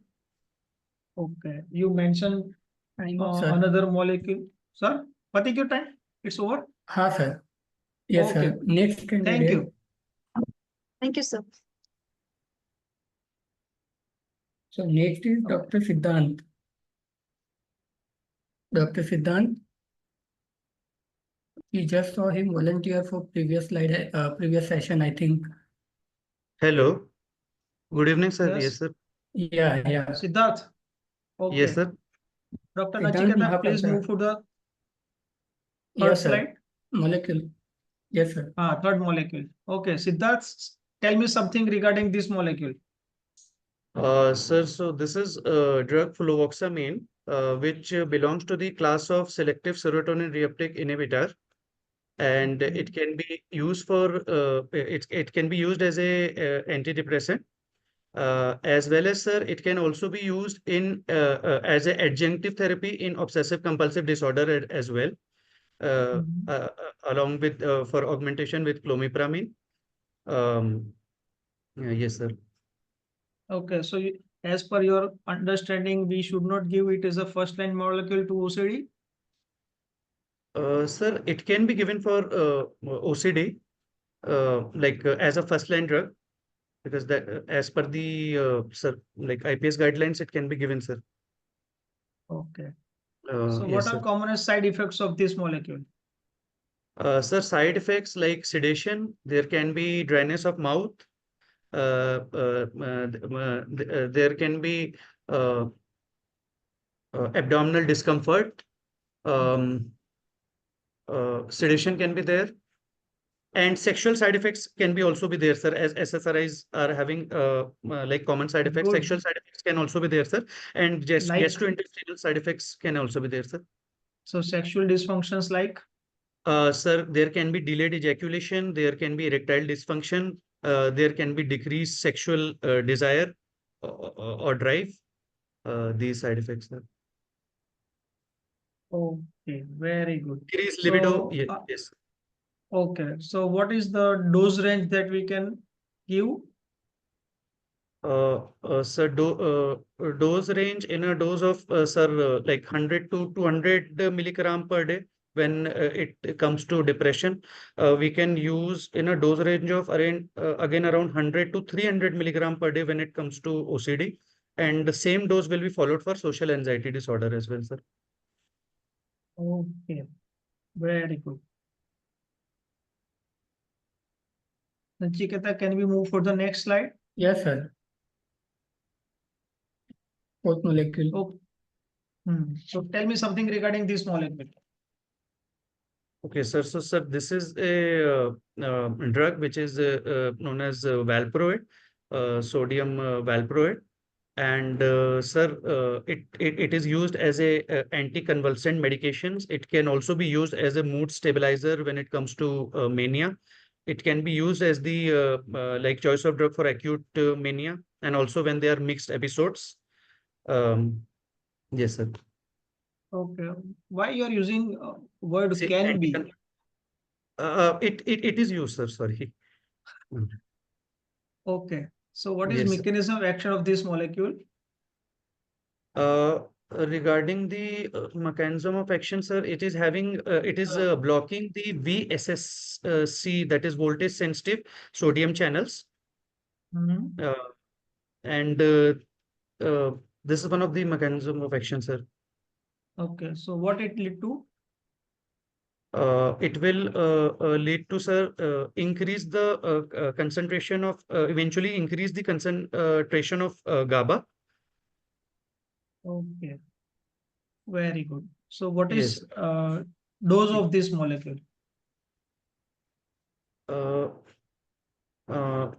Okay. You mentioned Sir. another molecule. Sir, what is your time? It's over? हाँ sir. Yes Okay. sir. Next Thank candidate. you. Thank you, sir. So next is Dr. Siddhant. Dr. Siddhant. We just saw him volunteer for previous previous session, I think. Hello. Good evening, sir. Yes. Yes, sir. Yeah. Siddharth. Okay. Yes, sir. Dr. Siddhant Nachiketa, please Mahapatra. move to the third Yes, sir. slide. Molecule. Yes, sir. Third molecule. Okay. Siddharth, tell me something regarding this molecule. Sir, so this is drug fluvoxamine, which belongs to the class of selective serotonin reuptake inhibitor, and it can be used for it can be used as a antidepressant, as well as, sir, it can also be used in as a adjunctive therapy in obsessive compulsive disorder as well, along with for augmentation with clomipramine. Yes, sir. Okay. So as per your understanding, we should not give it as a first line molecule to OCD. Sir, it can be given for OCD, as a first line drug, because that as per the sir, like IPS guidelines, it can be given, sir. Okay. Yes, So what are sir. commonest side effects of this molecule? Sir, side effects like sedation, there can be dryness of mouth, there can be abdominal discomfort, sedation can be there, and sexual side effects can be also be there, sir, as SSRIs are having like common side effects. Good. Sexual side effects can also be there, sir, and just Like- gastrointestinal side effects can also be there, sir. So sexual dysfunctions like? Sir, there can be delayed ejaculation, there can be erectile dysfunction, there can be decreased sexual desire, or drive these side effects, sir. Okay, very good. Increase libido, So, yes. okay, so what is the dose range that we can give? Sir, dose range in a dose of sir like 100 to 200 milligram per day. When it comes to depression, we can use in a dose range of around again around 100 to 300 milligram per day when it comes to OCD, and the same dose will be followed for social anxiety disorder as well, sir. Okay, very good. Nachiketa, can we move for the next slide? Yes, sir. Fourth molecule. Oh, so tell me something regarding this molecule. Okay, sir. So, sir, this is a drug which is known as valproate, sodium valproate, and sir, it is used as a anticonvulsant medications. It can also be used as a mood stabilizer when it comes to mania. It can be used as the like choice of drug for acute mania, and also when they are mixed episodes. Yes, sir. Okay, why you are using word See, can be? it is used, sir. Sorry. Okay, so what is Yes. mechanism of action of this molecule? Uh, Regarding the mechanism of action, sir, it is having it is blocking the VSSC, that is voltage sensitive sodium channels, Mhm. and this is one of the mechanism of action, sir. Okay, so what it lead to? It will lead to, sir, increase the concentration of eventually increase the concentration of GABA. Okay, very good. So what Yes. is dose of this molecule?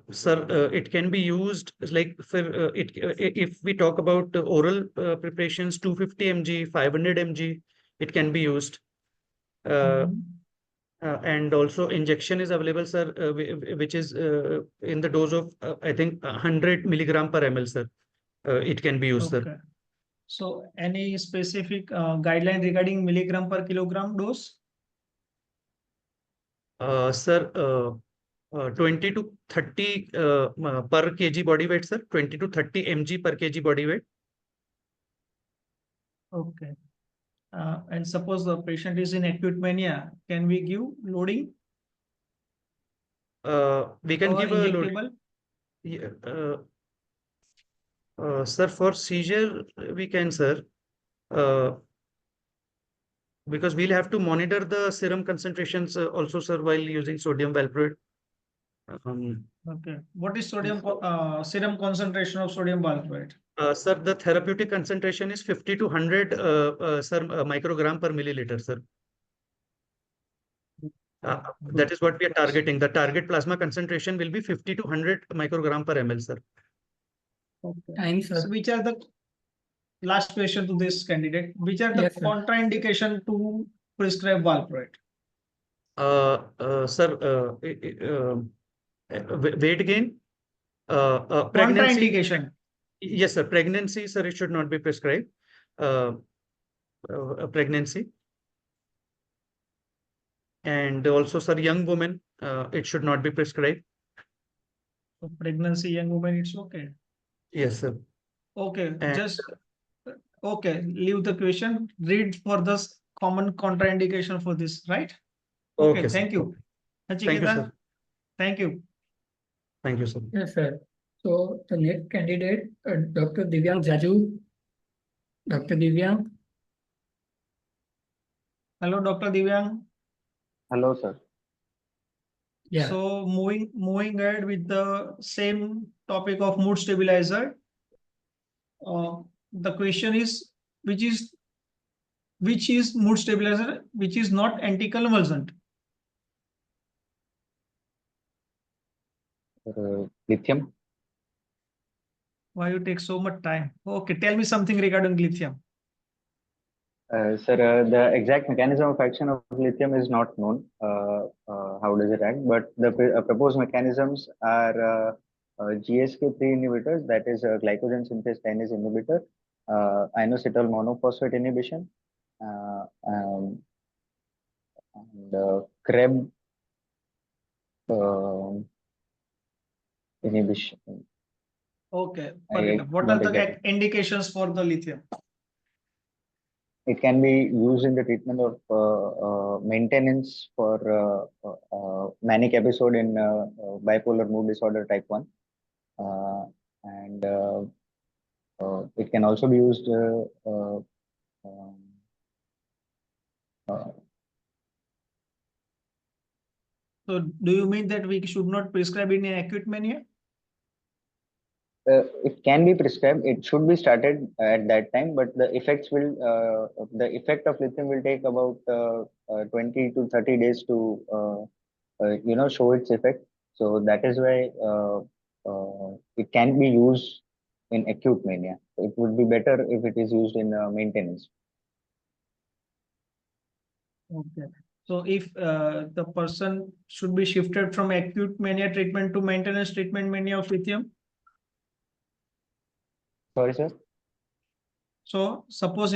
Sir, it can be used like for if we talk about oral preparations, 250 mg, 500 mg, it can be used. Mhm. And also injection is available, sir, which is in the dose of I think 100 milligram per ml, sir. It can be used, sir. Okay, so any specific guideline regarding milligram per kilogram dose? Sir, 20 to 30 per kg body weight, sir. 20 to 30 mg per kg body weight. Okay. And suppose the patient is in acute mania, can we give loading We can or give a load. injectable? Yeah, sir, for seizure, we can, sir, because we'll have to monitor the serum concentrations also, sir, while using sodium valproate. Okay. What is serum concentration of sodium valproate? Sir, the therapeutic concentration is 50 to 100 sir, microgram per milliliter, sir. That is what we are targeting. The target plasma concentration will be 50 to 100 microgram per ml, sir. Okay. So which are the last question to this candidate? Which are the Yes, sir. contraindication to prescribe valproate? Sir, weight gain, pregnancy. Contraindication. Yes, sir. Pregnancy, sir, it should not be prescribed. Pregnancy. And also, sir, young women, it should not be prescribed. So pregnancy, young woman, it's okay. Yes, sir. Okay, And just okay. Leave the question. Read for the common contraindication for this, right? Okay, okay, sir. thank you. Okay. Thank you, Nachiketa, sir. thank you. Thank you, sir. Yes, sir. So the next candidate, Dr. Divyang Jaju. Dr. Divyang. Hello, Dr. Divyang. Hello, sir. Yeah. So moving ahead with the same topic of mood stabilizer. The question is which is mood stabilizer which is not anticonvulsant. Lithium. Why you take so much time? Okay, tell me something regarding lithium. Sir, the exact mechanism of action of lithium is not known. How does it act? But the proposed mechanisms are GSK3 inhibitors, that is glycogen synthase kinase inhibitor, inositol monophosphate inhibition, and CREB inhibition. Okay, I forget it. What are don't the exactly. indications for the lithium? It can be used in the treatment of maintenance for manic episode in bipolar mood disorder type 1. And it can also be used um, uh, So do you mean that we should not prescribe in acute mania? it can be prescribed. It should be started at that time, but the effect of lithium will take about 20 to 30 days to show its effect. So that is why it can be used in acute mania. It would be better if it is used in maintenance. Okay. So if the person should be shifted from acute mania treatment to maintenance treatment mania of lithium. Sorry, sir. So suppose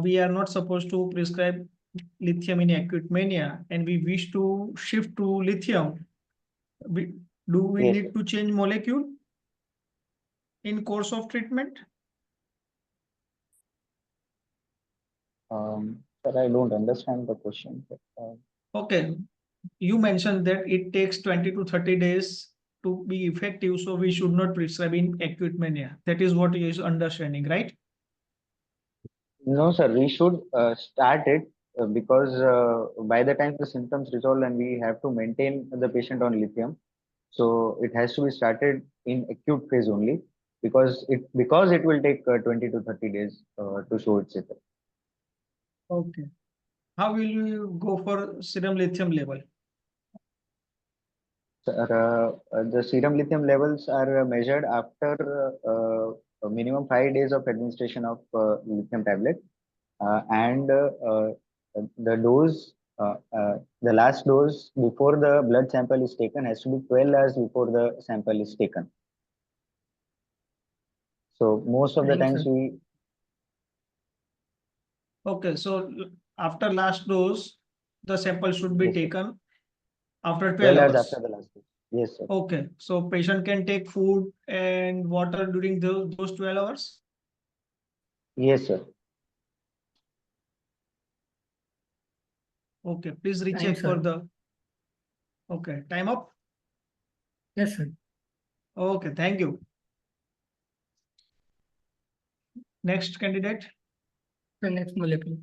we are not supposed to prescribe lithium in acute mania and we wish to shift to lithium, do we Yes, need sir. to change molecule in course of treatment? But I don't understand the question. Okay, you mentioned that it takes 20 to 30 days to be effective, so we should not prescribe in acute mania. That is what is understanding, right? No, sir, we should start it because by the time the symptoms resolve and we have to maintain the patient on lithium, so it has to be started in acute phase only because it will take 20 to 30 days to show its effect. Okay. How will you go for serum lithium level? The serum lithium levels are measured after a minimum 5 days of administration of lithium tablet, and the dose, the last dose before the blood sample is taken has to be 12 hours before the sample is taken. So most of the Thanks, times sir. we. Okay, so after last dose, the sample should be Yes, sir. taken after 12 12 hours hours. after the last dose. Yes, sir. Okay, so patient can take food and water during those 12 hours? Yes, sir. Okay, please recheck Thanks, for sir. the. Okay, time up? Yes, sir. Okay, thank you. Next candidate. The next molecule.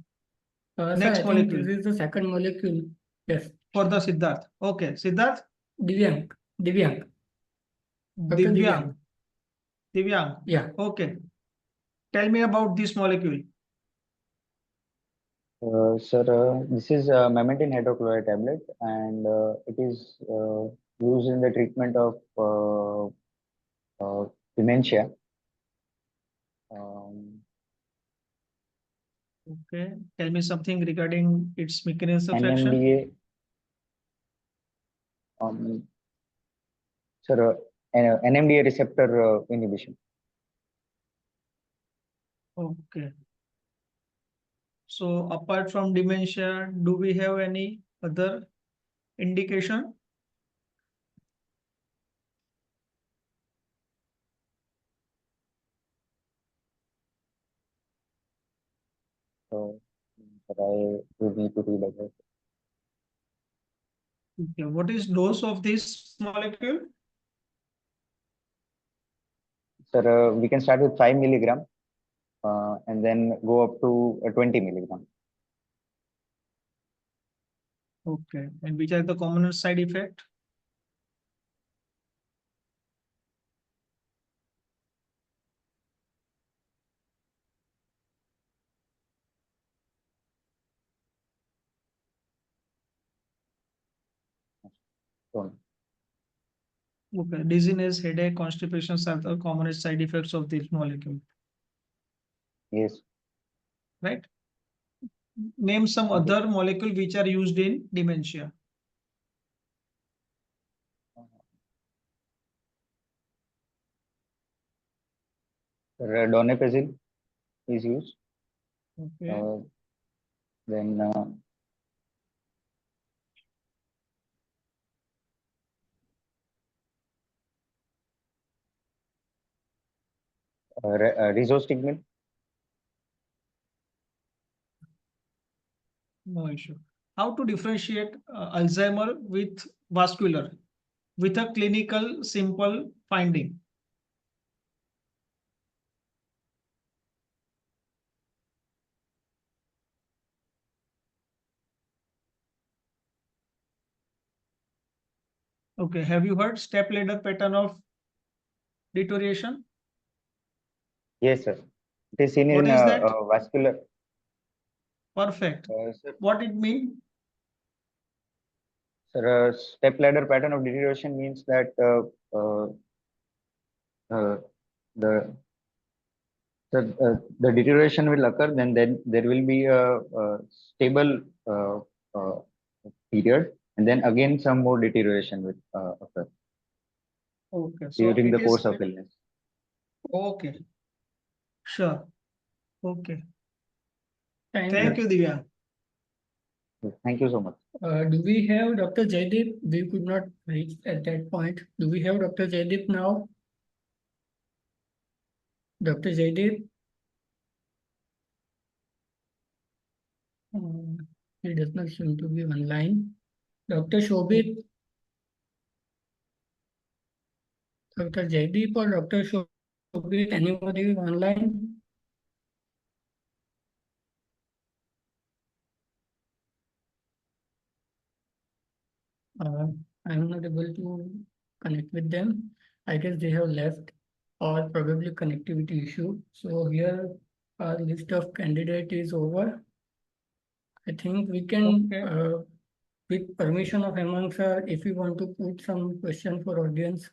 Sir, Next I think molecule. this is the second molecule. Yes. For the Siddharth. Okay, Siddharth. Divyang. Dr. Divyang. Divyang. Yeah. Okay. Tell me about this molecule. Sir, this is a memantine hydrochloride tablet, and it is used in the treatment of dementia. Okay. Tell me something regarding its mechanism of action. NMDA. Sir, NMDA receptor inhibition. Okay. So apart from dementia, do we have any other indication? So, I would need to read about it. Okay. What is dose of this molecule? Sir, we can start with 5 milligram and then go up to 20 milligram. Okay. And which are the common side effect? Okay. Dizziness, headache, constipation are the commonest side effects of this molecule. Yes. Right? Name some other molecule which are used in dementia. Donepezil is used. Okay. Then Rhizostigmine. No issue. How to differentiate Alzheimer with vascular with a clinical simple finding? Okay, have you heard step ladder pattern of deterioration? Yes, sir. It is seen What in is that? vascular. Perfect. Sir, What it mean? sir, step ladder pattern of deterioration means that uh, uh, the the deterioration will occur, then there will be a stable uh, uh, period, and then again some more deterioration will occur Okay, so during it the is course of illness. okay. Sure. Okay. Thank Thank you. you, Divya. Thank you so much. Do we have Dr. Jaideep? We could not reach at that point. Do we have Dr. Jaideep now? Dr. Jaideep? He does not seem to be online. Dr. Shobit? Dr. Jaideep or Dr. Shobit? Anybody online? I'm not able to connect with them. I guess they have left or probably connectivity issue. So here our list of candidate is over. I think we can, Okay. with permission of Hemang sir, if you want to put some question for audience.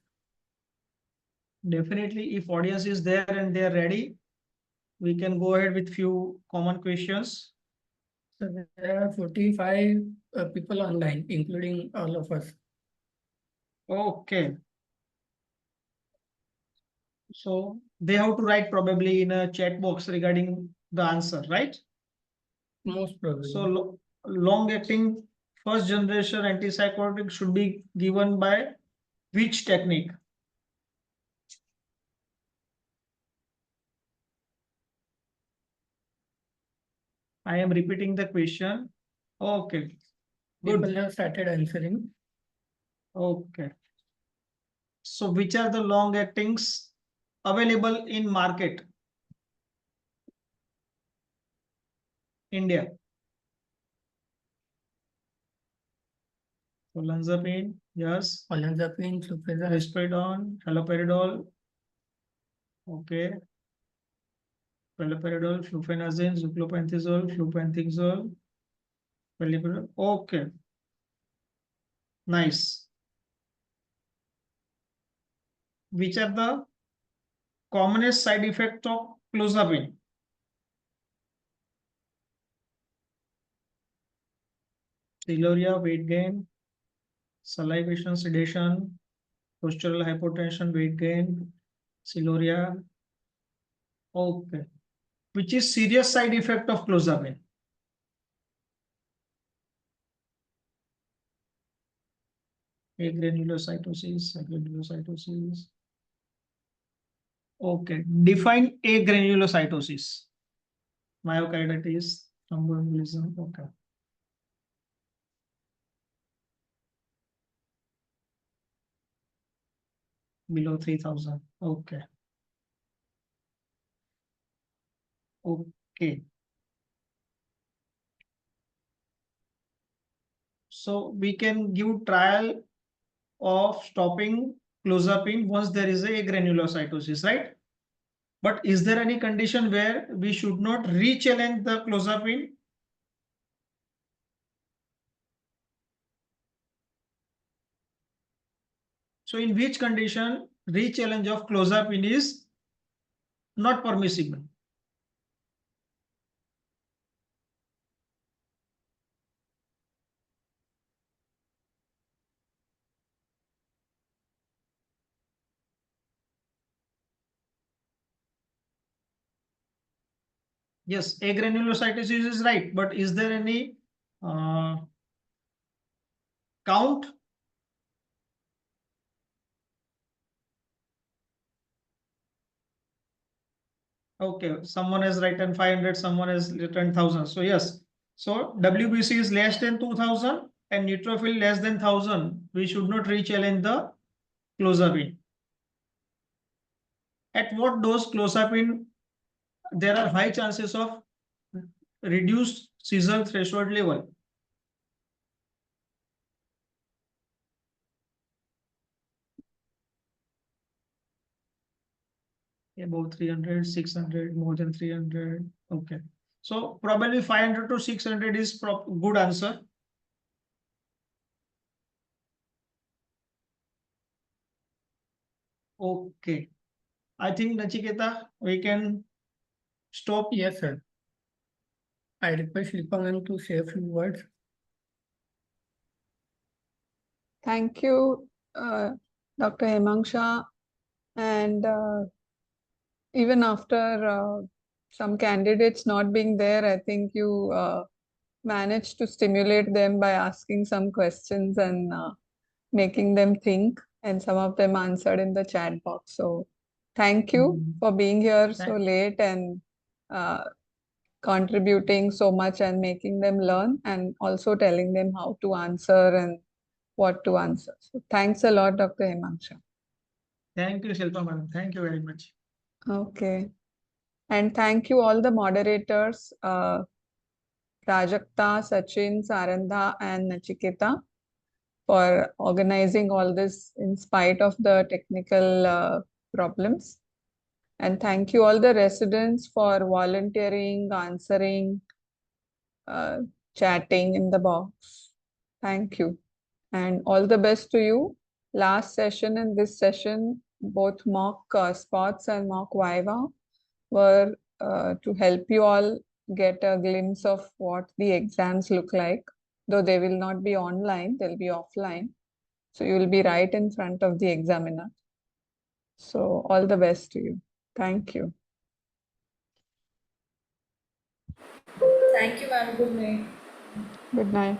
Definitely, if audience is there and they are ready, we can go ahead with few common questions. So there are 45 people online, including all of us. Okay. So they have to write probably in a chat box regarding the answer, right? Most probably. So long-acting first generation antipsychotic should be given by which technique? I am repeating the question. Okay. Good. People have started answering. Okay. So which are the long actings available in market? India. Olanzapine, yes. Olanzapine, fluprazole. Risperidone, haloperidol. Okay. Paliperidol, fluphenazine, zuclopenthizole, flupentixol, paliperidol. Okay. Nice. Which are the commonest side effect of clozapine? Siluria, weight gain, salivation, sedation, postural hypotension, weight gain, siluria. Okay. Which is serious side effect of clozapine? Agranulocytosis, agranulocytosis. Okay. Define agranulocytosis. Myocarditis, thromboembolism. Okay. Below 3000. Okay. Okay. So we can give trial of stopping clozapine once there is a granulocytosis, right? But is there any condition where we should not re-challenge the clozapine? So in which condition re-challenge of clozapine is not permissible? Yes, agranulocytosis is right, but is there any count? Okay, someone has written 500, someone has written 1000. So yes, so WBC is less than 2000 and neutrophil less than 1000. We should not re-challenge the clozapine. At what dose clozapine there are high chances of reduced seizure threshold level? About 300, 600, more than 300. Okay. So probably 500 to 600 is good answer. Okay. I think Nachiketa, we can stop. Yes, sir. I request Shilpa ma'am to say a few words. Thank you, Dr. Hemangsha. And even after some candidates not being there, I think you managed to stimulate them by asking some questions and making them think, and some of them answered in the chat box. So thank you for being here so late and uh, contributing so much and making them learn, and also telling them how to answer and what to answer. So thanks a lot, Dr. Hemangsha. Thank you, Shilpa madam. Thank you very much. Okay. And thank you all the moderators, Prajakta, Sachin, Sarandha, and Nachiketa, for organizing all this in spite of the technical problems. And thank you all the residents for volunteering, answering, chatting in the box. Thank you. And all the best to you. Last session and this session, both mock spots and mock Viva were to help you all get a glimpse of what the exams look like, though they will not be online, they'll be offline. So you will be right in front of the examiner. So all the best to you. Thank you. Thank you, ma'am. Good night. Good night.